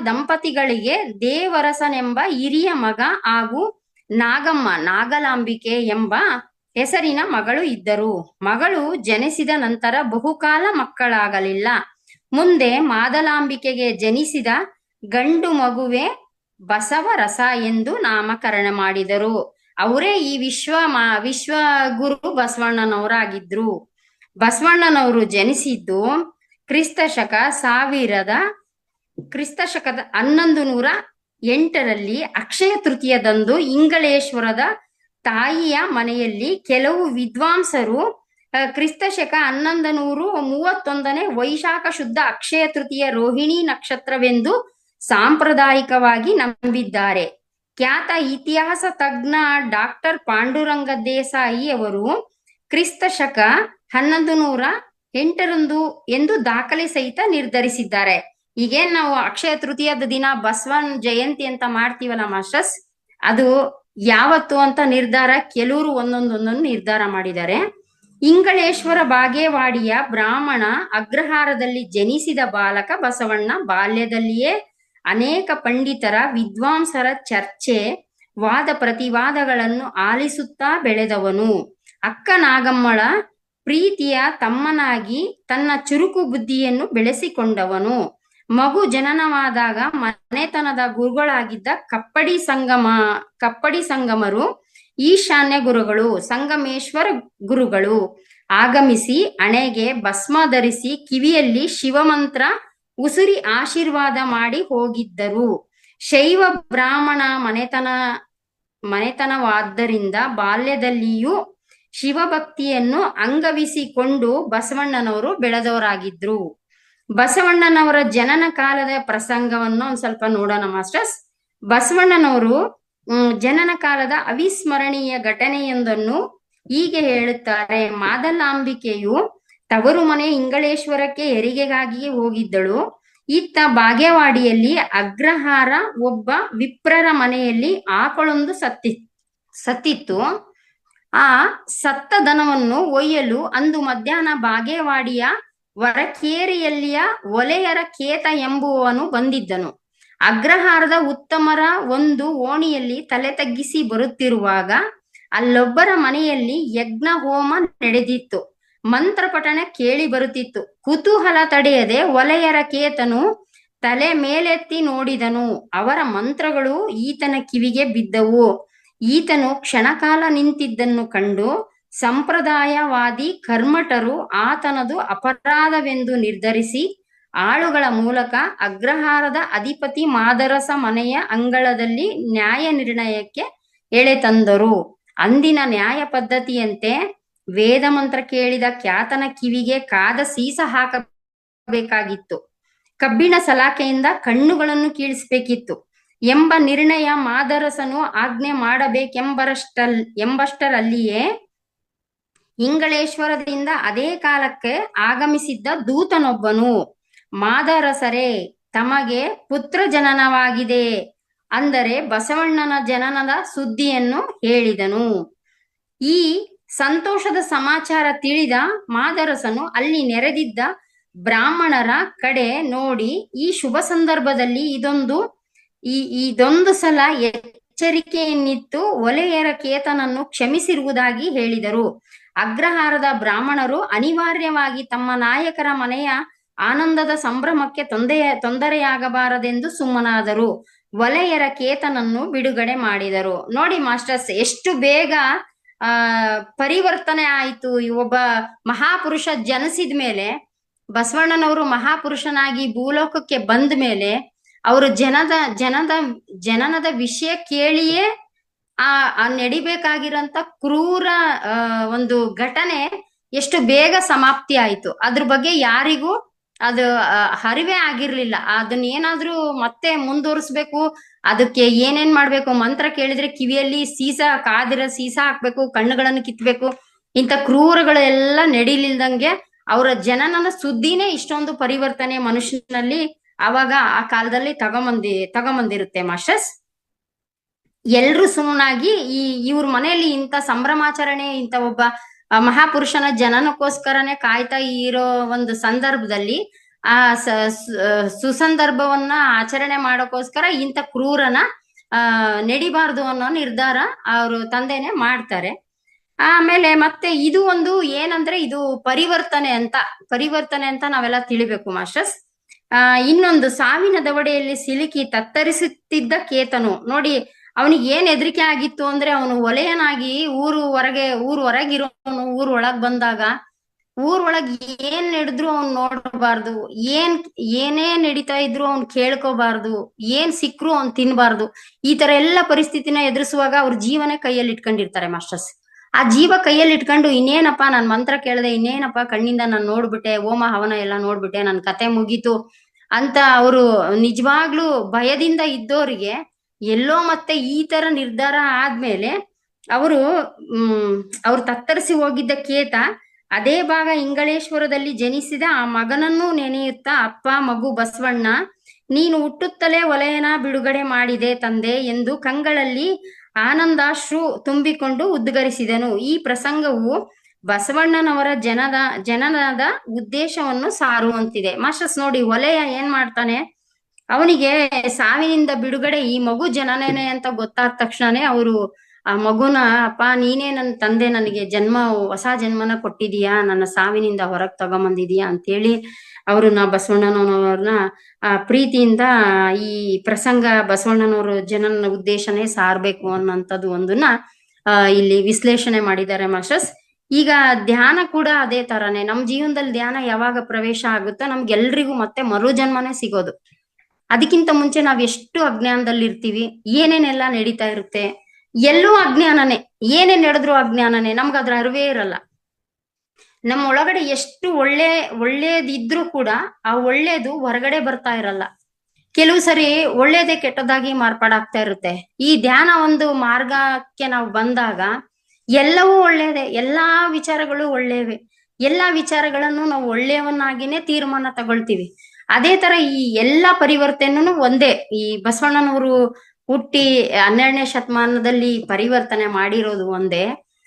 ದಂಪತಿಗಳಿಗೆ ದೇವರಸನೆಂಬ ಹಿರಿಯ ಮಗ ಹಾಗೂ ನಾಗಲಾಂಬಿಕೆ ಎಂಬ ಹೆಸರಿನ ಮಗಳು ಇದ್ದರು. ಮಗಳು ಜನಿಸಿದ ನಂತರ ಬಹುಕಾಲ ಮಕ್ಕಳಾಗಲಿಲ್ಲ. ಮುಂದೆ ಮಾದಲಾಂಬಿಕೆಗೆ ಜನಿಸಿದ ಗಂಡು ಮಗುವೆ ಬಸವರಸ ಎಂದು ನಾಮಕರಣ ಮಾಡಿದರು. ಅವರೇ ಈ ವಿಶ್ವಗುರು ಬಸವಣ್ಣನವರಾಗಿದ್ರು. ಬಸವಣ್ಣನವರು ಜನಿಸಿದ್ದು ಕ್ರಿಸ್ತಶಕ 1108ರಲ್ಲಿ ಅಕ್ಷಯ ತೃತೀಯದಂದು ಇಂಗಳೇಶ್ವರದ ತಾಯಿಯ ಮನೆಯಲ್ಲಿ. ಕೆಲವು ವಿದ್ವಾಂಸರು ಕ್ರಿಸ್ತಶಕ 1131ನೇ ವೈಶಾಖ ಶುದ್ಧ ಅಕ್ಷಯ ತೃತೀಯ ರೋಹಿಣಿ ನಕ್ಷತ್ರವೆಂದು ಸಾಂಪ್ರದಾಯಿಕವಾಗಿ ನಂಬಿದ್ದಾರೆ. ಖ್ಯಾತ ಇತಿಹಾಸ ತಜ್ಞ ಡಾಕ್ಟರ್ ಪಾಂಡುರಂಗ ದೇಸಾಯಿ ಅವರು ಕ್ರಿಸ್ತಶಕ 1108 ಎಂದು ದಾಖಲೆ ಸಹಿತ ನಿರ್ಧರಿಸಿದ್ದಾರೆ. ಈಗೇನ್ ನಾವು ಅಕ್ಷಯ ತೃತೀಯದ ದಿನ ಬಸವನ್ ಜಯಂತಿ ಅಂತ ಮಾಡ್ತೀವಲ್ಲ ಮಾಸ್ಟರ್ಸ್, ಅದು ಯಾವತ್ತು ಅಂತ ನಿರ್ಧಾರ ಕೆಲವರು ಒಂದೊಂದು ನಿರ್ಧಾರ ಮಾಡಿದ್ದಾರೆ. ಇಂಗಳೇಶ್ವರ ಬಾಗೇವಾಡಿಯ ಬ್ರಾಹ್ಮಣ ಅಗ್ರಹಾರದಲ್ಲಿ ಜನಿಸಿದ ಬಾಲಕ ಬಸವಣ್ಣ ಬಾಲ್ಯದಲ್ಲಿಯೇ ಅನೇಕ ಪಂಡಿತರ ವಿದ್ವಾಂಸರ ಚರ್ಚೆ ವಾದ ಪ್ರತಿವಾದಗಳನ್ನು ಆಲಿಸುತ್ತಾ ಬೆಳೆದವನು. ಅಕ್ಕ ನಾಗಮ್ಮಳ ಪ್ರೀತಿಯ ತಮ್ಮನಾಗಿ ತನ್ನ ಚುರುಕು ಬುದ್ಧಿಯನ್ನು ಬೆಳೆಸಿಕೊಂಡವನು. ಮಗು ಜನನವಾದಾಗ ಮನೆತನದ ಗುರುಗಳಾಗಿದ್ದ ಕಪ್ಪಡಿ ಸಂಗಮರು, ಈಶಾನ್ಯ ಗುರುಗಳು, ಸಂಗಮೇಶ್ವರ ಗುರುಗಳು ಆಗಮಿಸಿ ಹಣೆಗೆ ಭಸ್ಮ ಧರಿಸಿ ಕಿವಿಯಲ್ಲಿ ಶಿವಮಂತ್ರ ಉಸುರಿ ಆಶೀರ್ವಾದ ಮಾಡಿ ಹೋಗಿದ್ದರು. ಶೈವ ಬ್ರಾಹ್ಮಣ ಮನೆತನವಾದ್ದರಿಂದ ಬಾಲ್ಯದಲ್ಲಿಯೂ ಶಿವಭಕ್ತಿಯನ್ನು ಅಂಗವಿಸಿಕೊಂಡು ಬಸವಣ್ಣನವರು ಬೆಳೆದವರಾಗಿದ್ರು. ಬಸವಣ್ಣನವರ ಜನನ ಕಾಲದ ಪ್ರಸಂಗವನ್ನು ಒಂದ್ ಸ್ವಲ್ಪ ನೋಡೋಣ ಮಾಸ್ಟರ್ಸ್. ಬಸವಣ್ಣನವರು ಜನನ ಕಾಲದ ಅವಿಸ್ಮರಣೀಯ ಘಟನೆಯೊಂದನ್ನು ಹೀಗೆ ಹೇಳುತ್ತಾರೆ. ಮಾದಲಾಂಬಿಕೆಯು ತವರು ಮನೆ ಇಂಗಳೇಶ್ವರಕ್ಕೆ ಹೆರಿಗೆಗಾಗಿ ಹೋಗಿದ್ದಳು. ಇತ್ತ ಬಾಗೇವಾಡಿಯಲ್ಲಿ ಅಗ್ರಹಾರ ಒಬ್ಬ ವಿಪ್ರರ ಮನೆಯಲ್ಲಿ ಆಕಳೊಂದು ಸತ್ತಿತ್ತು. ಆ ಸತ್ತ ದನವನ್ನು ಒಯ್ಯಲು ಅಂದು ಮಧ್ಯಾಹ್ನ ಬಾಗೇವಾಡಿಯ ವರಕೇರಿಯಲ್ಲಿಯ ಒಲೆಯರ ಕೇತ ಎಂಬುವವನು ಬಂದಿದ್ದನು. ಅಗ್ರಹಾರದ ಉತ್ತಮರ ಒಂದು ಓಣಿಯಲ್ಲಿ ತಲೆ ತಗ್ಗಿಸಿ ಬರುತ್ತಿರುವಾಗ ಅಲ್ಲೊಬ್ಬರ ಮನೆಯಲ್ಲಿ ಯಜ್ಞ ಹೋಮ ನಡೆದಿತ್ತು. ಮಂತ್ರ ಪಠಣ ಕೇಳಿ ಬರುತ್ತಿತ್ತು. ಕುತೂಹಲ ತಡೆಯದೆ ಒಲೆಯರ ಕೇತನು ತಲೆ ಮೇಲೆತ್ತಿ ನೋಡಿದನು. ಅವರ ಮಂತ್ರಗಳು ಈತನ ಕಿವಿಗೆ ಬಿದ್ದವು. ಈತನು ಕ್ಷಣಕಾಲ ನಿಂತಿದ್ದನ್ನು ಕಂಡು ಸಂಪ್ರದಾಯವಾದಿ ಕರ್ಮಠರು ಆತನದು ಅಪರಾಧವೆಂದು ನಿರ್ಧರಿಸಿ ಆಳುಗಳ ಮೂಲಕ ಅಗ್ರಹಾರದ ಅಧಿಪತಿ ಮಾದರಸ ಮನೆಯ ಅಂಗಳದಲ್ಲಿ ನ್ಯಾಯ ನಿರ್ಣಯಕ್ಕೆ ಎಳೆತಂದರು. ಅಂದಿನ ನ್ಯಾಯ ಪದ್ಧತಿಯಂತೆ ವೇದ ಮಂತ್ರ ಕೇಳಿದ ಖ್ಯಾತನ ಕಿವಿಗೆ ಕಾದ ಸೀಸ ಹಾಕಬೇಕಾಗಿತ್ತು, ಕಬ್ಬಿಣ ಸಲಾಕೆಯಿಂದ ಕಣ್ಣುಗಳನ್ನು ಕೀಳಿಸಬೇಕಿತ್ತು ಎಂಬ ನಿರ್ಣಯ ಮಾದರಸನು ಆಜ್ಞೆ ಮಾಡಬೇಕೆಂಬಷ್ಟರಲ್ಲಿಯೇ ಇಂಗಳೇಶ್ವರದಿಂದ ಅದೇ ಕಾಲಕ್ಕೆ ಆಗಮಿಸಿದ್ದ ದೂತನೊಬ್ಬನು, ಮಾದರಸರೇ, ತಮಗೆ ಪುತ್ರ ಜನನವಾಗಿದೆ ಅಂದರೆ ಬಸವಣ್ಣನ ಜನನದ ಸುದ್ದಿಯನ್ನು ಹೇಳಿದನು. ಈ ಸಂತೋಷದ ಸಮಾಚಾರ ತಿಳಿದ ಮಾದರಸನು ಅಲ್ಲಿ ನೆರೆದಿದ್ದ ಬ್ರಾಹ್ಮಣರ ಕಡೆ ನೋಡಿ, ಈ ಶುಭ ಸಂದರ್ಭದಲ್ಲಿ ಇದೊಂದು ಸಲ ಎಚ್ಚರಿಕೆಯನ್ನಿತ್ತು ಒಲೆಯರ ಕೇತನನ್ನು ಕ್ಷಮಿಸಿರುವುದಾಗಿ ಹೇಳಿದರು. ಅಗ್ರಹಾರದ ಬ್ರಾಹ್ಮಣರು ಅನಿವಾರ್ಯವಾಗಿ ತಮ್ಮ ನಾಯಕರ ಮನೆಯ ಆನಂದದ ಸಂಭ್ರಮಕ್ಕೆ ತೊಂದರೆಯಾಗಬಾರದೆಂದು ಸುಮ್ಮನಾದರು. ಒಲೆಯರ ಕೇತನನ್ನು ಬಿಡುಗಡೆ ಮಾಡಿದರು. ನೋಡಿ ಮಾಸ್ಟರ್ಸ್, ಎಷ್ಟು ಬೇಗ ಪರಿವರ್ತನೆ ಆಯಿತು. ಒಬ್ಬ ಮಹಾಪುರುಷ ಜನಿಸಿದ ಮೇಲೆ ಬಸವಣ್ಣನವರು ಮಹಾಪುರುಷನಾಗಿ ಭೂಲೋಕಕ್ಕೆ ಬಂದ ಮೇಲೆ ಅವರು ಜನನದ ವಿಷಯ ಕೇಳಿಯೇ ಆ ನಡಿಬೇಕಾಗಿರಂತ ಕ್ರೂರ ಒಂದು ಘಟನೆ ಎಷ್ಟು ಬೇಗ ಸಮಾಪ್ತಿ ಆಯ್ತು. ಅದ್ರ ಬಗ್ಗೆ ಯಾರಿಗೂ ಅದು ಅರಿವೇ ಆಗಿರ್ಲಿಲ್ಲ. ಅದನ್ನ ಏನಾದ್ರೂ ಮತ್ತೆ ಮುಂದುವರಿಸ್ಬೇಕು, ಅದಕ್ಕೆ ಏನೇನ್ ಮಾಡ್ಬೇಕು, ಮಂತ್ರ ಕೇಳಿದ್ರೆ ಕಿವಿಯಲ್ಲಿ ಕಾದಿರೋ ಸೀಸ ಹಾಕ್ಬೇಕು, ಕಣ್ಣುಗಳನ್ನು ಕಿತ್ಬೇಕು, ಇಂಥ ಕ್ರೂರಗಳೆಲ್ಲ ನಡಿಲಿಲ್ದಂಗೆ ಅವರ ಜನನನ ಸುದ್ದಿನೇ ಇಷ್ಟೊಂದು ಪರಿವರ್ತನೆ ಮನುಷ್ಯನಲ್ಲಿ ಅವಾಗ ಆ ಕಾಲದಲ್ಲಿ ತಗೊಂಬಂದಿರುತ್ತೆ ಮಾಸ್ಟರ್ಸ್. ಎಲ್ರು ಸುಮ್ಮನಾಗಿ ಇವ್ರ ಮನೆಯಲ್ಲಿ ಇಂಥ ಸಂಭ್ರಮಾಚರಣೆ, ಇಂಥ ಒಬ್ಬ ಮಹಾಪುರುಷನ ಜನನಕ್ಕೋಸ್ಕರನೇ ಕಾಯ್ತಾ ಇರೋ ಒಂದು ಸಂದರ್ಭದಲ್ಲಿ ಆ ಸುಸಂದರ್ಭವನ್ನ ಆಚರಣೆ ಮಾಡೋಕ್ಕೋಸ್ಕರ ಇಂಥ ಕ್ರೂರನ ನಡಿಬಾರ್ದು ಅನ್ನೋ ನಿರ್ಧಾರ ಅವರು ತಂದೆನೆ ಮಾಡ್ತಾರೆ. ಆಮೇಲೆ ಮತ್ತೆ ಇದು ಒಂದು ಏನಂದ್ರೆ ಇದು ಪರಿವರ್ತನೆ ಅಂತ ನಾವೆಲ್ಲ ತಿಳಿಬೇಕು ಮಾಸ್ಟರ್ಸ್. ಇನ್ನೊಂದು ಸಾವಿನ ದವಡೆಯಲ್ಲಿ ಸಿಲುಕಿ ತತ್ತರಿಸುತ್ತಿದ್ದ ಕೇತನು ನೋಡಿ, ಅವನಿಗೆ ಏನ್ ಹೆದರಿಕೆ ಆಗಿತ್ತು ಅಂದ್ರೆ ಅವನು ಒಲೆಯನಾಗಿ ಊರು ಹೊರಗಿರೋನು ಊರ್ ಒಳಗ್ ಬಂದಾಗ ಊರ್ ಒಳಗ್ ಏನ್ ನಡೆದ್ರು ಅವ್ನ್ ನೋಡಬಾರ್ದು, ಏನೇ ನಡೀತಾ ಇದ್ರು ಅವ್ನ್ ಕೇಳ್ಕೋಬಾರ್ದು, ಏನ್ ಸಿಕ್ರು ಅವ್ನ್ ತಿನ್ಬಾರ್ದು. ಈ ತರ ಎಲ್ಲ ಪರಿಸ್ಥಿತಿನ ಎದುರಿಸುವಾಗ ಅವ್ರ ಜೀವನ ಕೈಯಲ್ಲಿ ಇಟ್ಕೊಂಡಿರ್ತಾರೆ ಮಾಸ್ಟರ್ಸ್. ಆ ಜೀವ ಕೈಯಲ್ಲಿ ಇಟ್ಕೊಂಡು ಇನ್ನೇನಪ್ಪ ನಾನ್ ಮಂತ್ರ ಕೇಳ್ದೆ, ಇನ್ನೇನಪ್ಪ ಕಣ್ಣಿಂದ ನಾನ್ ನೋಡ್ಬಿಟ್ಟೆ, ಹೋಮ ಹವನ ಎಲ್ಲ ನೋಡ್ಬಿಟ್ಟೆ, ನನ್ ಕತೆ ಮುಗೀತು ಅಂತ ಅವರು ನಿಜವಾಗ್ಲೂ ಭಯದಿಂದ ಇದ್ದೋರಿಗೆ ಎಲ್ಲೋ ಮತ್ತೆ ಈ ತರ ನಿರ್ಧಾರ ಆದ್ಮೇಲೆ ಅವ್ರು ತತ್ತರಿಸಿ ಹೋಗಿದ್ದ ಕೇತ ಅದೇ ಭಾಗ ಇಂಗಳೇಶ್ವರದಲ್ಲಿ ಜನಿಸಿದ ಆ ಮಗನನ್ನು ನೆನೆಯುತ್ತಾ, ಅಪ್ಪ ಮಗು ಬಸವಣ್ಣ, ನೀನು ಹುಟ್ಟುತ್ತಲೇ ಒಲೆಯನ ಬಿಡುಗಡೆ ಮಾಡಿದೆ ತಂದೆ ಎಂದು ಕಂಗಳಲ್ಲಿ ಆನಂದಾಶ್ರು ತುಂಬಿಕೊಂಡು ಉದ್ಗರಿಸಿದನು. ಈ ಪ್ರಸಂಗವು ಬಸವಣ್ಣನವರ ಜನನದ ಉದ್ದೇಶವನ್ನು ಸಾರುವಂತಿದೆ ಮಾಸ್ಟರ್ಸ್. ನೋಡಿ, ಒಲೆಯ ಏನ್ ಮಾಡ್ತಾನೆ, ಅವನಿಗೆ ಸಾವಿನಿಂದ ಬಿಡುಗಡೆ, ಈ ಮಗು ಜನನೇನೆ ಅಂತ ಗೊತ್ತಾದ ತಕ್ಷಣನೇ ಅವರು ಆ ಮಗುನ, ಅಪ್ಪ ನೀನೇ ನನ್ನ ತಂದೆ, ನನಗೆ ಹೊಸ ಜನ್ಮನ ಕೊಟ್ಟಿದೀಯಾ, ನನ್ನ ಸಾವಿನಿಂದ ಹೊರಗ್ ತಗೊಂಬಂದಿದೀಯಾ ಅಂತೇಳಿ ಬಸವಣ್ಣನವ್ರನ್ನ ಪ್ರೀತಿಯಿಂದ ಈ ಪ್ರಸಂಗ ಬಸವಣ್ಣನವರು ಜನನ ಉದ್ದೇಶನೇ ಸಾರ್ಬೇಕು ಅನ್ನೋಂಥದ್ದು ಒಂದನ್ನ ಇಲ್ಲಿ ವಿಶ್ಲೇಷಣೆ ಮಾಡಿದ್ದಾರೆ ಮಾಸ್ಟರ್ಸ್. ಈಗ ಧ್ಯಾನ ಕೂಡ ಅದೇ ತರನೇ. ನಮ್ ಜೀವನದಲ್ಲಿ ಧ್ಯಾನ ಯಾವಾಗ ಪ್ರವೇಶ ಆಗುತ್ತೋ ನಮ್ಗೆಲ್ರಿಗೂ ಮತ್ತೆ ಮರು ಜನ್ಮನೇ ಸಿಗೋದು. ಅದಕ್ಕಿಂತ ಮುಂಚೆ ನಾವ್ ಎಷ್ಟು ಅಜ್ಞಾನದಲ್ಲಿ ಇರ್ತೀವಿ, ಏನೇನೆಲ್ಲ ನಡೀತಾ ಇರುತ್ತೆ, ಎಲ್ಲೂ ಅಜ್ಞಾನನೇ, ಏನೇ ನಡೆದ್ರು ಅಜ್ಞಾನನೇ, ನಮ್ಗದ್ರ ಅರಿವೇ ಇರಲ್ಲ. ನಮ್ಮ ಒಳಗಡೆ ಎಷ್ಟು ಒಳ್ಳೇದಿದ್ರು ಕೂಡ ಆ ಒಳ್ಳೇದು ಹೊರಗಡೆ ಬರ್ತಾ ಇರಲ್ಲ. ಕೆಲವು ಸರಿ ಒಳ್ಳೇದೇ ಕೆಟ್ಟದಾಗಿ ಮಾರ್ಪಾಡಾಗ್ತಾ ಇರುತ್ತೆ. ಈ ಧ್ಯಾನ ಒಂದು ಮಾರ್ಗಕ್ಕೆ ನಾವು ಬಂದಾಗ ಎಲ್ಲವೂ ಒಳ್ಳೇದೇ, ಎಲ್ಲಾ ವಿಚಾರಗಳು ಒಳ್ಳೇವೆ, ಎಲ್ಲಾ ವಿಚಾರಗಳನ್ನು ನಾವು ಒಳ್ಳೆಯವನ್ನಾಗಿನೇ ತೀರ್ಮಾನ ತಗೊಳ್ತೀವಿ. ಅದೇ ತರ ಈ ಎಲ್ಲಾ ಪರಿವರ್ತನೆನೂ ಒಂದೇ. ಈ ಬಸವಣ್ಣನವರು ಹುಟ್ಟಿ 12ನೇ ಶತಮಾನದಲ್ಲಿ ಪರಿವರ್ತನೆ ಮಾಡಿರೋದು ಒಂದೇ.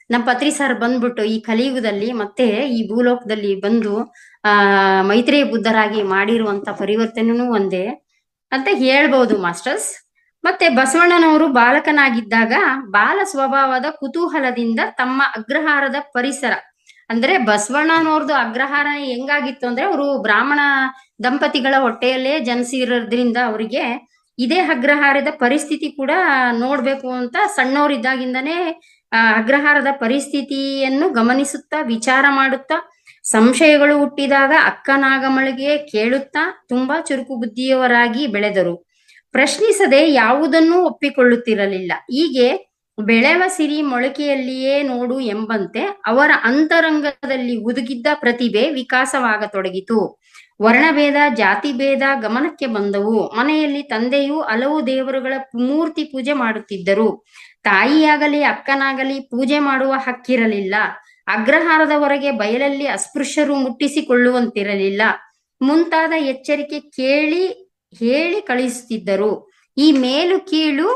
ನಮ್ಮ ಪತ್ರಿ ಸರ್ ಬಂದ್ಬಿಟ್ಟು ಈ ಕಲಿಯುಗದಲ್ಲಿ ಮತ್ತೆ ಈ ಭೂಲೋಕದಲ್ಲಿ ಬಂದು ಮೈತ್ರೇಯ ಬುದ್ಧರಾಗಿ ಮಾಡಿರುವಂತ ಪರಿವರ್ತನೆನೂ ಒಂದೇ ಅಂತ ಹೇಳ್ಬಹುದು ಮಾಸ್ಟರ್ಸ್. ಮತ್ತೆ ಬಸವಣ್ಣನವರು ಬಾಲಕನಾಗಿದ್ದಾಗ ಬಾಲ ಸ್ವಭಾವದ ಕುತೂಹಲದಿಂದ ತಮ್ಮ ಅಗ್ರಹಾರದ ಪರಿಸರ, ಅಂದ್ರೆ ಬಸವಣ್ಣನವ್ರದ್ದು ಅಗ್ರಹಾರ ಹೆಂಗಾಗಿತ್ತು ಅಂದ್ರೆ, ಅವರು ಬ್ರಾಹ್ಮಣ ದಂಪತಿಗಳ ಹೊಟ್ಟೆಯಲ್ಲೇ ಜನಿಸಿರೋದ್ರಿಂದ ಅವರಿಗೆ ಇದೇ ಅಗ್ರಹಾರದ ಪರಿಸ್ಥಿತಿ ಕೂಡ ನೋಡ್ಬೇಕು ಅಂತ ಸಣ್ಣವರಿದ್ದಾಗಿಂದನೇ ಅಗ್ರಹಾರದ ಪರಿಸ್ಥಿತಿಯನ್ನು ಗಮನಿಸುತ್ತಾ ವಿಚಾರ ಮಾಡುತ್ತಾ, ಸಂಶಯಗಳು ಹುಟ್ಟಿದಾಗ ಅಕ್ಕನಾಗಮಳಿಗೆ ಕೇಳುತ್ತಾ ತುಂಬಾ ಚುರುಕು ಬುದ್ಧಿಯವರಾಗಿ ಬೆಳೆದರು. ಪ್ರಶ್ನಿಸದೆ ಯಾವುದನ್ನೂ ಒಪ್ಪಿಕೊಳ್ಳುತ್ತಿರಲಿಲ್ಲ. ಹೀಗೆ ಬೆಳೆವ ಸಿರಿ ಮೊಳಕೆಯಲ್ಲಿಯೇ ನೋಡು ಎಂಬಂತೆ ಅವರ ಅಂತರಂಗದಲ್ಲಿ ಹುದುಗಿದ್ದ ಪ್ರತಿಭೆ ವಿಕಾಸವಾಗತೊಡಗಿತು. ವರ್ಣಭೇದ, ಜಾತಿ ಭೇದ ಗಮನಕ್ಕೆ ಬಂದವು. ಮನೆಯಲ್ಲಿ ತಂದೆಯು ಹಲವು ದೇವರುಗಳ ಮೂರ್ತಿ ಪೂಜೆ ಮಾಡುತ್ತಿದ್ದರು. ತಾಯಿಯಾಗಲಿ ಅಕ್ಕನಾಗಲಿ ಪೂಜೆ ಮಾಡುವ ಹಕ್ಕಿರಲಿಲ್ಲ. ಅಗ್ರಹಾರದ ಹೊರಗೆ ಬಯಲಲ್ಲಿ ಅಸ್ಪೃಶ್ಯರು ಮುಟ್ಟಿಸಿಕೊಳ್ಳುವಂತಿರಲಿಲ್ಲ. ಮುಂತಾದ ಎಚ್ಚರಿಕೆ ಹೇಳಿ ಕಳಿಸುತ್ತಿದ್ದರು. ಈ ಮೇಲು ಕೀಳು,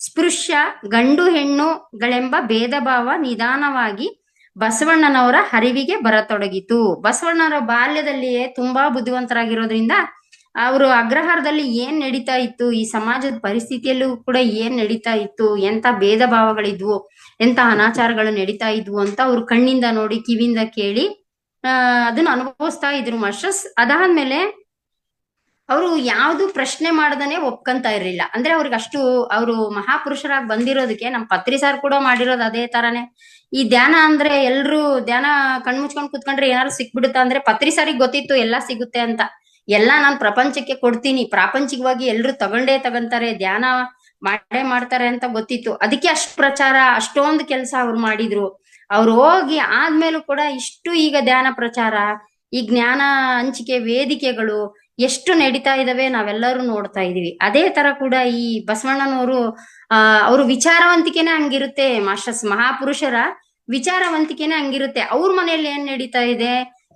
ಸ್ಪೃಶ್ಯ, ಗಂಡು ಹೆಣ್ಣುಗಳೆಂಬ ಭೇದ ಭಾವ ನಿಧಾನವಾಗಿ ಬಸವಣ್ಣನವರ ಅರಿವಿಗೆ ಬರತೊಡಗಿತು. ಬಸವಣ್ಣನವರ ಬಾಲ್ಯದಲ್ಲಿಯೇ ತುಂಬಾ ಬುದ್ಧಿವಂತರಾಗಿರೋದ್ರಿಂದ ಅವರು ಅಗ್ರಹಾರದಲ್ಲಿ ಏನ್ ನಡೀತಾ ಇತ್ತು, ಈ ಸಮಾಜದ ಪರಿಸ್ಥಿತಿಯಲ್ಲೂ ಕೂಡ ಏನ್ ನಡೀತಾ ಇತ್ತು, ಎಂತ ಭೇದ ಭಾವಗಳಿದ್ವು, ಎಂತ ಅನಾಚಾರಗಳು ನಡೀತಾ ಇದ್ವು ಅಂತ ಅವ್ರು ಕಣ್ಣಿಂದ ನೋಡಿ ಕಿವಿಯಿಂದ ಕೇಳಿ ಅದನ್ನ ಅನುಭವಿಸ್ತಾ ಇದ್ರು ಮಾಸ್ಟರ್ಸ್. ಅದಾದ್ಮೇಲೆ ಅವರು ಯಾವ್ದು ಪ್ರಶ್ನೆ ಮಾಡ್ದನೆ ಒಪ್ಕೊಂತ ಇರ್ಲಿಲ್ಲ. ಅಂದ್ರೆ ಅವ್ರಿಗೆ ಅಷ್ಟು ಅವರು ಮಹಾಪುರುಷರಾಗಿ ಬಂದಿರೋದಕ್ಕೆ ನಮ್ ಪತ್ರಿ ಸಾರ್ ಕೂಡ ಮಾಡಿರೋದು ಅದೇ ತರಾನೇ. ಈ ಧ್ಯಾನ ಅಂದ್ರೆ ಎಲ್ರು ಧ್ಯಾನ ಕಣ್ಮುಚ್ಕೊಂಡ್ ಕುತ್ಕೊಂಡ್ರೆ ಏನಾದ್ರು ಸಿಕ್ಬಿಡುತ್ತಾ ಅಂದ್ರೆ ಪತ್ರಿ ಸಾರಿಗೆ ಗೊತ್ತಿತ್ತು ಎಲ್ಲಾ ಸಿಗುತ್ತೆ ಅಂತ. ಎಲ್ಲಾ ನಾನ್ ಪ್ರಪಂಚಕ್ಕೆ ಕೊಡ್ತೀನಿ, ಪ್ರಾಪಂಚಿಕವಾಗಿ ಎಲ್ರು ತಗೊಂತಾರೆ, ಧ್ಯಾನ ಮಾಡೇ ಮಾಡ್ತಾರೆ ಅಂತ ಗೊತ್ತಿತ್ತು. ಅದಕ್ಕೆ ಅಷ್ಟ್ ಪ್ರಚಾರ, ಅಷ್ಟೊಂದು ಕೆಲಸ ಅವ್ರು ಮಾಡಿದ್ರು. ಅವ್ರು ಹೋಗಿ ಆದ್ಮೇಲೂ ಕೂಡ ಇಷ್ಟು ಈಗ ಧ್ಯಾನ ಪ್ರಚಾರ, ಈ ಜ್ಞಾನ ಹಂಚಿಕೆ ವೇದಿಕೆಗಳು ಎಷ್ಟು ನಡೀತಾ ಇದಾವೆ ನಾವೆಲ್ಲರೂ ನೋಡ್ತಾ ಇದೀವಿ. ಅದೇ ತರ ಕೂಡ ಈ ಬಸವಣ್ಣನವರು ಅವ್ರ ವಿಚಾರವಂತಿಕೆನೆ ಹಂಗಿರುತ್ತೆ. ಮಾಸ್ಟರ್ಸ್ ಮಹಾಪುರುಷರ ವಿಚಾರವಂತಿಕೆನೆ ಹಂಗಿರುತ್ತೆ. ಅವ್ರ ಮನೆಯಲ್ಲಿ ಏನ್ ನಡೀತಾ ಇದೆ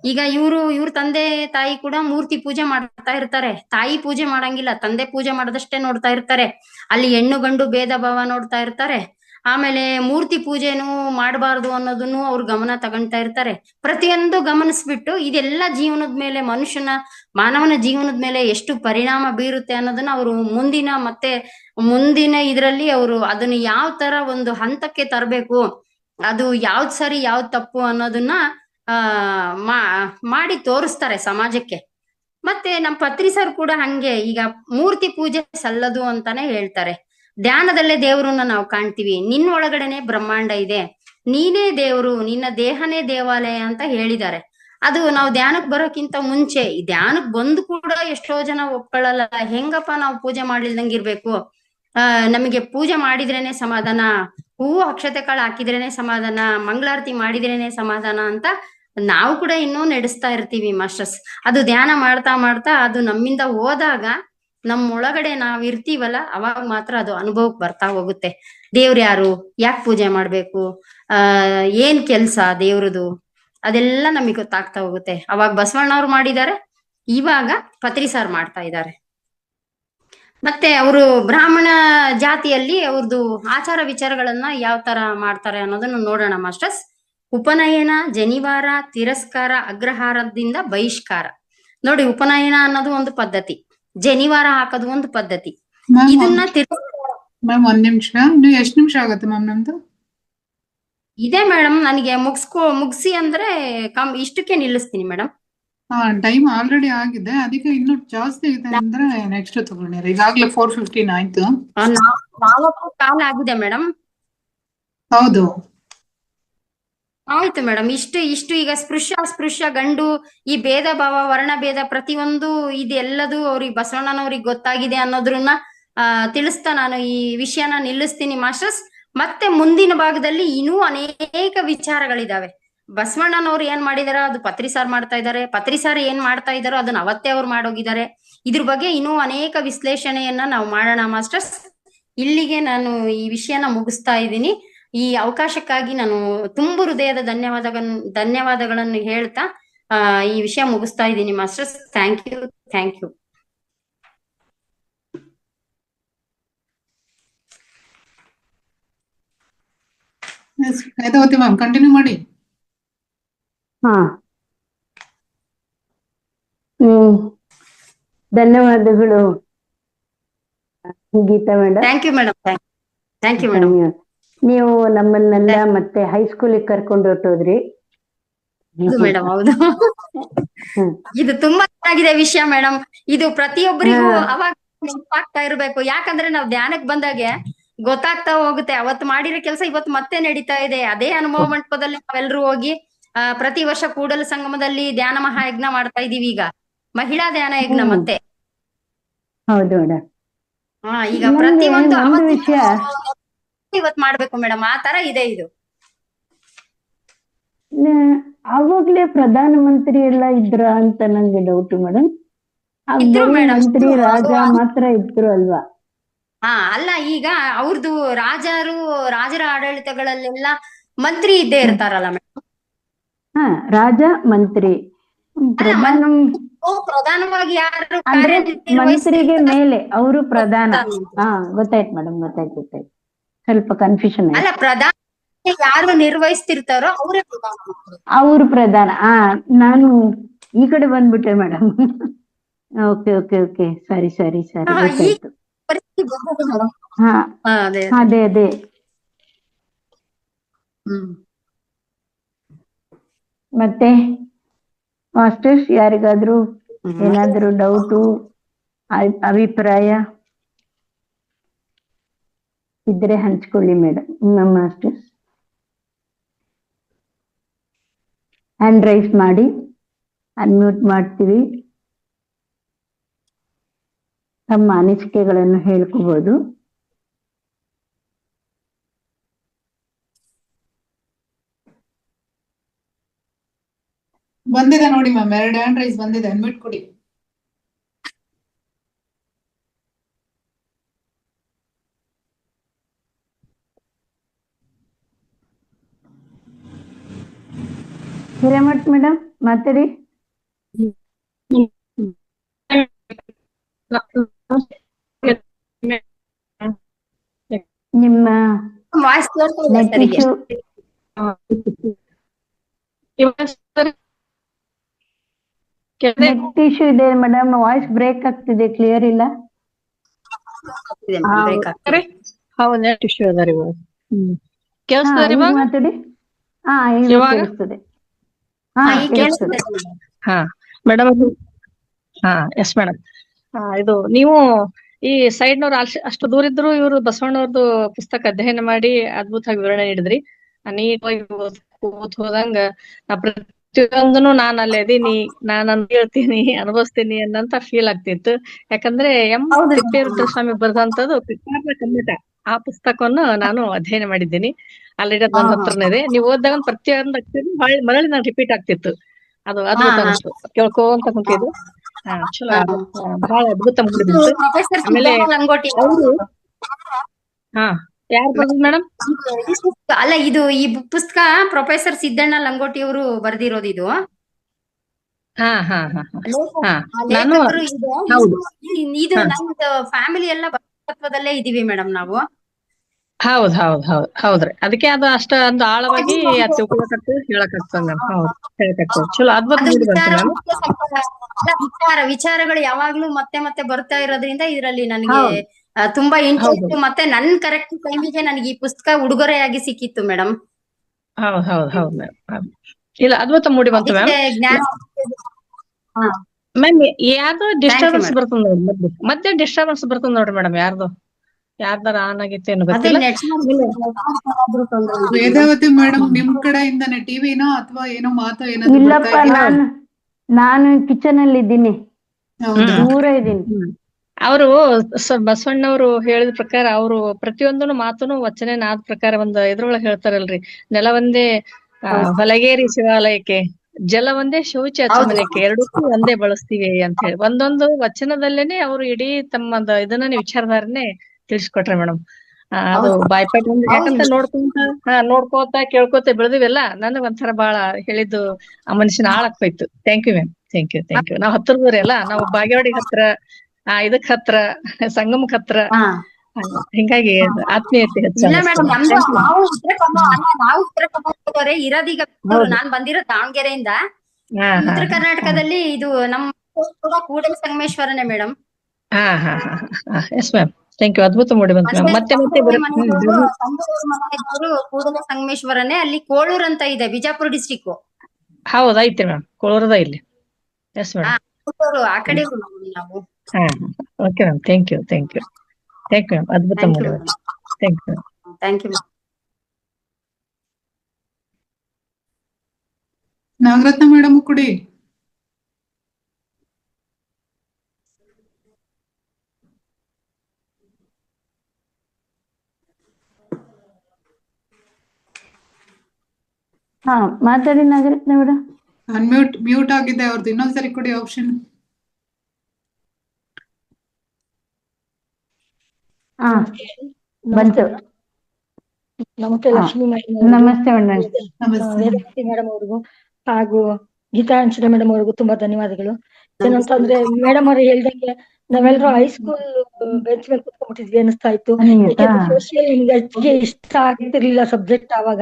ಈಗ, ಇವ್ರ ತಂದೆ ತಾಯಿ ಕೂಡ ಮೂರ್ತಿ ಪೂಜೆ ಮಾಡ್ತಾ ಇರ್ತಾರೆ. ತಾಯಿ ಪೂಜೆ ಮಾಡಂಗಿಲ್ಲ, ತಂದೆ ಪೂಜೆ ಮಾಡದಷ್ಟೇ ನೋಡ್ತಾ ಇರ್ತಾರೆ. ಅಲ್ಲಿ ಹೆಣ್ಣು ಗಂಡು ಭೇದ ಭಾವ ನೋಡ್ತಾ ಇರ್ತಾರೆ. ಆಮೇಲೆ ಮೂರ್ತಿ ಪೂಜೆನೂ ಮಾಡಬಾರ್ದು ಅನ್ನೋದನ್ನು ಅವ್ರು ಗಮನ ತಗೊಂತಾ ಇರ್ತಾರೆ. ಪ್ರತಿಯೊಂದು ಗಮನಿಸ್ಬಿಟ್ಟು ಇದೆಲ್ಲ ಜೀವನದ ಮೇಲೆ, ಮಾನವನ ಜೀವನದ ಮೇಲೆ ಎಷ್ಟು ಪರಿಣಾಮ ಬೀರುತ್ತೆ ಅನ್ನೋದನ್ನ ಅವರು ಮುಂದಿನ ಇದರಲ್ಲಿ ಅವರು ಅದನ್ನ ಯಾವ ತರ ಒಂದು ಹಂತಕ್ಕೆ ತರಬೇಕು, ಅದು ಯಾವ್ದ್ ಸರಿ ಯಾವ್ದ್ ತಪ್ಪು ಅನ್ನೋದನ್ನ ಮಾಡಿ ತೋರಿಸ್ತಾರೆ ಸಮಾಜಕ್ಕೆ. ಮತ್ತೆ ನಮ್ ಪತ್ರಿ ಸರ್ ಕೂಡ ಹಂಗೆ ಈಗ ಮೂರ್ತಿ ಪೂಜೆ ಸಲ್ಲದು ಅಂತಾನೆ ಹೇಳ್ತಾರೆ. ಧ್ಯಾನದಲ್ಲೇ ದೇವರನ್ನ ನಾವು ಕಾಣ್ತೀವಿ, ನಿನ್ನ ಒಳಗಡೆನೆ ಬ್ರಹ್ಮಾಂಡ ಇದೆ, ನೀನೇ ದೇವರು, ನಿನ್ನ ದೇಹನೇ ದೇವಾಲಯ ಅಂತ ಹೇಳಿದ್ದಾರೆ. ಅದು ನಾವು ಧ್ಯಾನಕ್ ಬರೋಕ್ಕಿಂತ ಮುಂಚೆ, ಧ್ಯಾನಕ್ ಬಂದು ಕೂಡ ಎಷ್ಟೋ ಜನ ಒಪ್ಕೊಳ್ಳಲ್ಲ. ಹೆಂಗಪ್ಪ ನಾವು ಪೂಜೆ ಮಾಡಿಲ್ದಂಗಿರ್ಬೇಕು, ನಮಗೆ ಪೂಜೆ ಮಾಡಿದ್ರೇನೆ ಸಮಾಧಾನ, ಹೂವು ಅಕ್ಷತೆ ಕಾಳು ಹಾಕಿದ್ರೇನೆ ಸಮಾಧಾನ, ಮಂಗಳಾರತಿ ಮಾಡಿದ್ರೇನೆ ಸಮಾಧಾನ ಅಂತ ನಾವು ಕೂಡ ಇನ್ನೂ ನಡೆಸ್ತಾ ಇರ್ತೀವಿ ಮಾಸ್ಟರ್ಸ್. ಅದು ಧ್ಯಾನ ಮಾಡ್ತಾ ಮಾಡ್ತಾ ಅದು ನಮ್ಮಿಂದ ಹೋದಾಗ, ಒಳಗಡೆ ನಾವ್ ಇರ್ತೀವಲ್ಲ, ಅವಾಗ ಮಾತ್ರ ಅದು ಅನುಭವಕ್ಕೆ ಬರ್ತಾ ಹೋಗುತ್ತೆ. ದೇವ್ರು ಯಾರು, ಯಾಕೆ ಪೂಜೆ ಮಾಡ್ಬೇಕು, ಏನ್ ಕೆಲ್ಸ ದೇವ್ರದು, ಅದೆಲ್ಲ ನಮಗೆ ಗೊತ್ತಾಗ್ತಾ ಹೋಗುತ್ತೆ. ಅವಾಗ ಬಸವಣ್ಣವ್ರು ಮಾಡಿದ್ದಾರೆ, ಇವಾಗ ಪತ್ರಿ ಸಾರ್ ಮಾಡ್ತಾ ಇದ್ದಾರೆ. ಮತ್ತೆ ಅವರು ಬ್ರಾಹ್ಮಣ ಜಾತಿಯಲ್ಲಿ ಅವ್ರದ್ದು ಆಚಾರ ವಿಚಾರಗಳನ್ನ ಯಾವ ತರ ಮಾಡ್ತಾರೆ ಅನ್ನೋದನ್ನ ನೋಡೋಣ ಮಾಸ್ಟರ್ಸ್. ಉಪನಯನ, ಜನಿವಾರ, ತಿರಸ್ಕಾರ, ಅಗ್ರಹಾರದಿಂದ ಬಹಿಷ್ಕಾರ. ನೋಡಿ, ಉಪನಯನ ಅನ್ನೋದು ಒಂದು ಪದ್ಧತಿ, ಜನಿವಾರ ಹಾಕೋದು ಒಂದು ಪದ್ಧತಿ. ಇದನ್ನ ಮ್ಯಾಮ್ ಒಂದ್ ನಿಮಿಷ, ನೀವು ಎಷ್ಟು ನಿಮಿಷ ಆಗುತ್ತೆ ಮ್ಯಾಮ್ ನಮ್ದು? ಇದೆ ಮೇಡಮ್, ನನಗೆ ಮುಗಿಸಿ ಅಂದ್ರೆ ಇಷ್ಟಕ್ಕೆ ನಿಲ್ಲಿಸ್ತೀನಿ ಮೇಡಮ್. ಟೈಮ್ ಆಲ್ರೆಡಿ ಆಗಿದೆ, ಅದಕ್ಕೆ ಇನ್ನು ಜಾಸ್ತಿ ಇದೆ ಅಂದ್ರೆ ನೆಕ್ಸ್ಟ್ ತಗೊಂಡಿರಿ. ಈಗಾಗ್ಲೇ 4:15 ಆಯ್ತು. 4 ಕಾಲ ಆಗಿದೆ ಮೇಡಮ್. ಹೌದು, ಆಯ್ತು ಮೇಡಮ್. ಇಷ್ಟು ಈಗ ಸ್ಪೃಶ್ಯ ಗಂಡು, ಈ ಭೇದ ಭಾವ, ವರ್ಣ ಭೇದ, ಪ್ರತಿಯೊಂದು ಇದೆಲ್ಲದು ಅವ್ರಿಗೆ ಬಸವಣ್ಣನವ್ರಿಗೆ ಗೊತ್ತಾಗಿದೆ ಅನ್ನೋದ್ರನ್ನ ತಿಳಿಸ್ತಾ ನಾನು ಈ ವಿಷಯನ ನಿಲ್ಲಿಸ್ತೀನಿ ಮಾಸ್ಟರ್ಸ್. ಮತ್ತೆ ಮುಂದಿನ ಭಾಗದಲ್ಲಿ ಇನ್ನೂ ಅನೇಕ ವಿಚಾರಗಳಿದಾವೆ. ಬಸವಣ್ಣನವ್ರು ಏನ್ ಮಾಡಿದಾರೋ ಅದು ಪತ್ರಿ ಸಾರ್ ಮಾಡ್ತಾ ಇದ್ದಾರೆ, ಪತ್ರಿ ಸಾರ್ ಏನ್ ಮಾಡ್ತಾ ಇದಾರೋ ಅದನ್ನ ಅವತ್ತೇ ಅವ್ರು ಮಾಡೋಗಿದ್ದಾರೆ. ಇದ್ರ ಬಗ್ಗೆ ಇನ್ನೂ ಅನೇಕ ವಿಶ್ಲೇಷಣೆಯನ್ನ ನಾವು ಮಾಡೋಣ ಮಾಸ್ಟರ್ಸ್. ಇಲ್ಲಿಗೆ ನಾನು ಈ ವಿಷಯನ ಮುಗಿಸ್ತಾ ಇದ್ದೀನಿ. ಈ ಅವಕಾಶಕ್ಕಾಗಿ ನಾನು ತುಂಬು ಹೃದಯದ ಧನ್ಯವಾದಗಳನ್ನು ಹೇಳ್ತಾ ಈ ವಿಷಯ ಮುಗಿಸ್ತಾ ಇದ್ದೀನಿ masters. Thank you. Vedavathi ma'am continue ಮಾಡಿ. ಧನ್ಯವಾದಗಳು Geetha madam. Thank you madam. ನೀವು ನಮ್ಮನ್ನೆಲ್ಲ ಮತ್ತೆ ಹೈಸ್ಕೂಲಿಗೆ ಕರ್ಕೊಂಡು ಹೊರಟೋದ್ರಿ ಮೇಡಮ್. ಹೌದು, ಇದು ತುಂಬಾ ಚೆನ್ನಾಗಿದೆ ವಿಷಯ ಮೇಡಮ್. ಇದು ಪ್ರತಿಯೊಬ್ಬರಿಗೂ ಅವಾಗ ನೆನಪಾಗ್ತಾ ಇರ್ಬೇಕು. ಯಾಕಂದ್ರೆ ನಾವು ಧ್ಯಾನಕ್ಕೆ ಬಂದಾಗೆ ಗೊತ್ತಾಗ್ತಾ ಹೋಗುತ್ತೆ, ಅವತ್ತು ಮಾಡಿರೋ ಕೆಲಸ ಇವತ್ತು ಮತ್ತೆ ನಡೀತಾ ಇದೆ. ಅದೇ ಅನುಭವ ಮಂಟಪದಲ್ಲಿ ನಾವೆಲ್ಲರೂ ಹೋಗಿ ಪ್ರತಿ ವರ್ಷ ಕೂಡಲ ಸಂಗಮದಲ್ಲಿ ಧ್ಯಾನ ಮಹಾಯಜ್ಞ ಮಾಡ್ತಾ ಇದೀವಿ. ಈಗ ಮಹಿಳಾ ಧ್ಯಾನ ಯಜ್ಞ ಮತ್ತೆ. ಹೌದು ಮೇಡಮ್. ಈಗ ಪ್ರತಿಯೊಂದು ವಿಷಯ ಇವತ್ತು ಮಾಡ್ಬೇಕು ಮೇಡಮ್, ಆ ತರ ಇದೆ ಇದು. ಅವಾಗ್ಲೇ ಪ್ರಧಾನ ಮಂತ್ರಿ ಎಲ್ಲ ಇದ್ರ ಅಂತ ನಂಗೆ ಡೌಟ್ ಮೇಡಮ್. ಮಂತ್ರಿ ರಾಜ ಮಾತ್ರ ಇದ್ರು ಅಲ್ವಾ? ಅಲ್ಲ, ಈಗ ಅವ್ರದ್ದು ರಾಜರ ಆಡಳಿತಗಳಲ್ಲೆಲ್ಲ ಮಂತ್ರಿ ಇದ್ದೇ ಇರ್ತಾರಲ್ಲ ಮೇಡಮ್. ರಾಜ ಮಂತ್ರಿ ಪ್ರಧಾನವಾಗಿ ಯಾರು ಅಂದ್ರೆ ಮಂತ್ರಿಗೆ ಮೇಲೆ ಅವರು ಪ್ರಧಾನ. ಗೊತ್ತಾಯ್ತು ಮೇಡಮ್, ಗೊತ್ತಾಯ್ತು. ಸ್ವಲ್ಪ ಕನ್ಫ್ಯೂಷನ್. ಅಲ್ಲ, ಪ್ರಧಾನ ಯಾರು ನಿರ್ವಹಿಸ್ತಿರ್ತಾರೋ ಅವರೇ ಅವರು ಪ್ರಧಾನ. ನಾನು ಈ ಕಡೆ ಬಂದ್ಬಿಟ್ಟೆ ಮೇಡಮ್. ಓಕೆ ಸರಿ. ಅದೇ ಮತ್ತೆ ಮಾಸ್ಟರ್ಸ್ ಯಾರಿಗಾದ್ರೂ ಏನಾದ್ರೂ ಡೌಟು ಅಭಿಪ್ರಾಯ ಇದ್ರೆ ಹಂಚ್ಕೊಳ್ಳಿ ಮೇಡಮ್. ಮಾಸ್ಟರ್ಸ್ ಹ್ಯಾಂಡ್ ರೈಸ್ ಮಾಡಿ, ಅನ್ಮ್ಯೂಟ್ ಮಾಡ್ತೀವಿ, ತಮ್ಮ ಅನಿಸಿಕೆಗಳನ್ನು ಹೇಳ್ಕೋಬಹುದು. ಬಂದಿದೆ ನೋಡಿ ಮ್ಯಾಮ್, 2 ಹ್ಯಾಂಡ್ ರೈಸ್ ಬಂದಿದೆ, ಅನ್ಮಿಟ್ ಕೊಡಿ. ಹಿರೇಮಠ್ ಮೇಡಮ್ ಮಾತಾಡಿ. ನಿಮ್ಮ voice net issue net issue ಇದೆ ಮೇಡಮ್, ವಾಯ್ಸ್ ಬ್ರೇಕ್ ಆಗ್ತಿದೆ, ಕ್ಲಿಯರ್ ಇಲ್ಲ. ಹೌದು, ನೆಟ್ ಇಶ್ಯೂ ಅದ ರೀ. ಮಾತಾಡಿ. ಈಗ ಕೇಳಿಸ್ತದೆ. ಕೇಳಿಸ್ತದೆ. Madam, yes madam. ಇದು ನೀವು ಈ ಸೈಡ್ನವ್ರು ಅಷ್ಟು ದೂರ ಇದ್ರು ಇವರು ಬಸವಣ್ಣವ್ರದ್ದು ಪುಸ್ತಕ ಅಧ್ಯಯನ ಮಾಡಿ ಅದ್ಭುತವಾಗಿ ವಿವರಣೆ ನೀಡಿದ್ರಿ. ನೀಟಾಗಿ ಹೋದಂಗ ಪ್ರತಿಯೊಂದನು ನಾನ್ ಅಲ್ಲಿ ಅದೀನಿ, ನಾನ್ ಹೇಳ್ತೀನಿ, ಅನುಭವಿಸ್ತೀನಿ ಅನ್ನಂತ ಫೀಲ್ ಆಗ್ತಿತ್ತು. ಯಾಕಂದ್ರೆ ತಿಪ್ಪೇರುದ್ರಸ್ವಾಮಿ ಬರೆದಂತದ್ದು ಪಿಕಾರ್ನ ಕಮ್ಮಟ, ಆ ಪುಸ್ತಕವನ್ನು ನಾನು ಅಧ್ಯಯನ ಮಾಡಿದ್ದೀನಿ. ಆಲ್ರೆಡಿ ಅದು ನನ್ನ ಹತ್ರನೇ ಇದೆ. ನೀವು ಓದಿದಾಗ ಪ್ರತಿಯೊಂದು ಮರಳಿ ನಾನು ರಿಪೀಟ್ ಆಗ್ತಿತ್ತು. ಅದು ಅದ್ಭುತ ಅನಿಸ್ತು, ಕೇಳ್ಕೊಂತ ಕುಂತಿದ್ದು. ಚಲೋ, ಬಹಳ ಅದ್ಭುತ ಮೂಡಿಬಿಡ್ತು. ಆಮೇಲೆ ಅವರು ಯಾರು ಬರ್ಬೋದು ಮೇಡಮ್? ಅಲ್ಲ, ಇದು ಈ ಪುಸ್ತಕ ಪ್ರೊಫೆಸರ್ ಸಿದ್ದಣ್ಣ ಲಂಗೋಟಿ ಅವರು ಬರ್ದಿರೋದು. ಇದು ನಾನು ಇದು ನಮ್ದು ಫ್ಯಾಮಿಲಿ ಎಲ್ಲ ತತ್ವದಲ್ಲೇ ಇದೀವಿ ಮೇಡಮ್ ನಾವು. ಹೌದ್ರಿ. ಅದಕ್ಕೆ ಅದು ಅಷ್ಟ ಒಂದು ಆಳವಾಗಿ ತಿಳ್ಕೊಳಕತ್ತು ಹೇಳಕತ್ತ ಮ್ಯಾಮ್. ಹೌದು, ಹೇಳಕತ್ತು. ಚಲೋ ಅದ್ಭುತ ವಿಚಾರಗಳು ಯಾವಾಗ್ಲೂ ಮತ್ತೆ ಮತ್ತೆ ಬರ್ತಾ ಇರೋದ್ರಿಂದ ಇದ್ರಲ್ಲಿ ನನಗೆ ತುಂಬಾ ಇಂಟ್ರೆಸ್ಟ್. ಮತ್ತೆ ನನ್ ಕರೆಕ್ಟ್ ಟೈಮಿಗೆ ನನಗೆ ಈ ಪುಸ್ತಕ ಉಡುಗೊರೆಯಾಗಿ ಸಿಕ್ಕಿತ್ತು ಮೇಡಮ್. ಹೌದು ಮ್ಯಾಮ್. ಇಲ್ಲ, ಅದ್ಭುತ ಮೂಡಿ ಬಂತು ಮ್ಯಾಮ್. ಮ್ಯಾಮ್, ಯಾರ್ದೋ ಡಿಸ್ಟರ್ಬೆನ್ಸ್ ಬರ್ತದ ನೋಡ್ರಿ, ಮತ್ತೆ ಡಿಸ್ಟರ್ಬೆನ್ಸ್ ಬರ್ತದ ನೋಡ್ರಿ ಮೇಡಮ್. ಯಾರ್ದಾರ ಆನ್ ಆಗಿತ್ತು ಏನು ಗೊತ್ತಿಲ್ಲ. ವೇದಾವತಿ ಮೇಡಮ್, ನಿಮ್ ಕಡೆಯಿಂದಾನೆ ಟಿವಿನೋ ಅಥವಾ ಏನೋ ಮಾತು ಏನಾದ್ರು? ಇಲ್ಲಪ್ಪ, ನಾನು ಕಿಚನ್ ಅಲ್ಲಿ ಇದ್ದೀನಿ, ದೂರ ಇದ್ದೀನಿ. ಅವರು ಬಸವಣ್ಣವರು ಹೇಳಿದ ಪ್ರಕಾರ ಅವರು ಪ್ರತಿಯೊಂದನು ಮಾತುನು ವಚನ ಆದ ಪ್ರಕಾರ ಒಂದು ಇದ್ರೊಳಗೆ ಹೇಳ್ತಾರಲ್ರಿ, ನೆಲವೊಂದೇ ಹೊಲಗೇರಿ ಶಿವಾಲಯಕ್ಕೆ, ಜಲವೊಂದೇ ಶೌಚ ಅಚಮನಕ್ಕೆ, ಎರಡಕ್ಕೂ ಒಂದೇ ಬಳಸ್ತೀವಿ ಅಂತ ಹೇಳಿ ಒಂದೊಂದು ವಚನದಲ್ಲೇನೆ ಅವರು ಇಡೀ ತಮ್ಮ ಇದನ್ನ ವಿಚಾರಧಾರನೆ ತಿಳಿಸ್ಕೊಟ್ರೆ ಮೇಡಮ್. ಅದು ಬಾಯ್ಪಾಟ್ ಯಾಕಂತ ನೋಡ್ಕೋತ ಕೇಳ್ಕೊತ ಬೆಳೆದಿವೆಲ್ಲ. ನನಗ್ ಒಂಥರ ಬಾಳ ಹೇಳಿದ್ದು ಆ ಮನುಷ್ಯನ ಆಳಕ್ ಹೋಯ್ತು. Thank you ma'am, thank you. ನಾವ್ ಹತ್ತಿರದವ್ರಿ ಅಲ್ಲ, ನಾವು ಬಾಗೇವಾಡಿ ಹತ್ರ, ಇದಕ್ ಹತ್ರ, ಸಂಗಮಕ್ ಹತ್ರ, ಹಿಂಗಾಗಿ ಆತ್ಮೀಯತೆ ಇರೋದೀಗ. ನಾನ್ ಬಂದಿರೋ ದಾವಣಗೆರೆಯಿಂದ. ಉತ್ತರ ಕರ್ನಾಟಕದಲ್ಲಿ ಇದು ನಮ್ಮ ಕೂಡಲ ಸಂಗಮೇಶ್ವರನೇ madam. Yes ma'am, thank you. ಅದ್ಭುತ ಮೂಡಿ ಬಂತು ಮತ್ತೆ ಕೂಡಲ ಸಂಗಮೇಶ್ವರನೇ. ಅಲ್ಲಿ ಕೋಳೂರ್ ಅಂತ ಇದೆ, ಬಿಜಾಪುರ ಡಿಸ್ಟಿಕ್. ಹೌದು, ಐತಿ ಮ್ಯಾಮ್, ಕೋಳೂರದ ಇಲ್ಲಿ. ಎಸ್ ಮೇಡಮ್, ಆ ಕಡೆ ನಾವು. Okay ma'am, thank you ma'am. ಅದ್ಭುತ ಮೂಡಿ ಬಂತು. Thank you. ನಾಗರತ್ನ ಮೇಡಮ್ ಕೊಡಿ. ಮಾತಾಡಿ ನಾಗರತ್ನ ಮೇಡಮ್. ಮ್ಯೂಟ್ ಆಗಿದೆ ಅವ್ರದ್ದು, ಇನ್ನೊಂದ್ಸರಿ ಕೊಡಿ ಆಪ್ಷನ್. ಬಂತು. ನಮಸ್ತೆ ಲಕ್ಷ್ಮೀ ಮೇಡಮ್. ನಮಸ್ತೆ ಮೇಡಮ್. ವೇದಾವತಿ ಮೇಡಮ್ ಅವ್ರಿಗೂ ಹಾಗೂ ಗೀತಾ ಅಂಚಿತ ಮೇಡಮ್ ಅವ್ರಿಗೂ ತುಂಬಾ ಧನ್ಯವಾದಗಳು. ಏನಂತಂದ್ರೆ ಮೇಡಮ್ ಅವ್ರು ಹೇಳ್ದಂಗೆ ನಾವೆಲ್ಲರೂ ಹೈಸ್ಕೂಲ್ ಬೆಂಚ್ ಮೇಲೆ ಕುತ್ಕೊಂಡ್ಬಿಟ್ಟಿದ್ವಿ ಅನಿಸ್ತಾ ಇತ್ತು. ಸೋಷಿಯಲ್ ನಮ್ಗೆ ಇಷ್ಟ ಆಗ್ತಿರ್ಲಿಲ್ಲ ಸಬ್ಜೆಕ್ಟ್ ಆವಾಗ.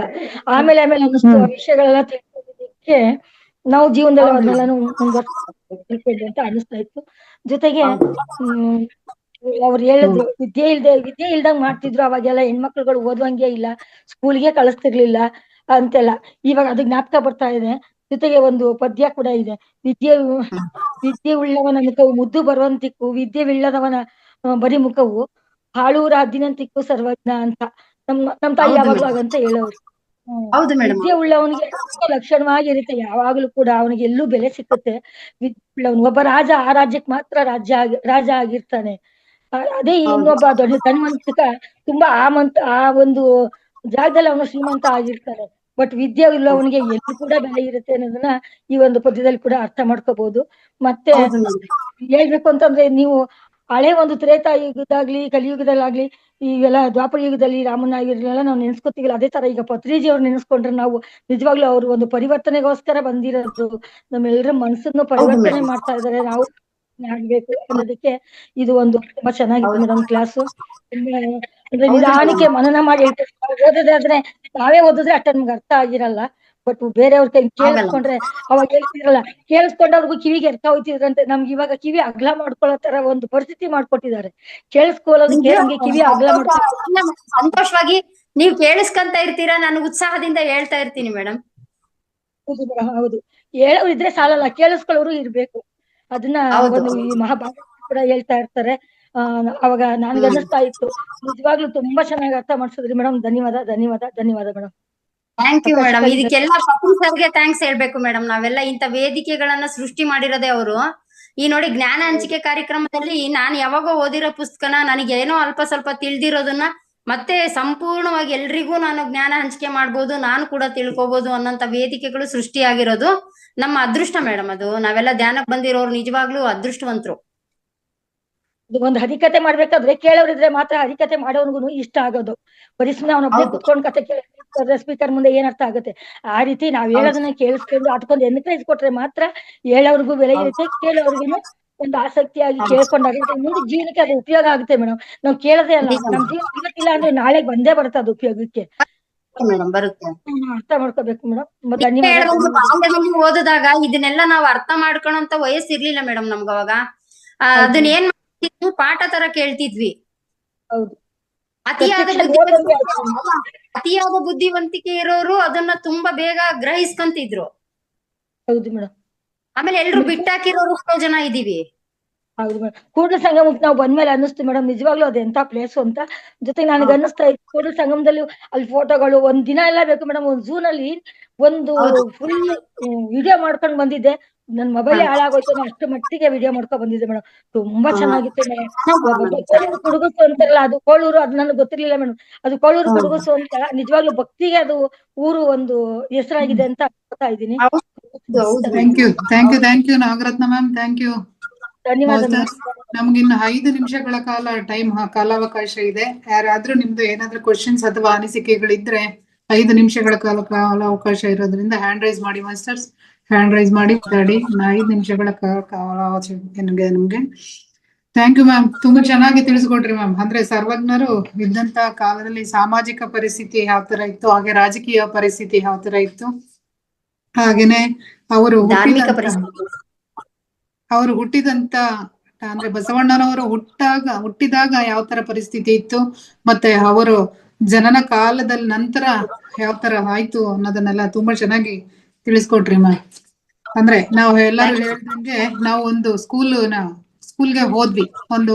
ಆಮೇಲೆ ಅನ್ನಿಸ್ತು ಆ ವಿಷಯಗಳೆಲ್ಲ ತಿಳ್ಕೊಳ್ಳೋದಕ್ಕೆ ನಾವು ಜೀವನದಲ್ಲಿ ಅದನ್ನೆಲ್ಲ ಮುಂದುವರ್ಸ್ಬೇಕು ಅಂತ ಅನಿಸ್ತಾ ಇತ್ತು. ಜೊತೆಗೆ ಅವ್ರು ಹೇಳಿದ್ರು ವಿದ್ಯೆ ಇಲ್ದಂಗ್ ಮಾಡ್ತಿದ್ರು ಅವಾಗೆಲ್ಲ. ಹೆಣ್ಮಕ್ಳುಗಳು ಓದುವಂಗೆ ಇಲ್ಲ, ಸ್ಕೂಲ್ಗೆ ಕಳಿಸ್ತಿರ್ಲಿಲ್ಲ ಅಂತೆಲ್ಲ. ಇವಾಗ ಅದು ಜ್ಞಾಪಕ ಬರ್ತಾ ಇದೆ. ಜೊತೆಗೆ ಒಂದು ಪದ್ಯ ಕೂಡ ಇದೆ. ವಿದ್ಯೆ ವಿದ್ಯೆ ಉಳ್ಳವನ ಮುಖವು ಮುದ್ದು ಬರುವಂತಿಕ್ಕು, ವಿದ್ಯೆವಿಲ್ಲದವನ ಬರಿ ಮುಖವು ಹಾಳೂರ ಹದ್ದಿನಂತಿಕ್ಕು ಸರ್ವಜ್ಞ ಅಂತ ನಮ್ ತಾಯಿ ಹೌದು ಯಾವಾಗ್ಲೂ ಮೇಡಮ್. ಹಾಗಂತ ಹೇಳೋರು. ಹೌದು ಮೇಡಮ್. ವಿದ್ಯೆ ಉಳ್ಳವನಿಗೆ ಲಕ್ಷಣವಾಗಿರುತ್ತೆ, ಯಾವಾಗ್ಲೂ ಕೂಡ ಅವನಿಗೆ ಎಲ್ಲೂ ಬೆಲೆ ಸಿಕ್ಕುತ್ತೆ. ವಿದ್ಯೆ ಉಳ್ಳವನು ಒಬ್ಬ ರಾಜ ಆ ರಾಜ್ಯಕ್ಕೆ ಮಾತ್ರ ರಾಜ ಆಗಿರ್ತಾನೆ. ಅದೇ ಹೌದು. ಇನ್ನೊಬ್ಬ ದೊಡ್ಡ ಧನವಂತಿಕ ತುಂಬಾ ಆ ಒಂದು ಜಾಗದಲ್ಲಿ ಅವನು ಶ್ರೀಮಂತ ಆಗಿರ್ತಾನೆ. ಬಟ್ ವಿದ್ಯೆ ಇಲ್ಲವನಿಗೆ ಎಲ್ಲಿ ಕೂಡ ಬೆಲೆ ಇರುತ್ತೆ ಅನ್ನೋದನ್ನ ಈ ಒಂದು ಪದ್ಯದಲ್ಲಿ ಕೂಡ ಅರ್ಥ ಮಾಡ್ಕೋಬಹುದು. ಮತ್ತೆ ಹೌದು ಮೇಡಮ್. ಹೇಳ್ಬೇಕು ಅಂತಂದ್ರೆ ನೀವು ಹಳೆ ಒಂದು ತ್ರೇತಾಯುಗದಾಗ್ಲಿ ಕಲಿಯುಗದಲ್ಲಾಗ್ಲಿ ಇವೆಲ್ಲ ದ್ವಾಪರ ಯುಗದಲ್ಲಿ ರಾಮನ ಇವ್ರನ್ನೆಲ್ಲ ನಾವು ನೆನ್ಸ್ಕೊತೀವಲ್ಲ, ಅದೇ ತರ ಈಗ ಪತ್ರಿಜಿ ಅವ್ರು ನೆನ್ಸ್ಕೊಂಡ್ರೆ ನಾವು ನಿಜವಾಗ್ಲೂ ಅವ್ರು ಒಂದು ಪರಿವರ್ತನೆಗೋಸ್ಕರ ಬಂದಿರೋದು. ನಮ್ಮೆಲ್ಲರ ಮನಸ್ಸನ್ನು ಪರಿವರ್ತನೆ ಮೇಡಮ್. ಮಾಡ್ತಾ ಇದಾರೆ. ನಾವು ಆಗ್ಬೇಕು ಅನ್ನೋದಕ್ಕೆ ಇದು ಒಂದು ತುಂಬಾ ಚೆನ್ನಾಗಿತ್ತು ಮೇಡಮ್ ಕ್ಲಾಸು. ಅಂದ್ರೆ ಹೌದು ನಿಧಾನಕ್ಕೆ ಮೇಡಮ್. ಮನನ ಮಾಡಿ ಹೇಳ್ತಾರೆ. ಓದೋದಾದ್ರೆ ನಾವೇ ಓದಿದ್ರೆ ಅಷ್ಟ ನಮ್ಗೆ ಅರ್ಥ ಆಗಿರಲ್ಲ. ಬಟ್ ಬೇರೆಯವ್ರ ಕೈ ಕೇಳಿಸ್ಕೊಂಡ್ರೆ ಅವಾಗ ಹೇಳ್ತಿದ್ರಲ್ಲ, ಕೇಳಿಸ್ಕೊಂಡವ್ರಿಗೂ ಕಿವಿಗೆ ಅರ್ಥ ಹೋಗ್ತಿದ್ರಂತೆ. ನಮ್ಗೆ ಇವಾಗ ಕಿವಿ ಅಗ್ಲ ಮಾಡ್ಕೊಳ್ಳೋ ತರ ಒಂದು ಪರಿಸ್ಥಿತಿ ಮಾಡ್ಕೊಟ್ಟಿದ್ದಾರೆ. ಕೇಳಿಸ್ಕೊಳ್ಳೋದಕ್ಕೆ ನಮ್ಗೆ ಕಿವಿ ಅಗ್ಲ ಮಾಡ್ಕೊಳ್ಳೋ. ಸಂತೋಷವಾಗಿ ನೀವ್ ಕೇಳಿಸ್ಕೊಂತ ಇರ್ತೀರಾ, ನಾನು ಉತ್ಸಾಹದಿಂದ ಹೇಳ್ತಾ ಇರ್ತೀನಿ ಮೇಡಮ್. ಹೌದು ಮೇಡಮ್, ಹೌದು. ಹೇಳೋರು ಇದ್ರೆ ಸಾಲಲ್ಲ, ಕೇಳಿಸ್ಕೊಳ್ಳೋರು ಇರ್ಬೇಕು. ಅದನ್ನ ಹೌದು. ಒಂದು ಈ ಮಹಾಭಾರತ ಕೂಡ ಹೇಳ್ತಾ ಇರ್ತಾರೆ. ಅವಾಗ ನನ್ಗೆ ಅನ್ನಿಸ್ತಾ ಇತ್ತು, ನಿಜವಾಗ್ಲೂ ತುಂಬಾ ಚೆನ್ನಾಗಿ ಅರ್ಥ ಮಾಡ್ಸಿದ್ರಿ ಮೇಡಮ್. ಧನ್ಯವಾದ ಮೇಡಮ್. Thank you madam. ಇದಕ್ಕೆಲ್ಲ ಪಟೇಲ್ ಸರ್ಗೆ ಥ್ಯಾಂಕ್ಸ್ ಹೇಳ್ಬೇಕು ಮೇಡಮ್. ನಾವೆಲ್ಲ ಇಂಥ ವೇದಿಕೆಗಳನ್ನ ಸೃಷ್ಟಿ ಮಾಡಿರೋದೇ ಅವರು. ಈ ನೋಡಿ ಜ್ಞಾನ ಹಂಚಿಕೆ ಕಾರ್ಯಕ್ರಮದಲ್ಲಿ ನಾನು ಯಾವಾಗೋ ಓದಿರೋ ಪುಸ್ತಕನ ನನಗೇನೋ ಅಲ್ಪ ಸ್ವಲ್ಪ ತಿಳಿದಿರೋದನ್ನ ಮತ್ತೆ ಸಂಪೂರ್ಣವಾಗಿ ಎಲ್ರಿಗೂ ನಾನು ಜ್ಞಾನ ಹಂಚಿಕೆ ಮಾಡ್ಬೋದು, ನಾನು ಕೂಡ ತಿಳ್ಕೊಬೋದು ಅನ್ನೋಂಥ ವೇದಿಕೆಗಳು ಸೃಷ್ಟಿಯಾಗಿರೋದು ನಮ್ಮ ಅದೃಷ್ಟ ಮೇಡಮ್. ಅದು ನಾವೆಲ್ಲ ಧ್ಯಾನಕ್ಕೆ ಬಂದಿರೋರು ನಿಜವಾಗ್ಲೂ ಅದೃಷ್ಟವಂತರು. ಒಂದು ಹರಿಕತೆ ಮಾಡ್ಬೇಕಾದ್ರೆ ಕೇಳೋರಿದ್ರೆ ಮಾತ್ರ ಹರಿಕತೆ ಮಾಡೋನ್ಗು ಇಷ್ಟ ಆಗೋದು. ಬರೀ ಸುಮ್ಮನೆ ಅವನೊಬ್ಬನೇ ಕುತ್ಕೊಂಡ್ ಕತೆ ಕೇಳಿದ್ರೆ ಸ್ಪೀಕರ್ ಮುಂದೆ ಏನ್ ಅರ್ಥ ಆಗುತ್ತೆ? ಆ ರೀತಿ ನಾವ್ ಹೇಳೋದನ್ನ ಕೇಳಿಸ್ಕೊಂಡು ಅದಕ್ಕೊಂದು ಎನ್ಕರೇಜ್ ಕೊಟ್ರೆ ಮಾತ್ರ ಹೇಳೋರ್ಗು ಬೆಲೆ ಇರುತ್ತೆ, ಕೇಳೋರ್ಗುನು ಒಂದು ಆಸಕ್ತಿಯಾಗಿ ಕೇಳ್ಕೊಂಡಾಗ ಮುಂದೆ ಜೀವನಕ್ಕೆ ಅದು ಉಪಯೋಗ ಆಗುತ್ತೆ ಮೇಡಮ್. ನಾವ್ ಕೇಳೋದೇ ಅಲ್ಲ, ನಮ್ ಜೀವನ ಇವತ್ತಿಲ್ಲ ಅಂದ್ರೆ ನಾಳೆ ಬಂದೇ ಬರುತ್ತೆ ಅದು ಉಪಯೋಗಕ್ಕೆ. ಮೇಡಮ್ ಬರುತ್ತೆ. ಅರ್ಥ ಮಾಡ್ಕೋಬೇಕು ಮೇಡಮ್. ಧನ್ಯವಾದ. ಬಾಲ್ಯದಲ್ಲಿ ಓದಿದಾಗ ಇದನ್ನೆಲ್ಲ ನಾವು ಅರ್ಥ ಮಾಡ್ಕೊಳಂತ ವಯಸ್ಸಿರ್ಲಿಲ್ಲ ಮೇಡಮ್ ನಮ್ಗ ಅವಾಗ. ಅದನ್ನ ಏನ್ ಮಾಡ್ತಿದ್ವಿ, ಪಾಠ ತರ ಕೇಳ್ತಿದ್ವಿ. ಹೌದು. ಅತಿಯಾದ ಬುದ್ಧಿವಂತಿಕೆ ಇರೋರು ಅದನ್ನ ತುಂಬಾ ಬೇಗ ಗ್ರಹಿಸ್ಕೊಂತಿದ್ರು. ಹೌದು ಮೇಡಮ್. ಆಮೇಲೆ ಎಲ್ರು ಬಿಟ್ಟಾಕಿರೋರು ಎಷ್ಟೋ ಜನ ಇದೀವಿ. ಹೌದು ಮೇಡಮ್. ಕೂಡಲ ಸಂಗಮಕ್ಕೆ ನಾವು ಬಂದ್ಮೇಲೆ ಅನ್ನಿಸ್ತು ಮೇಡಮ್, ನಿಜವಾಗ್ಲೂ ಅದು ಎಂತ ಪ್ಲೇಸ್ ಅಂತ. ಜೊತೆಗೆ ನನಗೆ ಅನ್ನಿಸ್ತಾ ಇತ್ತು, ಕೂಡಲ ಸಂಗಮದಲ್ಲಿ ಅಲ್ಲಿ ಫೋಟೋಗಳು ಒಂದ್ ದಿನ ಎಲ್ಲ ಬೇಕು ಮೇಡಮ್. ಒಂದ್ ಝೂ ನಲ್ಲಿ ಒಂದು ಫುಲ್ ವಿಡಿಯೋ ಮಾಡ್ಕೊಂಡ್ ಬಂದಿದ್ದೆ. ನನ್ ಮೊಬೈಲ್ ಹಾಳಾಗೋಯ್ತು, ಅಷ್ಟು ಮಟ್ಟಿಗೆ ವಿಡಿಯೋ ಮಾಡ್ಕೊಂಡ್ ಬಂದಿದ್ದೆ ಮೇಡಮ್. ತುಂಬಾ ಚೆನ್ನಾಗಿತ್ತು ಮೇಡಮ್. ಕುಡುಗುಸು ಅಂತಾರಲ್ಲ, ಅದು ಕೋಳೂರು, ಅದು ನನಗೆ ಗೊತ್ತಿರ್ಲಿಲ್ಲ ಮೇಡಮ್. ಅದು ಕೋಳೂರು ಕುಡುಗುಸು ಅಂತ ನಿಜವಾಗ್ಲೂ ಭಕ್ತಿಗೆ ಅದು ಊರು ಒಂದು ಹೆಸರಾಗಿದೆ ಅಂತ ಅನ್ಕೋತಾ ಇದ್ದೀನಿ. Thank you Nagaratna ma'am, thank you. ಧನ್ಯವಾದ. ನಮ್ಗಿನ್ನು 5 ನಿಮಿಷಗಳ ಕಾಲ ಕಾಲಾವಕಾಶ ಇದೆ. ಯಾರಾದ್ರೂ ನಿಮ್ದು ಏನಾದ್ರೂ ಕ್ವಶನ್ಸ್ ಅಥವಾ ಅನಿಸಿಕೆಗಳಿದ್ರೆ 5 ನಿಮಿಷಗಳ ಕಾಲಾವಕಾಶ ಇರೋದ್ರಿಂದ ಹ್ಯಾಂಡ್ ರೈಸ್ ಮಾಡಿ ಮಾಸ್ಟರ್ಸ್, ಹ್ಯಾಂಡ್ ರೈಸ್ ಮಾಡಿ ಮಾತಾಡಿ. 5 ನಿಮಿಷಗಳ ಕಾಲಾವಕಾಶ ನಮ್ಗೆ. ಥ್ಯಾಂಕ್ ಯು ಮ್ಯಾಮ್, ತುಂಬಾ ಚೆನ್ನಾಗಿ ತಿಳಿಸ್ಕೊಟ್ರಿ ಮ್ಯಾಮ್. ಅಂದ್ರೆ ಸರ್ವಜ್ಞರು ಇದ್ದಂತ ಕಾಲದಲ್ಲಿ ಸಾಮಾಜಿಕ ಪರಿಸ್ಥಿತಿ ಯಾವ ತರ ಇತ್ತು, ಹಾಗೆ ರಾಜಕೀಯ ಪರಿಸ್ಥಿತಿ ಯಾವ ತರ ಇತ್ತು, ಹಾಗೇನೆ ಅವರು ಹುಟ್ಟಿದಂತ ಅಂದ್ರೆ ಬಸವಣ್ಣನವರು ಹುಟ್ಟಿದಾಗ ಯಾವ ತರ ಪರಿಸ್ಥಿತಿ ಇತ್ತು, ಮತ್ತೆ ಅವರು ಜನನ ಕಾಲದಲ್ಲಿ ನಂತರ ಯಾವ ತರ ಆಯ್ತು ಅನ್ನೋದನ್ನೆಲ್ಲ ತುಂಬಾ ಚೆನ್ನಾಗಿ ತಿಳಿಸ್ಕೊಟ್ರಿ ಮ್ಯಾಮ್. ಅಂದ್ರೆ ನಾವು ಎಲ್ಲರೂ ಹೇಳ್ದಂಗೆ ನಾವು ಒಂದು ಸ್ಕೂಲ್ಗೆ ಹೋದ್ವಿ, ಒಂದು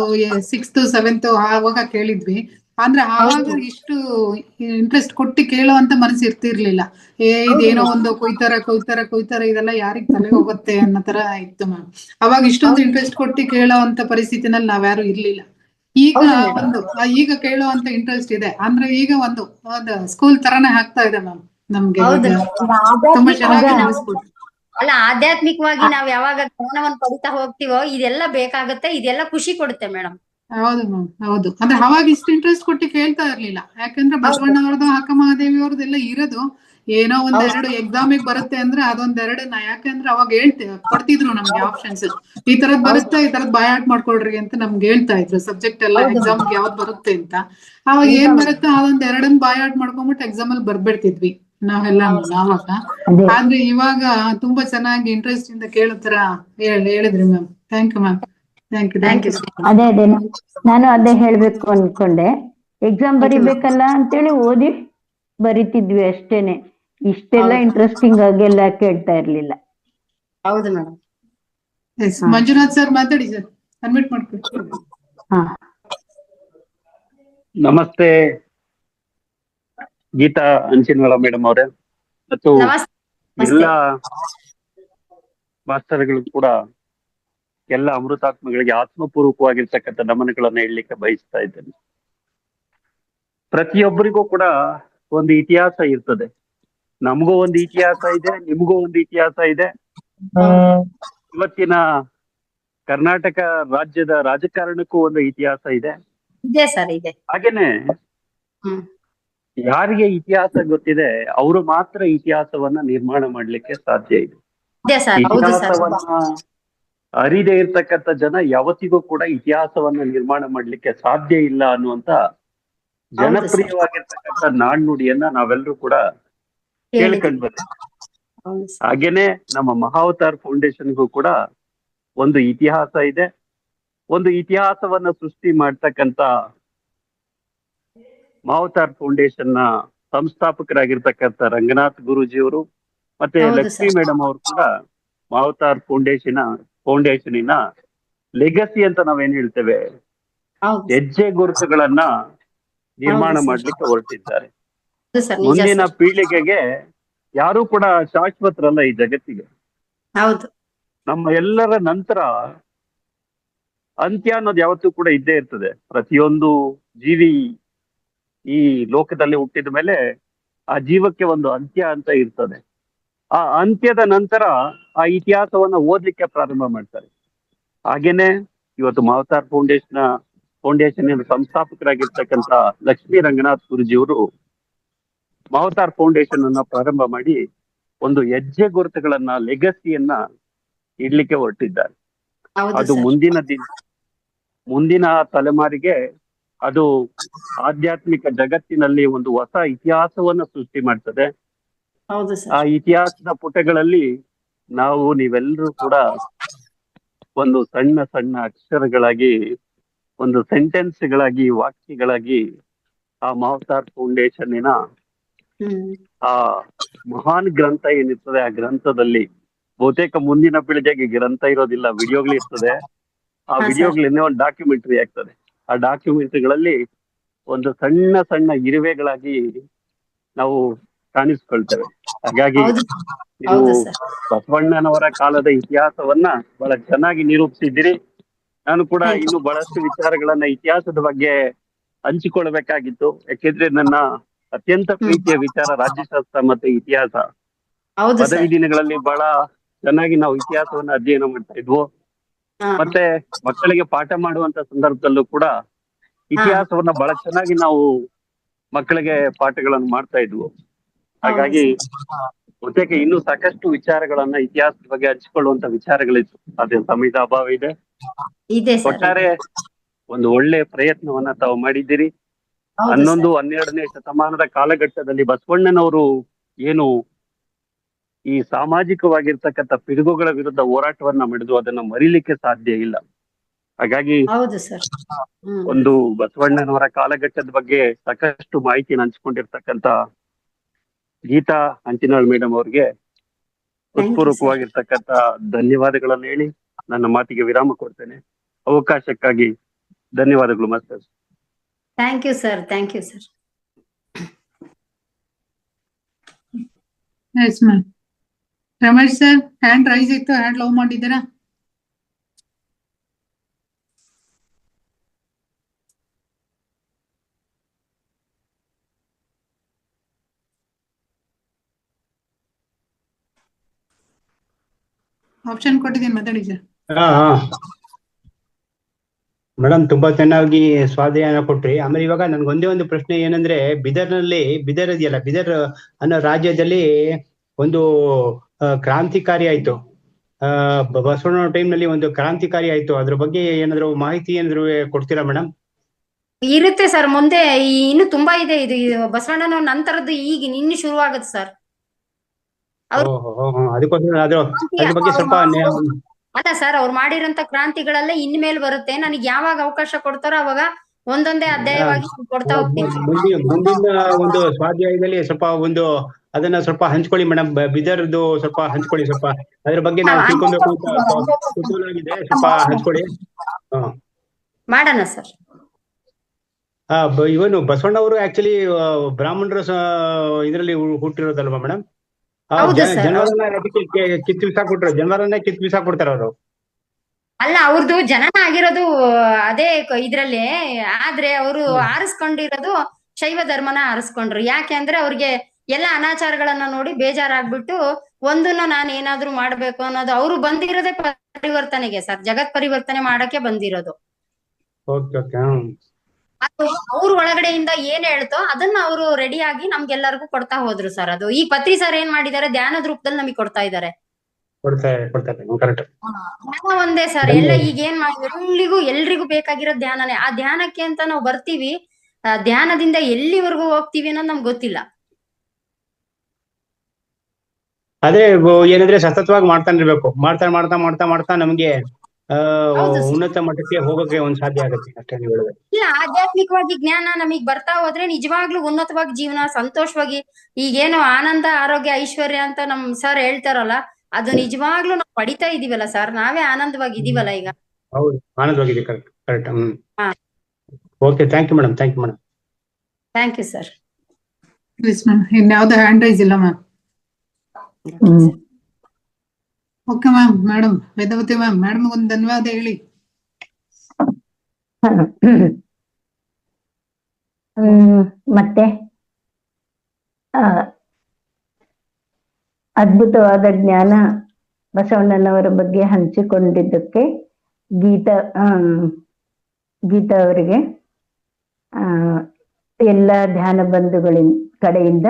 6th 7th ಆವಾಗ ಕೇಳಿದ್ವಿ. ಅಂದ್ರೆ ಆವಾಗ ಇಷ್ಟು ಇಂಟ್ರೆಸ್ಟ್ ಕೊಟ್ಟು ಕೇಳುವಂತ ಮನಸ್ಸು ಇರ್ತಿರ್ಲಿಲ್ಲ. ಇದೇನೋ ಒಂದು ಕೊಯ್ತಾರ ಇದೆಲ್ಲ ಯಾರಿಗ್ ತಲೆ ಹೋಗುತ್ತೆ ಅನ್ನೋ ತರ ಇತ್ತು ಮ್ಯಾಮ್. ಅವಾಗ ಇಷ್ಟೊಂದು ಇಂಟ್ರೆಸ್ಟ್ ಕೊಟ್ಟು ಕೇಳೋವಂತ ಪರಿಸ್ಥಿತಿನಲ್ಲಿ ನಾವ್ಯಾರು ಇರ್ಲಿಲ್ಲ. ಈಗ ಕೇಳುವಂತ ಇಂಟ್ರೆಸ್ಟ್ ಇದೆ. ಅಂದ್ರೆ ಈಗ ಒಂದು ಸ್ಕೂಲ್ ತರಾನೇ ಆಗ್ತಾ ಇದೆ ಮ್ಯಾಮ್ ನಮ್ಗೆ. ತುಂಬಾ ಚೆನ್ನಾಗಿ ತಿಳಿಸ್ಕೊಟ್ರು. ಅಲ್ಲ, ಆಧ್ಯಾತ್ಮಿಕವಾಗಿ ನಾವ್ ಯಾವಾಗ ಜ್ಞಾನವನ್ನು ಪಡಿತಾ ಹೋಗ್ತೀವೋ ಇದೆಲ್ಲ ಬೇಕಾಗುತ್ತೆ, ಇದೆಲ್ಲ ಖುಷಿ ಕೊಡುತ್ತೆ ಮೇಡಮ್. ಹೌದು ಮ್ಯಾಮ್, ಹೌದು. ಅಂದ್ರೆ ಅವಾಗ ಇಷ್ಟು ಇಂಟ್ರೆಸ್ಟ್ ಕೊಟ್ಟು ಕೇಳ್ತಾ ಇರ್ಲಿಲ್ಲ. ಯಾಕಂದ್ರೆ ಬಸವಣ್ಣವ್ರದ್ದು ಅಕ್ಕ ಮಹಾದೇವಿ ಅವ್ರದ್ದೆಲ್ಲ ಇರೋದು ಏನೋ ಒಂದೆರಡು ಎಕ್ಸಾಮಿಗೆ ಬರುತ್ತೆ ಅಂದ್ರೆ ಅದೊಂದೆರಡು ಯಾಕಂದ್ರೆ ಅವಾಗ ಕೊಡ್ತಿದ್ರು ನಮ್ಗೆ ಆಪ್ಷನ್ಸ್. ಈ ತರದ್ ಬರುತ್ತೆ, ಈ ತರದ್ ಬೈ ಹಾರ್ಟ್ ಮಾಡ್ಕೊಳ್ರಿ ಅಂತ ನಮ್ಗೆ ಹೇಳ್ತಾ ಇದ್ರು. ಸಬ್ಜೆಕ್ಟ್ ಎಲ್ಲ ಎಕ್ಸಾಮ್ಗೆ ಯಾವ್ದು ಬರುತ್ತೆ ಅಂತ. ಅವಾಗ ಏನ್ ಬರುತ್ತೆ ಅದೊಂದೆರಡನ್ ಬೈ ಹಾರ್ಟ್ ಮಾಡ್ಕೊಂಡ್ಬಿಟ್ಟು ಎಕ್ಸಾಮ್ ಅಲ್ಲಿ ಬರ್ಬಿಡ್ತಿದ್ವಿ ನಾವೆಲ್ಲ ಆವಾಗ. ಆದ್ರೆ ಇವಾಗ ತುಂಬಾ ಚೆನ್ನಾಗಿ ಇಂಟ್ರೆಸ್ಟ್ ಇಂದ ಕೇಳೋ ತರ ಹೇಳಿದ್ರಿ ma'am. Thank you ma'am. Thank you. ಅದೇ ನಾನು ಅದೇ ಹೇಳ್ಬೇಕು ಅನ್ಕೊಂಡೆ. ಎಕ್ಸಾಮ್ ಬರಿಬೇಕಲ್ಲ ಅಂತೇಳಿ ಓದಿ ಬರಿತಿದ್ವಿ ಅಷ್ಟೇನೆ. ಇಷ್ಟೆಲ್ಲ ಹೌದು. ಇಂಟ್ರೆಸ್ಟಿಂಗ್ ಆಗೆಲ್ಲ ಕೇಳ್ತಾ ಇರ್ಲಿಲ್ಲ. ಹೌದು ಮೇಡಮ್. ಎಸ್ ಹಾ. ಮಂಜುನಾಥ್ ಸರ್ ಮಾತಾಡಿ ಸರ್, ಅನ್ಮಿಟ್ ಮಾಡ್ಕೊಳ್ಳಿ. ಹಾ ನಮಸ್ತೆ ಗೀತಾ ಅಂಚಿನವಳ ಮೇಡಮ್ ಅವರೇ ಮತ್ತು ನಮಸ್ತೆ. ಎಲ್ಲ ಮಾಸ್ತರ್ಗಳು ಕೂಡ ಎಲ್ಲ ಅಮೃತಾತ್ಮಗಳಿಗೆ ಆತ್ಮಪೂರ್ವಕವಾಗಿರ್ತಕ್ಕಂಥ ನಮನಗಳನ್ನ ಹೇಳಲಿಕ್ಕೆ ಬಯಸ್ತಾ ಇದ್ದೇನೆ. ಪ್ರತಿಯೊಬ್ಬರಿಗೂ ಕೂಡ ಒಂದು ಇತಿಹಾಸ ಇರ್ತದೆ. ನಮಗೂ ಒಂದು ಇತಿಹಾಸ ಇದೆ, ನಿಮಗೂ ಒಂದು ಇತಿಹಾಸ ಇದೆ. ಇವತ್ತಿನ ಕರ್ನಾಟಕ ರಾಜ್ಯದ ರಾಜಕಾರಣಕ್ಕೂ ಒಂದು ಇತಿಹಾಸ ಇದೆ. ಇದೆ ಸರ್, ಇದೆ. ಹಾಗೇನೆ ಹ್ಮ್. ಯಾರಿಗೆ ಇತಿಹಾಸ ಗೊತ್ತಿದೆ ಅವರು ಮಾತ್ರ ಇತಿಹಾಸವನ್ನ ನಿರ್ಮಾಣ ಮಾಡ್ಲಿಕ್ಕೆ ಸಾಧ್ಯ ಇದೆ. ಇದೆ ಸರ್, ಹೌದು ಸರ್. ಇತಿಹಾಸವನ್ನ ಅರಿದೇ ಇರ್ತಕ್ಕಂಥ ಜನ ಯಾವತ್ತಿಗೂ ಕೂಡ ಇತಿಹಾಸವನ್ನ ನಿರ್ಮಾಣ ಮಾಡ್ಲಿಕ್ಕೆ ಸಾಧ್ಯ ಇಲ್ಲ ಅನ್ನುವಂತ ಜನಪ್ರಿಯವಾಗಿರ್ತಕ್ಕಂಥ ನಾಣ್ಣುಡಿಯನ್ನ ನಾವೆಲ್ಲರೂ ಕೂಡ ಕೇಳ್ಕೊಂಡ್ ಬಂದಿದ್ದೀವಿ. ಹೌದು ಸರ್. ಹಾಗೇನೆ ನಮ್ಮ ಮಹಾವತಾರ್ ಫೌಂಡೇಶನ್ಗೂ ಕೂಡ ಒಂದು ಇತಿಹಾಸ ಇದೆ. ಒಂದು ಇತಿಹಾಸವನ್ನ ಸೃಷ್ಟಿ ಮಾಡ್ತಕ್ಕಂಥ ಮಹಾವತಾರ್ ಫೌಂಡೇಶನ್ ನ ಸಂಸ್ಥಾಪಕರಾಗಿರ್ತಕ್ಕಂಥ ರಂಗನಾಥ್ ಗುರೂಜಿಯವರು ಮತ್ತೆ ಹೌದು ಲಕ್ಷ್ಮಿ ಸರ್. ಮೇಡಮ್ ಅವರು ಕೂಡ ಮಹಾವತಾರ್ ಫೌಂಡೇಶನಿನ ಲೆಗಸಿ ಅಂತ ನಾವೇನ್ ಹೇಳ್ತೇವೆ, ಹೌದು ಹೆಜ್ಜೆ ಗುರುತುಗಳನ್ನ ನಿರ್ಮಾಣ ಹೌದು ಸರ್. ಮಾಡ್ಲಿಕ್ಕೆ ಹೊರಟಿದ್ದಾರೆ. ಸರ್, ನಿಜ ಮುಂದಿನ ಸರ್. ಪೀಳಿಗೆಗೆ ಯಾರು ಕೂಡ ಶಾಶ್ವತರಲ್ಲ ಈ ಜಗತ್ತಿಗೆ. ಹೌದು. ನಮ್ಮ ಎಲ್ಲರ ನಂತರ ಅಂತ್ಯ ಅನ್ನೋದು ಯಾವತ್ತೂ ಕೂಡ ಇದ್ದೇ ಇರ್ತದೆ. ಪ್ರತಿಯೊಂದು ಜೀವಿ ಈ ಲೋಕದಲ್ಲಿ ಹುಟ್ಟಿದ ಮೇಲೆ ಆ ಜೀವಕ್ಕೆ ಒಂದು ಅಂತ್ಯ ಅಂತ ಇರ್ತದೆ. ಆ ಅಂತ್ಯದ ನಂತರ ಆ ಇತಿಹಾಸವನ್ನ ಓದ್ಲಿಕ್ಕೆ ಪ್ರಾರಂಭ ಮಾಡ್ತಾರೆ. ಹಾಗೇನೆ ಇವತ್ತು ಮಹಾವತಾರ್ ಫೌಂಡೇಶನ್ ಸಂಸ್ಥಾಪಕರಾಗಿರ್ತಕ್ಕಂಥ ಲಕ್ಷ್ಮೀ ರಂಗನಾಥ್ ಗುರೂಜಿಯವರು ಮಹಾವತಾರ್ ಫೌಂಡೇಶನ್ ಅನ್ನ ಪ್ರಾರಂಭ ಮಾಡಿ ಒಂದು ಹೆಜ್ಜೆ ಗುರುತುಗಳನ್ನ, ಲೆಗಸಿಯನ್ನ ಇಡ್ಲಿಕ್ಕೆ ಹೊರಟಿದ್ದಾರೆ. ಹೌದು ಅದು ಸರ್. ಮುಂದಿನ ತಲೆಮಾರಿಗೆ ಅದು ಆಧ್ಯಾತ್ಮಿಕ ಜಗತ್ತಿನಲ್ಲಿ ಒಂದು ಹೊಸ ಇತಿಹಾಸವನ್ನ ಸೃಷ್ಟಿ ಮಾಡ್ತದೆ. ಹೌದು ಆ ಸರ್. ಇತಿಹಾಸದ ಪುಟಗಳಲ್ಲಿ ನೀವೆಲ್ಲರೂ ಕೂಡ ಒಂದು ಸಣ್ಣ ಸಣ್ಣ ಅಕ್ಷರಗಳಾಗಿ, ಒಂದು ಸೆಂಟೆನ್ಸ್ಗಳಾಗಿ, ವಾಕ್ಯಗಳಾಗಿ ಆ ಮಹಾವತಾರ್ ಫೌಂಡೇಶನ್ನಿನ ಹ್ಮ್. ಆ ಮಹಾನ್ ಗ್ರಂಥ ಏನಿರ್ತದೆ ಆ ಗ್ರಂಥದಲ್ಲಿ ಬಹುತೇಕ ಮುಂದಿನ ಪೀಳಿಗೆಗೆ ಗ್ರಂಥ ಇರೋದಿಲ್ಲ, ವಿಡಿಯೋಗಳಿರ್ತದೆ. ಆ ಹಾ, ವಿಡಿಯೋಗಳಿಂದ ಒಂದು ಡಾಕ್ಯುಮೆಂಟರಿ ಆಗ್ತದೆ. ಆ ಡಾಕ್ಯುಮೆಂಟರಿಗಳಲ್ಲಿ ಒಂದು ಸಣ್ಣ ಸಣ್ಣ ಇರುವೆಗಳಾಗಿ ನಾವು ಕಾಣಿಸ್ಕೊಳ್ತೇವೆ. ಹಾಗಾಗಿ ಹೌದು. ನೀವು ಹೌದು ಸರ್. ಬಸವಣ್ಣನವರ ಕಾಲದ ಇತಿಹಾಸವನ್ನ ಬಹಳ ಚೆನ್ನಾಗಿ ನಿರೂಪಿಸಿದ್ದೀರಿ. ನಾನು ಕೂಡ Thank you. ಇನ್ನು ಬಹಳಷ್ಟು ವಿಚಾರಗಳನ್ನ ಇತಿಹಾಸದ ಬಗ್ಗೆ ಹಂಚಿಕೊಳ್ಬೇಕಾಗಿತ್ತು. ಯಾಕೆಂದ್ರೆ ನನ್ನ ಅತ್ಯಂತ ಪ್ರೀತಿಯ ವಿಚಾರ ರಾಜ್ಯಶಾಸ್ತ್ರ ಮತ್ತೆ ಇತಿಹಾಸ. ಹೌದು ಪದವಿ ಸರ್. ದಿನಗಳಲ್ಲಿ ಬಹಳ ಚೆನ್ನಾಗಿ ನಾವು ಇತಿಹಾಸವನ್ನ ಅಧ್ಯಯನ ಮಾಡ್ತಾ ಇದ್ವು. ಹಾ. ಮತ್ತೆ ಮಕ್ಕಳಿಗೆ ಪಾಠ ಮಾಡುವಂತ ಸಂದರ್ಭದಲ್ಲೂ ಕೂಡ ಇತಿಹಾಸವನ್ನ ಬಹಳ ಚೆನ್ನಾಗಿ ನಾವು ಮಕ್ಕಳಿಗೆ ಪಾಠಗಳನ್ನು ಮಾಡ್ತಾ ಇದ್ವು. ಹಾಗಾಗಿ ಬಹುತೇಕ ಇನ್ನೂ ಸಾಕಷ್ಟು ವಿಚಾರಗಳನ್ನ ಇತಿಹಾಸದ ಬಗ್ಗೆ ಹಂಚಿಕೊಳ್ಳುವಂತ ವಿಚಾರಗಳಿತ್ತು. ಅದೇ ಸಮಯದ ಅಭಾವ ಇದೆ. ಇದೆ ಸರ್. ಒಟ್ಟಾರೆ ಒಂದು ಒಳ್ಳೆ ಪ್ರಯತ್ನವನ್ನ ತಾವು ಮಾಡಿದ್ದೀರಿ. ಹೌದು 11, ಸರ್. 12ನೇ ಶತಮಾನದ ಕಾಲಘಟ್ಟದಲ್ಲಿ ಬಸವಣ್ಣನವರು ಏನು ಈ ಸಾಮಾಜಿಕವಾಗಿರ್ತಕ್ಕಂಥ ಪಿಡುಗುಗಳ ವಿರುದ್ಧ ಹೋರಾಟವನ್ನ ಮಾಡಿದ್ರು, ಅದನ್ನ ಮರಿಲಿಕ್ಕೆ ಸಾಧ್ಯ ಇಲ್ಲ. ಹಾಗಾಗಿ ಹೌದು ಸರ್. ಹ್ಮ್. ಒಂದು ಬಸವಣ್ಣನವರ ಕಾಲಘಟ್ಟದ ಬಗ್ಗೆ ಸಾಕಷ್ಟು ಮಾಹಿತಿಯನ್ನು ಹಂಚಿಕೊಂಡಿರ್ತಕ್ಕಂಥ ಗೀತಾ ಅಂಚಿನಾಳ್ ಮೇಡಮ್ ಅವ್ರಿಗೆ ಹೃತ್ಪೂರ್ವಕವಾಗಿರ್ತಕ್ಕಂಥ ಧನ್ಯವಾದಗಳನ್ನು ಹೇಳಿ ನನ್ನ ಮಾತಿಗೆ ವಿರಾಮ ಕೊಡ್ತೇನೆ. ಅವಕಾಶಕ್ಕಾಗಿ ಧನ್ಯವಾದಗಳು master. Thank you sir. Thank you sir. Yes ma'am. Ramesh sir, hand raise ಇತ್ತು, ಹ್ಯಾಂಡ್ ಲವ್ ಮಾಡಿದ್ದೀರಾ? ಆಪ್ಷನ್ ಕೊಟ್ಟಿದ್ದೀನಿ, ಮಾತಾಡಿ ಸರ್. ಮೇಡಮ್ ತುಂಬಾ ಚೆನ್ನಾಗಿ ಸ್ವಾಧ್ಯಾಯನ ಕೊಟ್ರಿ. ಆಮೇಲೆ ಇವಾಗ ನನ್ಗೊಂದೇ ಒಂದು ಪ್ರಶ್ನೆ ಏನಂದ್ರೆ, ಬಿದರ್ ಇದೆಯಲ್ಲ, ಬಿದರ್ ಅನ್ನೋ ರಾಜ್ಯದಲ್ಲಿ ಒಂದು ಕ್ರಾಂತಿಕಾರಿ ಆಯ್ತು. ಬಸವಣ್ಣ ಟೈಮ್ ನಲ್ಲಿ ಒಂದು ಕ್ರಾಂತಿಕಾರಿ ಆಯ್ತು. ಅದ್ರ ಬಗ್ಗೆ ಏನಾದ್ರು ಮಾಹಿತಿ ಏನಾದ್ರು ಕೊಡ್ತೀರಾ ಮೇಡಮ್? ಇರುತ್ತೆ ಸರ್. ಮುಂದೆ ಇನ್ನು ತುಂಬಾ ಇದೆ. ಇದು ಬಸವಣ್ಣನ ನಂತರದ್ದು ಈಗ ಇನ್ನು ಶುರು ಆಗುತ್ತೆ ಸರ್. ಅದಕ್ಕೋಸ್ಕರ ಅದ್ರ ಬಗ್ಗೆ ಸ್ವಲ್ಪ ಅಲ್ಲ ಸರ್, ಅವ್ರು ಮಾಡಿರೋಂತ ಕ್ರಾಂತಿಗಳಲ್ಲೇ ಇನ್ಮೇಲೆ ಬರುತ್ತೆ. ನನಗೆ ಯಾವಾಗ ಅವಕಾಶ ಕೊಡ್ತಾರೋ ಅವಾಗ ಒಂದೊಂದೇ ಅಧ್ಯಾಯವಾಗಿ ಕೊಡ್ತಾ ಹೋಗ್ತೀನಿ ಸರ್. ಮುಂದಿನ ಒಂದು ಸ್ವಾಧ್ಯಾಯದಲ್ಲಿ ಸ್ವಲ್ಪ ಅದನ್ನ ಸ್ವಲ್ಪ ಹಂಚ್ಕೊಳ್ಳಿ ಮೇಡಮ್. ಬಿದರ್ದು ಸ್ವಲ್ಪ ಹಂಚ್ಕೊಳ್ಳಿ, ಸ್ವಲ್ಪ ಅದ್ರ ಬಗ್ಗೆ ನಾವು ತಿಳ್ಕೊಬೇಕು ಅಂತ ಕುತೂಹಲ ಇದೆ, ಸ್ವಲ್ಪ ಹಂಚ್ಕೊಳ್ಳಿ. ಮಾಡೋಣ ಸರ್. ಇವನು ಬಸವಣ್ಣವರು ಆಕ್ಚುಲಿ ಬ್ರಾಹ್ಮಣರ ಇದರಲ್ಲಿ ಹುಟ್ಟಿರೋದಲ್ವಾ ಮೇಡಮ್? ಜನವರನ್ನ ಕಿತ್ತು ಬಿಸಾಕ್ಬಿಟ್ರು, ಜನವರನ್ನೇ ಕಿತ್ತು ಬಿಸಾಕ್ಬಿಡ್ತಾರ ಅವರು. ಅಲ್ಲ, ಅವ್ರದ್ದು ಜನನ ಆಗಿರೋದು ಅದೇ ಇದ್ರಲ್ಲಿ, ಆದ್ರೆ ಅವರು ಆರಿಸ್ಕೊಂಡಿರೋದು ಶೈವ ಧರ್ಮನ ಆರಿಸ್ಕೊಂಡ್ರು. ಯಾಕೆ ಅಂದ್ರೆ ಅವ್ರಿಗೆ ಎಲ್ಲ ಅನಾಚಾರಗಳನ್ನ ನೋಡಿ ಬೇಜಾರಾಗ್ಬಿಟ್ಟು ಒಂದನ್ನ ನಾನು ಏನಾದ್ರೂ ಮಾಡ್ಬೇಕು ಅನ್ನೋದು, ಅವರು ಬಂದಿರೋದೇ ಪರಿವರ್ತನೆಗೆ ಸರ್, ಜಗತ್ ಪರಿವರ್ತನೆ ಮಾಡಕ್ಕೆ ಬಂದಿರೋದು. ಅದು ಅವ್ರ ಒಳಗಡೆಯಿಂದ ಏನ್ ಹೇಳ್ತೋ ಅದನ್ನ ಅವರು ರೆಡಿ ಆಗಿ ನಮ್ಗೆಲ್ಲರಿಗೂ ಕೊಡ್ತಾ ಹೋದ್ರು ಸರ್. ಅದು ಈ ಪತ್ರಿ ಸರ್ ಏನ್ ಮಾಡಿದ್ದಾರೆ, ಧ್ಯಾನದ ರೂಪದಲ್ಲಿ ನಮಗೆ ಕೊಡ್ತಾ ಇದ್ದಾರೆ. ಧ್ಯಾನ ಒಂದೇ ಸರ್, ಎಲ್ಲ ಈಗ ಏನ್ ಎಲ್ರಿಗೂ ಬೇಕಾಗಿರೋ ಧ್ಯಾನನೇ. ಆ ಧ್ಯಾನಕ್ಕೆ ಅಂತ ನಾವು ಬರ್ತೀವಿ, ಧ್ಯಾನದಿಂದ ಎಲ್ಲಿವರೆಗೂ ಹೋಗ್ತೀವಿ ಅನ್ನೋದು ನಮ್ಗೆ ಗೊತ್ತಿಲ್ಲ. ಅದೇ ಏನಂದ್ರೆ ಸತತವಾಗಿ ಮಾಡ್ತಾನೆ ಇರ್ಬೇಕು, ಮಾಡ್ತಾ ನಮ್ಗೆ ಉನ್ನತ ಮಟ್ಟಕ್ಕೆ ಹೋಗೋಕೆ ಒಂದ್ ಸಾಧ್ಯ ಆಗುತ್ತೆ ಅಷ್ಟೇ. ನೀವು ಹೇಳಿದ್ರೆ ಇಲ್ಲ, ಆಧ್ಯಾತ್ಮಿಕವಾಗಿ ಜ್ಞಾನ ನಮಗ್ ಬರ್ತಾ ಹೋದ್ರೆ ನಿಜವಾಗ್ಲೂ ಉನ್ನತವಾಗಿ ಜೀವನ, ಸಂತೋಷವಾಗಿ, ಈಗೇನು ಆನಂದ, ಆರೋಗ್ಯ, ಐಶ್ವರ್ಯ ಅಂತ ನಮ್ ಸರ್ ಹೇಳ್ತಾರಲ್ಲ, ಅದು ನಿಜವಾಗ್ಲೂ ನಾವು ಪಡಿತಾ ಇದೀವಲ್ಲ ಸರ್, ನಾವೇ ಆನಂದವಾಗಿ ಇದೀವಲ್ಲ ಈಗ. ಹೌದು, ಆನಂದವಾಗಿದೆ. Correct. Okay, thank you madam. Thank you sir. ಇನ್ಯಾವ್ದು ಹ್ಯಾಂಡ್ ರೈಸ್ ಇಲ್ಲ ma'am? Okay ma'am. Madam Vedavati ma'am, madam ಒಂದು ಧನ್ಯವಾದ ಹೇಳಿ. ಮತ್ತೆ ಅದ್ಭುತವಾದ ಜ್ಞಾನ ಬಸವಣ್ಣನವರ ಬಗ್ಗೆ ಹಂಚಿಕೊಂಡಿದ್ದಕ್ಕೆ ಗೀತಾ ಅವರಿಗೆ ಎಲ್ಲ ಧ್ಯಾನ ಕಡೆಯಿಂದ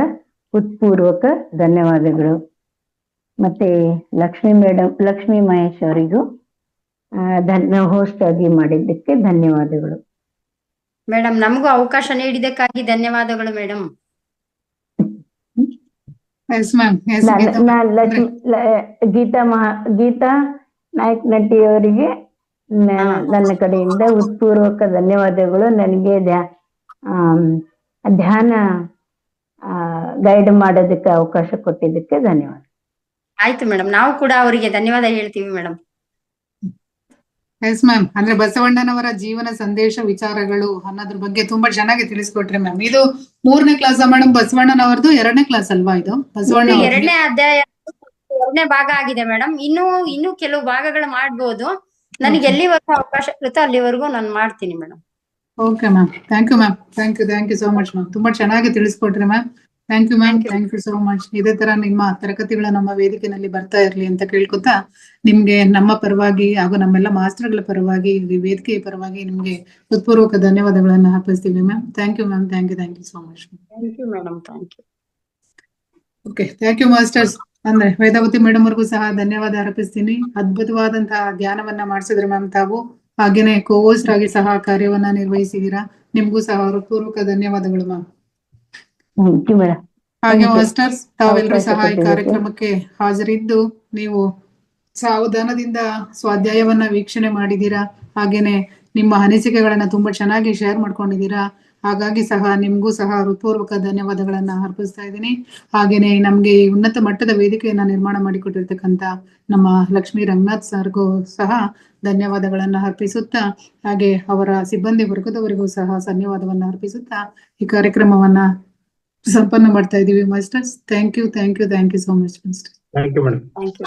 ಹೃತ್ಪೂರ್ವಕ ಧನ್ಯವಾದಗಳು. ಮತ್ತೆ ಲಕ್ಷ್ಮೀ ಮಹೇಶ್ ಅವರಿಗೂ ಹೋಸ್ಟ್ ಆಗಿ ಮಾಡಿದ್ದಕ್ಕೆ ಧನ್ಯವಾದಗಳು ಮೇಡಮ್. ನಮಗೂ ಅವಕಾಶ ನೀಡಿದ್ದಕ್ಕಾಗಿ ಧನ್ಯವಾದಗಳು ಮೇಡಮ್. ಗೀತಾ ನಾಯಕ್ ನಟಿ ಅವರಿಗೆ ನನ್ನ ಕಡೆಯಿಂದ ಹೃತ್ಪೂರ್ವಕ ಧನ್ಯವಾದಗಳು. ನನಗೆ ಧ್ಯಾನ ಗೈಡ್ ಮಾಡೋದಕ್ಕೆ ಅವಕಾಶ ಕೊಟ್ಟಿದ್ದಕ್ಕೆ ಧನ್ಯವಾದ. ಆಯ್ತು ಮೇಡಮ್, ನಾವು ಕೂಡ ಅವರಿಗೆ ಧನ್ಯವಾದ ಹೇಳ್ತೀವಿ ಮೇಡಮ್. Yes ma'am. ಅಂದ್ರೆ ಬಸವಣ್ಣನವರ ಜೀವನ ಸಂದೇಶ, ವಿಚಾರಗಳು ಅನ್ನೋದ್ರ ಬಗ್ಗೆ ತುಂಬಾ ಚೆನ್ನಾಗಿ ತಿಳಿಸ್ಕೊಟ್ರಿ ಮ್ಯಾಮ್. ಇದು 3ನೇ ಕ್ಲಾಸ್ ಮೇಡಮ್? ಬಸವಣ್ಣನವರದು 2ನೇ ಕ್ಲಾಸ್ ಅಲ್ವಾ ಇದು? ಬಸವಣ್ಣ 2ನೇ ಅಧ್ಯಾಯ, 2ನೇ ಭಾಗ ಆಗಿದೆ ಮೇಡಮ್. ಇನ್ನು ಕೆಲವು ಭಾಗಗಳು ಮಾಡ್ಬೋದು. ನನಗೆ ಎಲ್ಲಿವರೆಗೂ ಅವಕಾಶ ಇರುತ್ತೋ ಅಲ್ಲಿವರೆಗೂ ನಾನು ಮಾಡ್ತೀನಿ madam. Okay ma'am. Thank you ma'am. Thank you so much ma'am. ತುಂಬಾ ಚೆನ್ನಾಗಿ ತಿಳಿಸ್ಕೊಟ್ರಿ ma'am. Thank you ma'am. Thank you so much. ಇದೇ ತರ ನಿಮ್ಮ ತರಗತಿಗಳು ನಮ್ಮ ವೇದಿಕೆಯಲ್ಲಿ ಬರ್ತಾ ಇರ್ಲಿ ಅಂತ ಕೇಳ್ಕೊತಾ, ನಿಮ್ಗೆ ನಮ್ಮ ಪರವಾಗಿ ಹಾಗೂ ನಮ್ಮೆಲ್ಲ ಮಾಸ್ಟರ್ಗಳ ಪರವಾಗಿ, ವೇದಿಕೆಯ ಪರವಾಗಿ ನಿಮ್ಗೆ ಹೃತ್ಪೂರ್ವಕ ಧನ್ಯವಾದಗಳನ್ನ ಅರ್ಪಿಸ್ತೀವಿ ma'am. Thank you ma'am. Thank you so much. Thank you madam. Thank you. Okay, thank you masters. ಅಂದ್ರೆ ವೇದಾವತಿ ಮೇಡಮ್ ಅವ್ರಿಗೂ ಸಹ ಧನ್ಯವಾದ ಅರ್ಪಿಸ್ತೀನಿ. ಅದ್ಭುತವಾದಂತಹ ಧ್ಯಾನವನ್ನ ಮಾಡಿಸಿದ್ರೆ ಮ್ಯಾಮ್ ತಾವು, ಹಾಗೇನೆ ಕೋವೋಸ್ಟ್ ಆಗಿ ಸಹ ಕಾರ್ಯವನ್ನ ನಿರ್ವಹಿಸಿದೀರಾ. ನಿಮ್ಗೂ ಸಹ ಹೃತ್ಪೂರ್ವಕ ಧನ್ಯವಾದಗಳು ಮ್ಯಾಮ್. ಹಾಗೆ ಮಾಸ್ಟರ್ಸ್, ತಾವೆಲ್ಲರೂ ಸಹ ಈ ಕಾರ್ಯಕ್ರಮಕ್ಕೆ ಹಾಜರಿದ್ದು ನೀವು ಸಾವಧಾನದಿಂದ ಸ್ವಾಧ್ಯಾಯವನ್ನ ವೀಕ್ಷಣೆ ಮಾಡಿದೀರಾ. ಹಾಗೇನೆ ನಿಮ್ಮ ಅನಿಸಿಕೆಗಳನ್ನ ತುಂಬಾ ಚೆನ್ನಾಗಿ ಶೇರ್ ಮಾಡ್ಕೊಂಡಿದ್ದೀರಾ. ಹಾಗಾಗಿ ಸಹ ನಿಮ್ಗೂ ಸಹ ಹೃತ್ಪೂರ್ವಕ ಧನ್ಯವಾದಗಳನ್ನ ಅರ್ಪಿಸ್ತಾ ಇದ್ದೀನಿ. ಹಾಗೇನೆ ನಮ್ಗೆ ಉನ್ನತ ಮಟ್ಟದ ವೇದಿಕೆಯನ್ನ ನಿರ್ಮಾಣ ಮಾಡಿಕೊಟ್ಟಿರ್ತಕ್ಕಂಥ ನಮ್ಮ ಲಕ್ಷ್ಮೀ ರಂಗನಾಥ್ ಸರ್ಗೂ ಸಹ ಧನ್ಯವಾದಗಳನ್ನ ಅರ್ಪಿಸುತ್ತಾ, ಹಾಗೆ ಅವರ ಸಿಬ್ಬಂದಿ ವರ್ಗದವರಿಗೂ ಸಹ ಧನ್ಯವಾದವನ್ನ ಅರ್ಪಿಸುತ್ತಾ ಈ ಕಾರ್ಯಕ್ರಮವನ್ನ ಸಂಪನ್ನ ಮಾಡ್ತಾ ಇದೀವಿ masters. Thank you so much master. Thank you madam. Thank you.